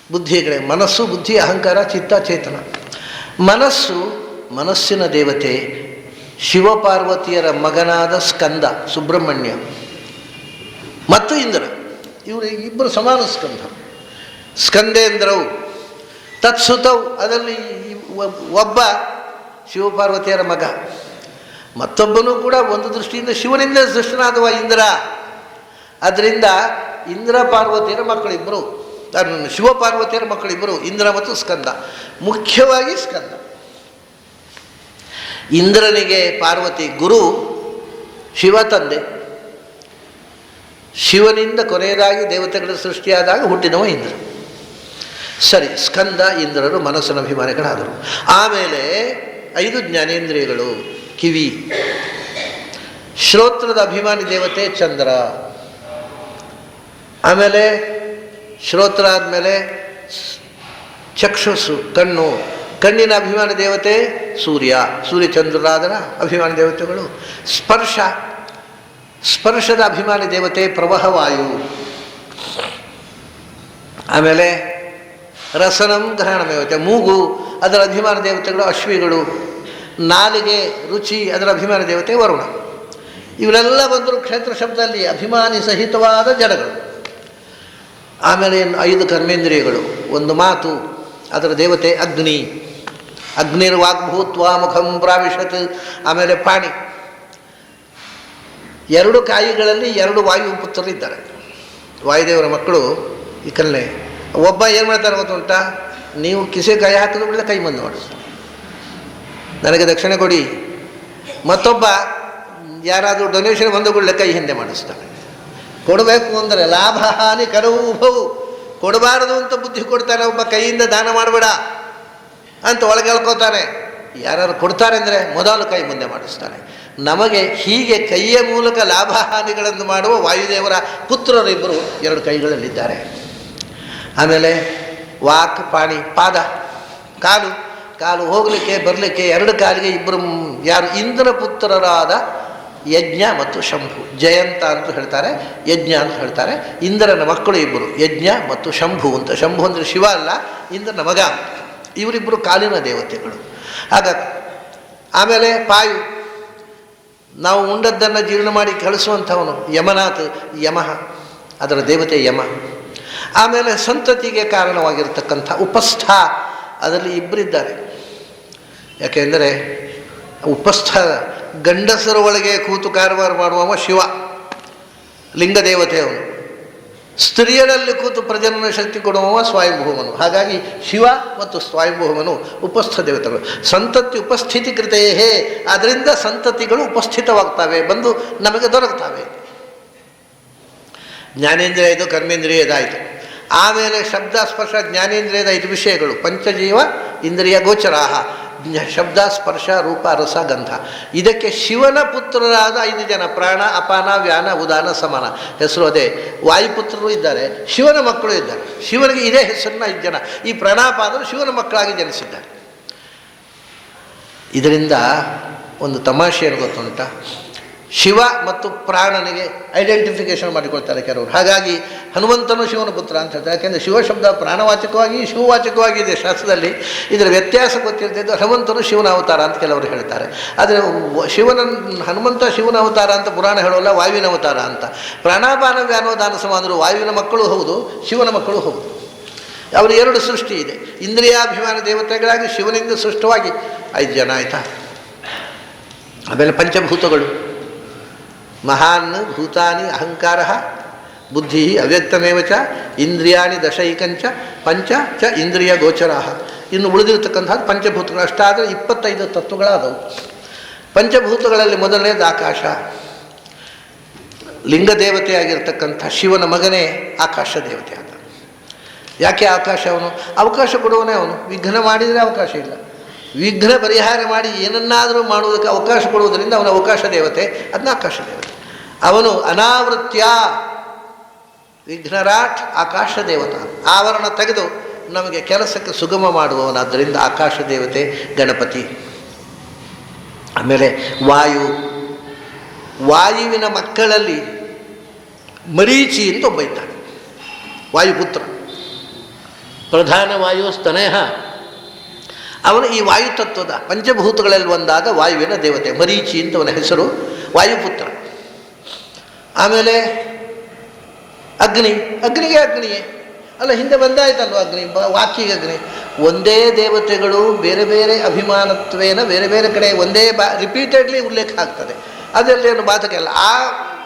ಬುದ್ಧಿ ಅಹಂಕಾರ ಚಿತ್ತ ಚೇತನ. ಮನಸ್ಸಿನ ದೇವತೆ ಶಿವಪಾರ್ವತಿಯರ ಮಗನಾದ ಸ್ಕಂದ ಸುಬ್ರಹ್ಮಣ್ಯ ಮತ್ತು ಇಂದ್ರ. ಇವರು ಇಬ್ಬರು ಸಮಾನ ಸ್ಕಂದೇಂದ್ರವು ತತ್ಸುತವು. ಅದರಲ್ಲಿ ಒಬ್ಬ ಶಿವಪಾರ್ವತಿಯರ ಮಗ, ಮತ್ತೊಬ್ಬನೂ ಕೂಡ ಒಂದು ದೃಷ್ಟಿಯಿಂದ ಶಿವನಿಂದ ಸೃಷ್ಟನಾದವ ಇಂದ್ರ. ಅದರಿಂದ ಇಂದ್ರ ಪಾರ್ವತಿಯರ ಮಕ್ಕಳಿಬ್ಬರು, ಶಿವಪಾರ್ವತಿಯರ ಮಕ್ಕಳಿಬ್ಬರು ಇಂದ್ರ ಮತ್ತು ಸ್ಕಂದ. ಮುಖ್ಯವಾಗಿ ಸ್ಕಂದ. ಇಂದ್ರನಿಗೆ ಪಾರ್ವತಿ ಗುರು, ಶಿವ ತಂದೆ. ಶಿವನಿಂದ ಕೊನೆಯದಾಗಿ ದೇವತೆಗಳ ಸೃಷ್ಟಿಯಾದಾಗ ಹುಟ್ಟಿದವ ಇಂದ್ರ. ಸರಿ, ಸ್ಕಂದ ಇಂದ್ರರು ಮನಸ್ಸಿನ ಅಭಿಮಾನಿಗಳಾದರು. ಆಮೇಲೆ 5 ಜ್ಞಾನೇಂದ್ರಿಯಗಳು. ಕಿವಿ, ಶ್ರೋತ್ರದ ಅಭಿಮಾನಿ ದೇವತೆ ಚಂದ್ರ. ಆಮೇಲೆ ಶ್ರೋತ್ರ ಆದಮೇಲೆ ಚಕ್ಷುಸ್ಸು, ಕಣ್ಣು. ಕಣ್ಣಿನ ಅಭಿಮಾನಿ ದೇವತೆ ಸೂರ್ಯಚಂದ್ರರಾದರ ಅಭಿಮಾನಿ ದೇವತೆಗಳು. ಸ್ಪರ್ಶದ ಅಭಿಮಾನಿ ದೇವತೆ ಪ್ರವಹವಾಯು. ಆಮೇಲೆ ರಸನಂ ಗ್ರಹಣ ದೇವತೆ, ಮೂಗು ಅದರ ಅಭಿಮಾನ ದೇವತೆಗಳು ಅಶ್ವಿಗಳು. ನಾಲಿಗೆ ರುಚಿ ಅದರ ಅಭಿಮಾನ ದೇವತೆ ವರುಣ. ಇವರೆಲ್ಲ ಬಂದರು ಕ್ಷೇತ್ರ ಶಬ್ದದಲ್ಲಿ ಅಭಿಮಾನಿ ಸಹಿತವಾದ ಜಡಗಳು. ಆಮೇಲೆ 5 ಕರ್ಮೇಂದ್ರಿಯಗಳು, ಒಂದು ಮಾತು, ಅದರ ದೇವತೆ ಅಗ್ನಿ. ಅಗ್ನಿರ್ವಾಗ್ಭೂತ್ವಾ ಮುಖಂ ಪ್ರಾವಿಶತ್. ಆಮೇಲೆ ಪಾಣಿ. 2 ಕಾಯಿಗಳಲ್ಲಿ 2 ವಾಯುಪುತ್ರರಿದ್ದಾರೆ. ವಾಯುದೇವರ ಮಕ್ಕಳು ಈ ಕಲ್ಲೆ. ಒಬ್ಬ ಏನು ಮಾಡ್ತಾರೆ ಗೊತ್ತುಂಟಾ, ನೀವು ಕಿಸೆ ಕೈ ಹಾಕಿದ ಕೂಡಲೇ ಕೈ ಮುಂದೆ ಮಾಡಿಸ್ತಾರೆ, ನನಗೆ ದಕ್ಷಿಣೆ ಕೊಡಿ. ಮತ್ತೊಬ್ಬ ಯಾರಾದರೂ ಡೊನೇಷನ್ ಬಂದ ಕೂಡಲೇ ಕೈ ಹಿಂದೆ ಮಾಡಿಸ್ತಾನೆ. ಕೊಡಬೇಕು ಅಂದರೆ ಲಾಭ ಹಾನಿ ಕರವು ಉಭವು. ಕೊಡಬಾರದು ಅಂತ ಬುದ್ಧಿ ಕೊಡ್ತಾನೆ ಒಬ್ಬ, ಕೈಯಿಂದ ದಾನ ಮಾಡಬೇಡ ಅಂತ ಒಳಗೆ ಹೇಳ್ಕೋತಾನೆ. ಯಾರು ಕೊಡ್ತಾರೆ ಅಂದರೆ ಮೊದಲು ಕೈ ಮುಂದೆ ಮಾಡಿಸ್ತಾನೆ. ನಮಗೆ ಹೀಗೆ ಕೈಯ ಮೂಲಕ ಲಾಭ ಹಾನಿಗಳನ್ನು ಮಾಡುವ ವಾಯುದೇವರ ಪುತ್ರರಿಬ್ಬರು 2 ಕೈಗಳಲ್ಲಿದ್ದಾರೆ. ಆಮೇಲೆ ವಾಕ್, ಪಾಣಿ, ಪಾದ, ಕಾಲು. ಕಾಲು ಹೋಗಲಿಕ್ಕೆ ಬರಲಿಕ್ಕೆ 2 ಕಾಲಿಗೆ ಇಬ್ಬರು ಯಾರು ಇಂದ್ರನ ಪುತ್ರರಾದ ಯಜ್ಞ ಮತ್ತು ಶಂಭು. ಜಯಂತ ಅಂತ ಹೇಳ್ತಾರೆ, ಯಜ್ಞ ಅಂತ ಹೇಳ್ತಾರೆ. ಇಂದ್ರನ ಮಕ್ಕಳು ಇಬ್ಬರು, ಯಜ್ಞ ಮತ್ತು ಶಂಭು ಅಂತ. ಶಂಭು ಅಂದರೆ ಶಿವ ಅಲ್ಲ, ಇಂದ್ರನ ಮಗ. ಇವರಿಬ್ಬರು ಕಾಲಿನ ದೇವತೆಗಳು. ಆಗ ಆಮೇಲೆ ಪಾಯು, ನಾವು ಉಂಡದ್ದನ್ನು ಜೀರ್ಣ ಮಾಡಿ ಕಳಿಸುವಂಥವನು. ಯಮನಾಥ್, ಯಮಃ, ಅದರ ದೇವತೆ ಯಮ. ಆಮೇಲೆ ಸಂತತಿಗೆ ಕಾರಣವಾಗಿರ್ತಕ್ಕಂಥ ಉಪಸ್ಥ, ಅದರಲ್ಲಿ ಇಬ್ಬರಿದ್ದಾರೆ. ಯಾಕೆಂದರೆ ಉಪಸ್ಥ ಗಂಡಸರ ಒಳಗೆ ಕೂತು ಕಾರವಾರ ಮಾಡುವವ ಶಿವ, ಲಿಂಗದೇವತೆ ಅವನು. ಸ್ತ್ರೀಯರಲ್ಲಿ ಕೂತು ಪ್ರಜನನ ಶಕ್ತಿ ಕೊಡುವವ ಸ್ವಯಂಭೂಮನು. ಹಾಗಾಗಿ ಶಿವ ಮತ್ತು ಸ್ವಯಂಭೂಮನು ಉಪಸ್ಥ ದೇವತೆಗಳು. ಸಂತತಿ ಉಪಸ್ಥಿತಿ ಕೃತೆಯೇ, ಅದರಿಂದ ಸಂತತಿಗಳು ಉಪಸ್ಥಿತವಾಗ್ತವೆ, ಬಂದು ನಮಗೆ ದೊರಕ್ತವೆ. ಜ್ಞಾನೇಂದ್ರಿಯ ಇದು, ಕರ್ಮೇಂದ್ರಿಯ ಇದಾಯಿತು. ಆಮೇಲೆ ಶಬ್ದ ಸ್ಪರ್ಶ ಜ್ಞಾನೇಂದ್ರಿಯದ 5 ವಿಷಯಗಳು. ಪಂಚಜೀವ ಇಂದ್ರಿಯ ಗೋಚರಾಹ, ಶಬ್ದ ಸ್ಪರ್ಶ ರೂಪ ರಸ ಗಂಧ. ಇದಕ್ಕೆ ಶಿವನ ಪುತ್ರರಾದ 5 ಜನ, ಪ್ರಾಣ ಅಪಾನ ವ್ಯಾನ ಉದಾನ ಸಮಾನ. ಹೆಸರು ಅದೇ. ವಾಯುಪುತ್ರರು ಇದ್ದಾರೆ, ಶಿವನ ಮಕ್ಕಳು ಇದ್ದಾರೆ. ಶಿವನಿಗೆ ಇದೇ ಹೆಸರನ್ನ 5 ಜನ. ಈ ಪ್ರಾಣಾಪಾದರು ಶಿವನ ಮಕ್ಕಳಾಗಿ ಜನಿಸಿದ್ದಾರೆ. ಇದರಿಂದ ಒಂದು ತಮಾಷೆ ಏನು ಗೊತ್ತುಂಟ, ಶಿವ ಮತ್ತು ಪ್ರಾಣನಿಗೆ ಐಡೆಂಟಿಫಿಕೇಶನ್ ಮಾಡಿಕೊಳ್ತಾರೆ ಕೆಲವರು. ಹಾಗಾಗಿ ಹನುಮಂತನು ಶಿವನ ಪುತ್ರ ಅಂತ ಹೇಳ್ತಾರೆ. ಯಾಕೆಂದರೆ ಶಿವ ಶಬ್ದ ಪ್ರಾಣವಾಚಕವಾಗಿ ಶಿವವಾಚಕವಾಗಿ ಇದೆ ಶಾಸ್ತ್ರದಲ್ಲಿ. ಇದರ ವ್ಯತ್ಯಾಸ ಗೊತ್ತಿರ್ತಿದ್ದು ಹನುಮಂತನು ಶಿವನ ಅವತಾರ ಅಂತ ಕೆಲವರು ಹೇಳ್ತಾರೆ. ಆದರೆ ಹನುಮಂತ ಶಿವನ ಅವತಾರ ಅಂತ ಪುರಾಣ ಹೇಳೋಲ್ಲ, ವಾಯುವಿನ ಅವತಾರ ಅಂತ. ಪ್ರಾಣಾಪಾನ ವ್ಯಾನೋದಾನ ಸಮಾನರು ವಾಯುವಿನ ಮಕ್ಕಳು ಹೌದು, ಶಿವನ ಮಕ್ಕಳು ಹೌದು. ಅವರು 2 ಸೃಷ್ಟಿ ಇದೆ. ಇಂದ್ರಿಯಾಭಿಮಾನ ದೇವತೆಗಳಾಗಿ ಶಿವನಿಂದ ಸೃಷ್ಟವಾಗಿ 5 ಜನ ಆಯಿತಾ. ಆಮೇಲೆ ಪಂಚಭೂತಗಳು, ಮಹಾನ್ ಭೂತಾನಿ ಅಹಂಕಾರ ಬುದ್ಧಿ ಅವ್ಯಕ್ತಮೇವ ಚ ಇಂದ್ರಿಯಾಣಿ ದಶೈಕಂಚ ಪಂಚ ಚ ಇಂದ್ರಿಯ ಗೋಚರಾ. ಇನ್ನು ಉಳಿದಿರ್ತಕ್ಕಂಥದ್ದು ಪಂಚಭೂತಗಳು. ಅಷ್ಟಾದರೆ 25 ತತ್ವಗಳಾದವು. ಪಂಚಭೂತಗಳಲ್ಲಿ ಮೊದಲನೇದು ಆಕಾಶ. ಲಿಂಗ ದೇವತೆಯಾಗಿರ್ತಕ್ಕಂಥ ಶಿವನ ಮಗನೇ ಆಕಾಶ ದೇವತೆ ಆದ. ಯಾಕೆ ಆಕಾಶ? ಅವನು ಅವಕಾಶ ಕೊಡುವನೇ. ಅವನು ವಿಘ್ನ ಮಾಡಿದರೆ ಅವಕಾಶ ಇಲ್ಲ. ವಿಘ್ನ ಪರಿಹಾರ ಮಾಡಿ ಏನನ್ನಾದರೂ ಮಾಡುವುದಕ್ಕೆ ಅವಕಾಶ ಕೊಡುವುದರಿಂದ ಅವನ ಅವಕಾಶ ದೇವತೆ, ಅದನ್ನ ಆಕಾಶ ದೇವತೆ. ಅವನು ಅನಾವೃತ್ಯ ವಿಘ್ನರಾಟ್ ಆಕಾಶ ದೇವತಾ. ಆವರಣ ತೆಗೆದು ನಮಗೆ ಕೆಲಸಕ್ಕೆ ಸುಗಮ ಮಾಡುವವನಾದ್ದರಿಂದ ಆಕಾಶ ದೇವತೆ ಗಣಪತಿ. ಆಮೇಲೆ ವಾಯು. ವಾಯುವಿನ ಮಕ್ಕಳಲ್ಲಿ ಮರೀಚಿ ಅಂತ ಒಬ್ಬ ಇದ್ದಾನೆ, ವಾಯುಪುತ್ರ. ಪ್ರಧಾನ ವಾಯು ಸ್ತನೇಹ. ಅವನು ಈ ವಾಯುತತ್ವದ ಪಂಚಭೂತಗಳಲ್ಲಿ ಒಂದಾದ ವಾಯುವಿನ ದೇವತೆ. ಮರೀಚಿ ಅಂತ ಅವನ ಹೆಸರು, ವಾಯುಪುತ್ರ. ಆಮೇಲೆ ಅಗ್ನಿ. ಅಗ್ನಿಗೆ ಅಗ್ನಿಯೇ ಅಲ್ಲ, ಹಿಂದೆ ಬಂದಾಯ್ತಲ್ವ ಅಗ್ನಿ, ವಾಕಿಗೆ ಅಗ್ನಿ. ಒಂದೇ ದೇವತೆಗಳು ಬೇರೆ ಬೇರೆ ಅಭಿಮಾನತ್ವೇನ ಬೇರೆ ಬೇರೆ ಕಡೆ ಒಂದೇ ರಿಪೀಟೆಡ್ಲಿ ಉಲ್ಲೇಖ ಆಗ್ತದೆ. ಅದರಲ್ಲೇನು ಬಾಧಕಲ್ಲ. ಆ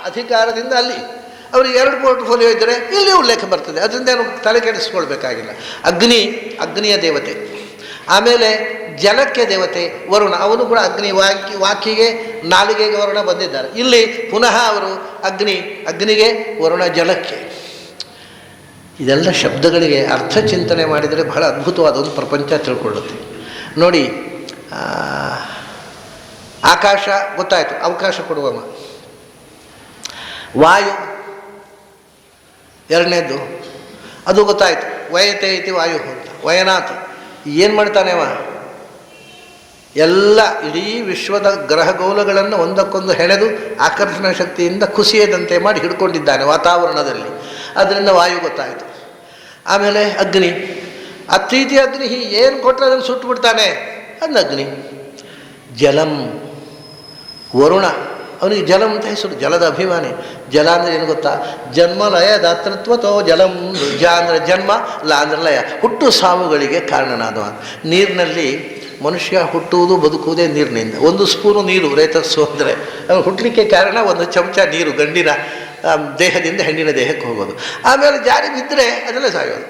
ಅಧಿಕಾರದಿಂದ ಅಲ್ಲಿ ಅವರಿಗೆ 2 ಪೋರ್ಟ್ಫೋಲಿಯೋ ಇದ್ದರೆ ಇಲ್ಲಿ ಉಲ್ಲೇಖ ಬರ್ತದೆ. ಅದರಿಂದ ಏನು ತಲೆ ಕೆಡಿಸ್ಕೊಳ್ಬೇಕಾಗಿಲ್ಲ. ಅಗ್ನಿ, ಅಗ್ನಿಯ ದೇವತೆ. ಆಮೇಲೆ ಜಲಕ್ಕೆ ದೇವತೆ ವರುಣ. ಅವನು ಕೂಡ ಅಗ್ನಿ. ವಾಕಿಗೆ ನಾಲಿಗೆಗೆ ವರುಣ ಬಂದಿದ್ದಾರೆ. ಇಲ್ಲಿ ಪುನಃ ಅವರು ಅಗ್ನಿಗೆ ವರುಣ, ಜಲಕ್ಕೆ. ಇದೆಲ್ಲ ಶಬ್ದಗಳಿಗೆ ಅರ್ಥ ಚಿಂತನೆ ಮಾಡಿದರೆ ಬಹಳ ಅದ್ಭುತವಾದ ಒಂದು ಪ್ರಪಂಚ ತಿಳ್ಕೊಳ್ಳುತ್ತೆ. ನೋಡಿ, ಆಕಾಶ ಗೊತ್ತಾಯಿತು, ಅವಕಾಶ ಕೊಡುವವ. ವಾಯು ಎರಡನೇದ್ದು, ಅದು ಗೊತ್ತಾಯಿತು, ವಯತೆ ಐತಿ ವಾಯು ಅಂತ. ವಯನಾಥ್ ಏನು ಮಾಡ್ತಾನೆ ಅವ? ಎಲ್ಲ ಇಡೀ ವಿಶ್ವದ ಗ್ರಹಗೋಲಗಳನ್ನು ಒಂದಕ್ಕೊಂದು ಹೆಣೆದು ಆಕರ್ಷಣ ಶಕ್ತಿಯಿಂದ ಕುಸಿಯದಂತೆ ಮಾಡಿ ಹಿಡ್ಕೊಂಡಿದ್ದಾನೆ ವಾತಾವರಣದಲ್ಲಿ. ಅದರಿಂದ ವಾಯು ಗೊತ್ತಾಯಿತು. ಆಮೇಲೆ ಅಗ್ನಿ. ಅತ್ರೀತಿ ಅಗ್ನಿ, ಏನು ಕೊಟ್ಟರೆ ಅದನ್ನು ಸುಟ್ಟು ಬಿಡ್ತಾನೆ, ಅದನ್ನ ಅಗ್ನಿ. ಜಲಂ, ವರುಣ, ಅವನಿಗೆ ಜಲಂ ಅಂತ ಹೆಸರು, ಜಲದ ಅಭಿಮಾನಿ. ಜಲ ಅಂದರೆ ಏನು ಗೊತ್ತಾ? ಜನ್ಮ ಲಯ ದಾತೃತ್ವತೋ ಜಲಂ. ಜ ಅಂದರೆ ಜನ್ಮ, ಲ ಅಂದರೆ ಲಯ, ಹುಟ್ಟು ಸಾವುಗಳಿಗೆ ಕಾರಣನಾದವ. ನೀರಿನಲ್ಲಿ ಮನುಷ್ಯ ಹುಟ್ಟುವುದು ಬದುಕುವುದೇ ನೀರಿನಿಂದ. ಒಂದು ಸ್ಪೂನು ನೀರು ರೇತಸ್ಸು ಅಂದರೆ ಅವನು ಹುಟ್ಟಲಿಕ್ಕೆ ಕಾರಣ ಒಂದು ಚಮಚ ನೀರು ಗಂಡಿನ ದೇಹದಿಂದ ಹೆಣ್ಣಿನ ದೇಹಕ್ಕೆ ಹೋಗೋದು. ಆಮೇಲೆ ಜಾರಿ ಬಿದ್ದರೆ ಅದೆಲ್ಲ ಸಾಯೋದು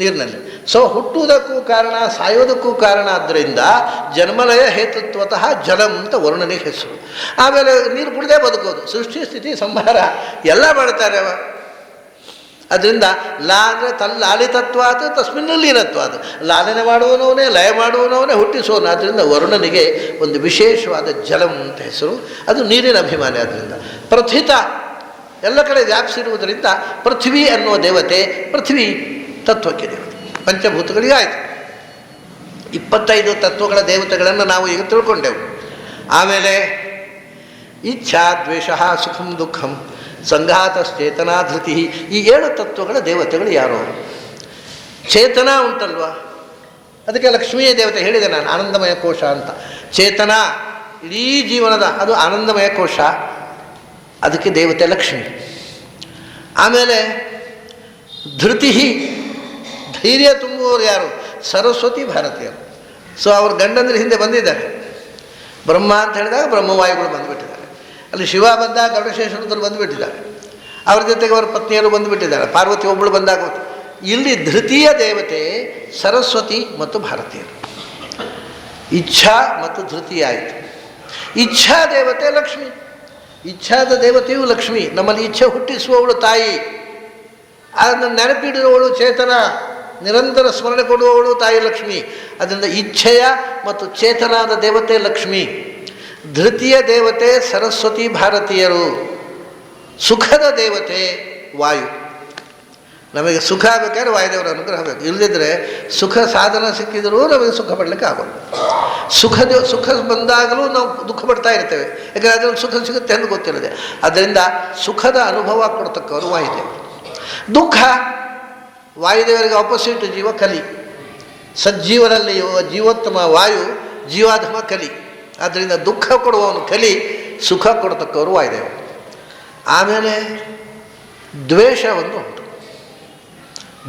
ನೀರಿನಲ್ಲಿ. ಸೊ ಹುಟ್ಟುವುದಕ್ಕೂ ಕಾರಣ ಸಾಯೋದಕ್ಕೂ ಕಾರಣ ಆದ್ದರಿಂದ ಜನ್ಮಲಯ ಹೇತುತ್ವತಃ ಜಲಂ ಅಂತ ವರುಣನಿಗೆ ಹೆಸರು. ಆಮೇಲೆ ನೀರು ಕುಡಿದೇ ಬದುಕೋದು, ಸೃಷ್ಟಿ ಸ್ಥಿತಿ ಸಂಹಾರ ಎಲ್ಲ ಮಾಡ್ತಾರೆ ಅವ. ಅದರಿಂದ ಲಾ ಅಂದರೆ ತಲ್ಲಾಲಿತತ್ವಾದ ತಸ್ಮಿನ್ನಲ್ಲಿ ಇರತ್ವಾದ, ಲಾಲನೆ ಮಾಡುವನವನೇ, ಲಯ ಮಾಡುವನವನೇ, ಹುಟ್ಟಿಸೋನು. ಆದ್ದರಿಂದ ವರುಣನಿಗೆ ಒಂದು ವಿಶೇಷವಾದ ಜಲಂ ಅಂತ ಹೆಸರು. ಅದು ನೀರಿನ ಅಭಿಮಾನಿ. ಆದ್ದರಿಂದ ಪ್ರಥಿತ, ಎಲ್ಲ ಕಡೆ ವ್ಯಾಪಿಸಿರುವುದರಿಂದ ಪೃಥ್ವಿ ಅನ್ನುವ ದೇವತೆ, ಪೃಥ್ವಿ ತತ್ವಕ್ಕೆ ದೇವತೆ. ಪಂಚಭೂತಗಳಿಗೆ ಆಯಿತು. 25 ತತ್ವಗಳ ದೇವತೆಗಳನ್ನು ನಾವು ಈಗ ತಿಳ್ಕೊಂಡೆವು. ಆಮೇಲೆ ಇಚ್ಛಾ, ದ್ವೇಷ, ಸುಖಂ ದುಃಖಂ, ಸಂಘಾತಶ್ಚೇತನಾ ಧೃತಿ, ಈ 7 ತತ್ವಗಳ ದೇವತೆಗಳು ಯಾರು? ಚೇತನ ಉಂಟಲ್ವ, ಅದಕ್ಕೆ ಲಕ್ಷ್ಮೀಯ ದೇವತೆ ಹೇಳಿದೆ ನಾನು, ಆನಂದಮಯ ಕೋಶ ಅಂತ. ಚೇತನ ಇಡೀ ಜೀವನದ ಅದು ಆನಂದಮಯ ಕೋಶ, ಅದಕ್ಕೆ ದೇವತೆ ಲಕ್ಷ್ಮಿ. ಆಮೇಲೆ ಧೃತಿ, ಧೈರ್ಯ ತುಂಬುವವರು ಯಾರು? ಸರಸ್ವತಿ ಭಾರತೀಯರು. ಸೊ ಅವ್ರ ಗಂಡಂದ್ರ ಹಿಂದೆ ಬಂದಿದ್ದಾರೆ. ಬ್ರಹ್ಮ ಅಂತ ಹೇಳಿದಾಗ ಬ್ರಹ್ಮವಾಯುಗಳು ಬಂದುಬಿಟ್ಟಿದ್ದಾರೆ. ಅಲ್ಲಿ ಶಿವ ಬಂದಾಗ ಗರುಡಶೇಷರು ಬಂದುಬಿಟ್ಟಿದ್ದಾರೆ. ಅವ್ರ ಜೊತೆಗೆ ಅವರ ಪತ್ನಿಯರು ಬಂದುಬಿಟ್ಟಿದ್ದಾರೆ. ಪಾರ್ವತಿ ಒಬ್ಬಳು ಬಂದಾಗ ಇಲ್ಲಿ ಧೃತಿಯ ದೇವತೆ ಸರಸ್ವತಿ ಮತ್ತು ಭಾರತೀಯರು. ಇಚ್ಛಾ ಮತ್ತು ಧೃತಿ ಆಯಿತು. ಇಚ್ಛಾ ದೇವತೆ ಲಕ್ಷ್ಮಿ. ಇಚ್ಛಾದ ದೇವತೆಯು ಲಕ್ಷ್ಮಿ. ನಮ್ಮಲ್ಲಿ ಇಚ್ಛೆ ಹುಟ್ಟಿಸುವವಳು ತಾಯಿ, ಅದನ್ನು ನೆನಪಿಡುವವಳು ಚೇತನ, ನಿರಂತರ ಸ್ಮರಣೆ ಕೊಡುವವಳು ತಾಯಿ ಲಕ್ಷ್ಮಿ. ಅದರಿಂದ ಇಚ್ಛೆಯ ಮತ್ತು ಚೇತನಾದ ದೇವತೆ ಲಕ್ಷ್ಮಿ. ಧೃತಿಯ ದೇವತೆ ಸರಸ್ವತಿ ಭಾರತೀಯರು. ಸುಖದ ದೇವತೆ ವಾಯು. ನಮಗೆ ಸುಖ ಬೇಕಾದ್ರೆ ವಾಯುದೇವರ ಅನುಗ್ರಹ ಬೇಕು. ಇಲ್ಲದಿದ್ದರೆ ಸುಖ ಸಾಧನ ಸಿಕ್ಕಿದರೂ ನಮಗೆ ಸುಖ ಪಡಲಿಕ್ಕೆ ಆಗೋಲ್ಲ. ಸುಖ ಬಂದಾಗಲೂ ನಾವು ದುಃಖ ಪಡ್ತಾ ಇರ್ತೇವೆ, ಯಾಕಂದರೆ ಅದರಲ್ಲಿ ಸುಖ ಸಿಗುತ್ತೆ ಅಂತ ಗೊತ್ತಿರದೆ. ಅದರಿಂದ ಸುಖದ ಅನುಭವ ಕೊಡ್ತಕ್ಕವರು ವಾಯುದೇವರು. ದುಃಖ, ವಾಯುದೇವರಿಗೆ ಆಪೋಸಿಟ್ ಜೀವ ಕಲಿ. ಸಜ್ಜೀವನಲ್ಲಿ ಜೀವೋತ್ತಮ ವಾಯು, ಜೀವಾಧಮ ಕಲಿ. ಆದ್ದರಿಂದ ದುಃಖ ಕೊಡುವವನು ಕಲಿ, ಸುಖ ಕೊಡ್ತಕ್ಕವರು ವಾಯುದೇವರು. ಆಮೇಲೆ ದ್ವೇಷ ಒಂದು ಉಂಟು.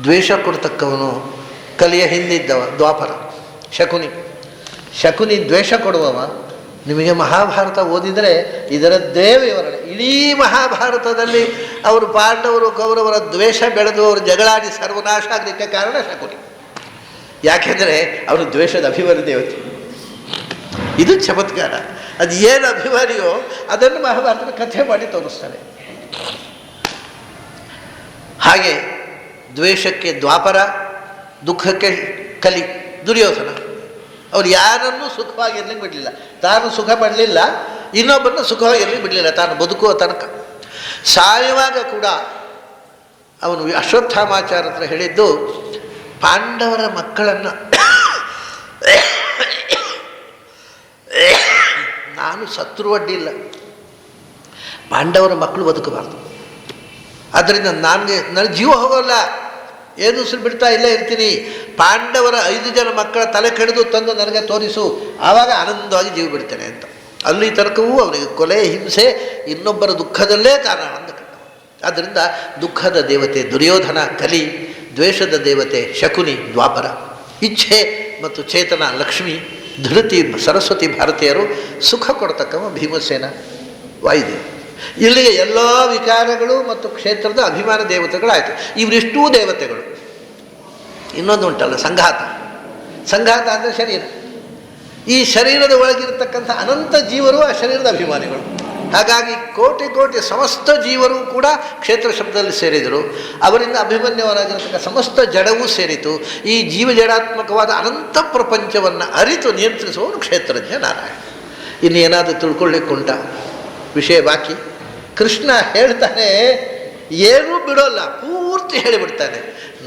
ದ್ವೇಷ ಕೊಡ್ತಕ್ಕವನು ಕಲಿಯ ಹಿಂದಿದ್ದವ ದ್ವಾಪರ, ಶಕುನಿ. ಶಕುನಿ ದ್ವೇಷ ಕೊಡುವವ. ನಿಮಗೆ ಮಹಾಭಾರತ ಓದಿದರೆ ಇದರದ್ದೇ ವಿವರಣೆ. ಇಡೀ ಮಹಾಭಾರತದಲ್ಲಿ ಅವರು ಪಾಂಡವರು ಕೌರವರ ದ್ವೇಷ ಬೆಳೆದು ಅವರು ಜಗಳಾಡಿ ಸರ್ವನಾಶ ಆಗಲಿಕ್ಕೆ ಕಾರಣ ಶಕುನಿ. ಯಾಕೆಂದರೆ ಅವರು ದ್ವೇಷದ ಅಭಿಮಾನಿ ದೇವತೆ. ಇದು ಚಮತ್ಕಾರ. ಅದು ಏನು ಅಭಿಮಾನಿಯೋ ಅದನ್ನು ಮಹಾಭಾರತದ ಕಥೆ ಮಾಡಿ ತೋರಿಸ್ತಾರೆ. ಹಾಗೆ ದ್ವೇಷಕ್ಕೆ ದ್ವಾಪರ, ದುಃಖಕ್ಕೆ ಕಲಿ ದುರ್ಯೋಧನ. ಅವ್ರು ಯಾರನ್ನೂ ಸುಖವಾಗಿರ್ಲಿಕ್ಕೆ ಬಿಡಲಿಲ್ಲ. ತಾನು ಸುಖ ಪಡಲಿಲ್ಲ, ಇನ್ನೊಬ್ಬರನ್ನು ಸುಖವಾಗಿರ್ಲಿಕ್ಕೆ ಬಿಡಲಿಲ್ಲ, ತಾನು ಬದುಕುವ ತನಕ. ಸಾಯುವಾಗ ಕೂಡ ಅವನು ಅಶ್ವತ್ಥಾಮಾಚಾರ ಹತ್ರ ಹೇಳಿದ್ದು, ಪಾಂಡವರ ಮಕ್ಕಳನ್ನು ನಾನು ಸತ್ರು ಅಡ್ಡಿಲ್ಲ, ಪಾಂಡವರ ಮಕ್ಕಳು ಬದುಕಬಾರ್ದು. ಆದ್ದರಿಂದ ನನ್ನ ಜೀವ ಹೋಗೋಲ್ಲ, ಏನು ಉಸಿರು ಬಿಡ್ತಾ ಇಲ್ಲೇ ಇರ್ತೀನಿ. ಪಾಂಡವರ 5 ಜನ ಮಕ್ಕಳ ತಲೆ ಕಡಿದು ತಂದು ನನಗೆ ತೋರಿಸು, ಆವಾಗ ಆನಂದವಾಗಿ ಜೀವ ಬಿಡ್ತೇನೆ ಅಂತ. ಅಲ್ಲಿ ತನಕವೂ ಅವನಿಗೆ ಕೊಲೆ, ಹಿಂಸೆ, ಇನ್ನೊಬ್ಬರ ದುಃಖದಲ್ಲೇ ಕಾರಣ ಅಂತ ಕಂಡ. ಆದ್ದರಿಂದ ದುಃಖದ ದೇವತೆ ದುರ್ಯೋಧನ ಕಲಿ, ದ್ವೇಷದ ದೇವತೆ ಶಕುನಿ ದ್ವಾಪರ, ಇಚ್ಛೆ ಮತ್ತು ಚೇತನ ಲಕ್ಷ್ಮಿ, ಧೃತಿ ಸರಸ್ವತಿ ಭಾರತೀಯರು, ಸುಖ ಕೊಡ್ತಕ್ಕವ ಭೀಮಸೇನ ವಾಯುದೇವ. ಇಲ್ಲಿಗೆ ಎಲ್ಲ ವಿಕಾರಗಳು ಮತ್ತು ಕ್ಷೇತ್ರದ ಅಭಿಮಾನ ದೇವತೆಗಳಾಯಿತು. ಇವರಿಷ್ಟೂ ದೇವತೆಗಳು. ಇನ್ನೊಂದು ಉಂಟಲ್ಲ ಸಂಘಾತ. ಸಂಘಾತ ಅಂದರೆ ಶರೀರ. ಈ ಶರೀರದ ಒಳಗಿರತಕ್ಕಂಥ ಅನಂತ ಜೀವರು ಆ ಶರೀರದ ಅಭಿಮಾನಿಗಳು. ಹಾಗಾಗಿ ಕೋಟಿ ಕೋಟಿ ಸಮಸ್ತ ಜೀವರು ಕೂಡ ಕ್ಷೇತ್ರ ಶಬ್ದದಲ್ಲಿ ಸೇರಿದರು. ಅವರಿಂದ ಅಭಿಮನ್ಯವರಾಗಿರತಕ್ಕ ಸಮಸ್ತ ಜಡವೂ ಸೇರಿತು. ಈ ಜೀವಜಡಾತ್ಮಕವಾದ ಅನಂತ ಪ್ರಪಂಚವನ್ನು ಅರಿತು ನಿಯಂತ್ರಿಸುವವನು ಕ್ಷೇತ್ರಜ್ಞ ನಾರಾಯಣ. ಇನ್ನು ಏನಾದರೂ ತಿಳ್ಕೊಳ್ಳಿಕ್ಕುಂಟ ವಿಷಯ ಬಾಕಿ. ಕೃಷ್ಣ ಹೇಳ್ತಾನೆ, ಏನೂ ಬಿಡೋಲ್ಲ, ಪೂರ್ತಿ ಹೇಳಿಬಿಡ್ತಾನೆ.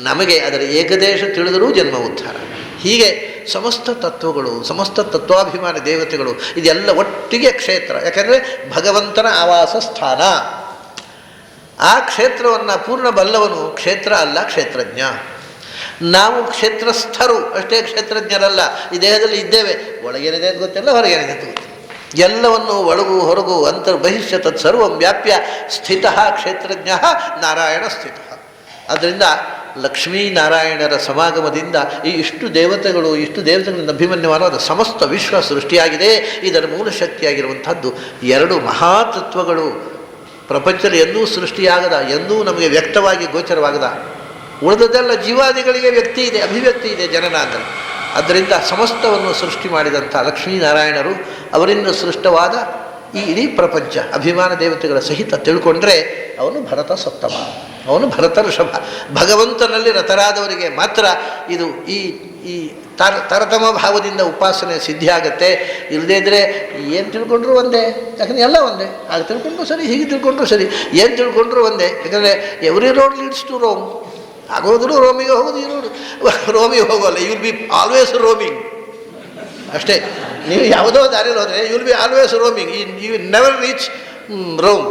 ನಮಗೆ ಅದರ ಏಕದೇಶ ತಿಳಿದರೂ ಜನ್ಮ ಉದ್ಧಾರ. ಹೀಗೆ ಸಮಸ್ತ ತತ್ವಗಳು, ಸಮಸ್ತ ತತ್ವಾಭಿಮಾನಿ ದೇವತೆಗಳು, ಇದೆಲ್ಲ ಒಟ್ಟಿಗೆ ಕ್ಷೇತ್ರ. ಯಾಕೆಂದರೆ ಭಗವಂತನ ಆವಾಸ ಸ್ಥಾನ. ಆ ಕ್ಷೇತ್ರವನ್ನು ಪೂರ್ಣ ಬಲ್ಲವನು ಕ್ಷೇತ್ರ ಅಲ್ಲ ಕ್ಷೇತ್ರಜ್ಞ. ನಾವು ಕ್ಷೇತ್ರಸ್ಥರು ಅಷ್ಟೇ, ಕ್ಷೇತ್ರಜ್ಞರಲ್ಲ. ಈ ದೇಹದಲ್ಲಿ ಇದ್ದೇವೆ, ಒಳಗೇನಿದೆ ಅಂತ ಗೊತ್ತಿಲ್ಲ, ಹೊರಗೇನಿದೆ ಅಂತ ಗೊತ್ತಿಲ್ಲ. ಎಲ್ಲವನ್ನು ಒಳಗು ಹೊರಗು ಅಂತರ್ಬಹಿಷ್ಯ ತತ್ಸರ್ವಂ ವ್ಯಾಪ್ಯ ಸ್ಥಿತ ಕ್ಷೇತ್ರಜ್ಞ ನಾರಾಯಣ ಸ್ಥಿತ. ಆದ್ದರಿಂದ ಲಕ್ಷ್ಮೀನಾರಾಯಣರ ಸಮಾಗಮದಿಂದ ಈ ಇಷ್ಟು ದೇವತೆಗಳಿಂದ ಅಭಿಮನ್ಯವಾದ ಸಮಸ್ತ ವಿಶ್ವ ಸೃಷ್ಟಿಯಾಗಿದೆ. ಇದರ ಮೂಲ ಶಕ್ತಿಯಾಗಿರುವಂಥದ್ದು ಎರಡು ಮಹಾತತ್ವಗಳು ಪ್ರಪಂಚದಲ್ಲಿ ಎಂದೂ ಸೃಷ್ಟಿಯಾಗದ, ಎಂದೂ ನಮಗೆ ವ್ಯಕ್ತವಾಗಿ ಗೋಚರವಾಗದ. ಉಳಿದದ್ದೆಲ್ಲ ಜೀವಾದಿಗಳಿಗೆ ವ್ಯಕ್ತಿ ಇದೆ, ಅಭಿವ್ಯಕ್ತಿ ಇದೆ ಜನನ ಅಂದರೆ. ಆದ್ದರಿಂದ ಸಮಸ್ತವನ್ನು ಸೃಷ್ಟಿ ಮಾಡಿದಂಥ ಲಕ್ಷ್ಮೀನಾರಾಯಣರು, ಅವರಿಂದ ಸೃಷ್ಟವಾದ ಈ ಇಡೀ ಪ್ರಪಂಚ ಅಭಿಮಾನ ದೇವತೆಗಳ ಸಹಿತ ತಿಳ್ಕೊಂಡ್ರೆ ಅವನು ಭರತ ಸಪ್ತಮ, ಅವನು ಭರತ ಋಷಭ. ಭಗವಂತನಲ್ಲಿ ರತರಾದವರಿಗೆ ಮಾತ್ರ ಇದು ಈ ತರತಮ ಭಾವದಿಂದ ಉಪಾಸನೆ ಸಿದ್ಧಿಯಾಗತ್ತೆ. ಇಲ್ಲದೇ ಇದ್ದರೆ ಏನು ತಿಳ್ಕೊಂಡ್ರು ಒಂದೇ, ಯಾಕಂದರೆ ಎಲ್ಲ ಒಂದೇ. ಆಗ ತಿಳ್ಕೊಂಡ್ರು ಸರಿ, ಹೀಗೆ ತಿಳ್ಕೊಂಡ್ರು ಸರಿ, ಏನು ತಿಳ್ಕೊಂಡ್ರು ಒಂದೇ. ಯಾಕಂದರೆ every road leads to Rome. ಆಗೋದ್ರು ರೋಮಿಗೆ ಹೋಗೋದು, ಈ ರೋಡ್ ರೋಮಿಗೆ ಹೋಗೋಲ್ಲ. You will be always roaming ಅಷ್ಟೇ. ನೀವು ಯಾವುದೋ ದಾರಿಯಲ್ಲಿ ಹೋದರೆ you will be always roaming, you never reach Rome.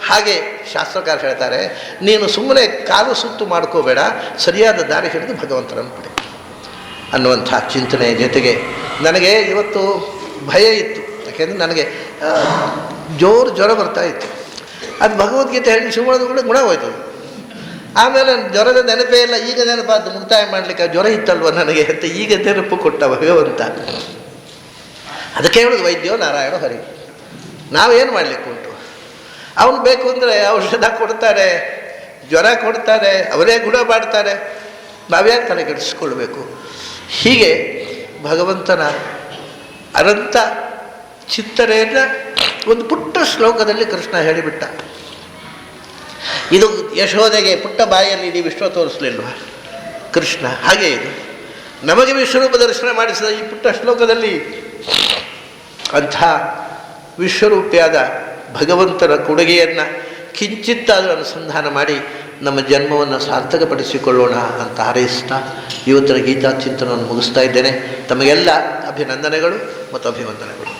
ಹಾಗೆ ಶಾಸ್ತ್ರಕಾರ ಹೇಳ್ತಾರೆ, ನೀನು ಸುಮ್ಮನೆ ಕಾಲು ಸುತ್ತು ಮಾಡ್ಕೋಬೇಡ, ಸರಿಯಾದ ದಾರಿ ಹಿಡಿದು ಭಗವಂತನನ್ನು ಪಡೆ ಅನ್ನುವಂಥ ಚಿಂತನೆ ಜೊತೆಗೆ ನನಗೆ ಇವತ್ತು ಭಯ ಇತ್ತು. ಯಾಕೆಂದರೆ ನನಗೆ ಜ್ವರ ಬರ್ತಾ ಇತ್ತು. ಅದು ಭಗವದ್ಗೀತೆ ಹೇಳಿ ಶಿವಮೊಗ್ಗದ ಕೂಡ ಗುಣ ಹೋಯ್ತು. ಆಮೇಲೆ ಜ್ವರದ ನೆನಪೇ ಇಲ್ಲ, ಈಗ ನೆನಪಾದ್ದು ಮುಕ್ತಾಯ ಮಾಡಲಿಕ್ಕೆ. ಜ್ವರ ಇತ್ತಲ್ವ ನನಗೆ ಅಂತ ಈಗ ನೆನಪು ಕೊಟ್ಟ ಭಗವಂತ. ಅದಕ್ಕೆ ಹೇಳೋದು ವೈದ್ಯೋ ನಾರಾಯಣ ಹರಿ. ನಾವೇನು ಮಾಡಲಿಕ್ಕೆ ಉಂಟು? ಅವನು ಬೇಕು ಅಂದರೆ ಔಷಧ ಕೊಡ್ತಾರೆ, ಜ್ವರ ಕೊಡ್ತಾರೆ, ಅವರೇ ಗುಣ ಮಾಡ್ತಾರೆ. ನಾವ್ಯಾಕೆ ತಲೆ ಕೆಡಿಸ್ಕೊಳ್ಬೇಕು? ಹೀಗೆ ಭಗವಂತನ ಅನಂತ ಚಿಂತನೆಯನ್ನು ಒಂದು ಪುಟ್ಟ ಶ್ಲೋಕದಲ್ಲಿ ಕೃಷ್ಣ ಹೇಳಿಬಿಟ್ಟ. ಇದು ಯಶೋದೆಗೆ ಪುಟ್ಟ ಬಾಯಲ್ಲಿ ಇಡೀ ವಿಶ್ವ ತೋರಿಸಲಿಲ್ವ ಕೃಷ್ಣ? ಹಾಗೆ ಇದು ನಮಗೆ ವಿಶ್ವರೂಪ ದರ್ಶನ ಮಾಡಿಸಿದ ಈ ಪುಟ್ಟ ಶ್ಲೋಕದಲ್ಲಿ ಅಂಥ ವಿಶ್ವರೂಪಿಯಾದ ಭಗವಂತನ ಕೊಡುಗೆಯನ್ನು ಕಿಂಚಿತ್ತಾದರೂ ಅನುಸಂಧಾನ ಮಾಡಿ ನಮ್ಮ ಜನ್ಮವನ್ನು ಸಾರ್ಥಕಪಡಿಸಿಕೊಳ್ಳೋಣ ಅಂತ ಹಾರೈಸ್ತಾ ಇವತ್ತಿನ ಗೀತಾ ಚಿಂತನವನ್ನು ಮುಗಿಸ್ತಾ ಇದ್ದೇನೆ. ತಮಗೆಲ್ಲ ಅಭಿನಂದನೆಗಳು ಮತ್ತು ಅಭಿವಂದನೆಗಳು.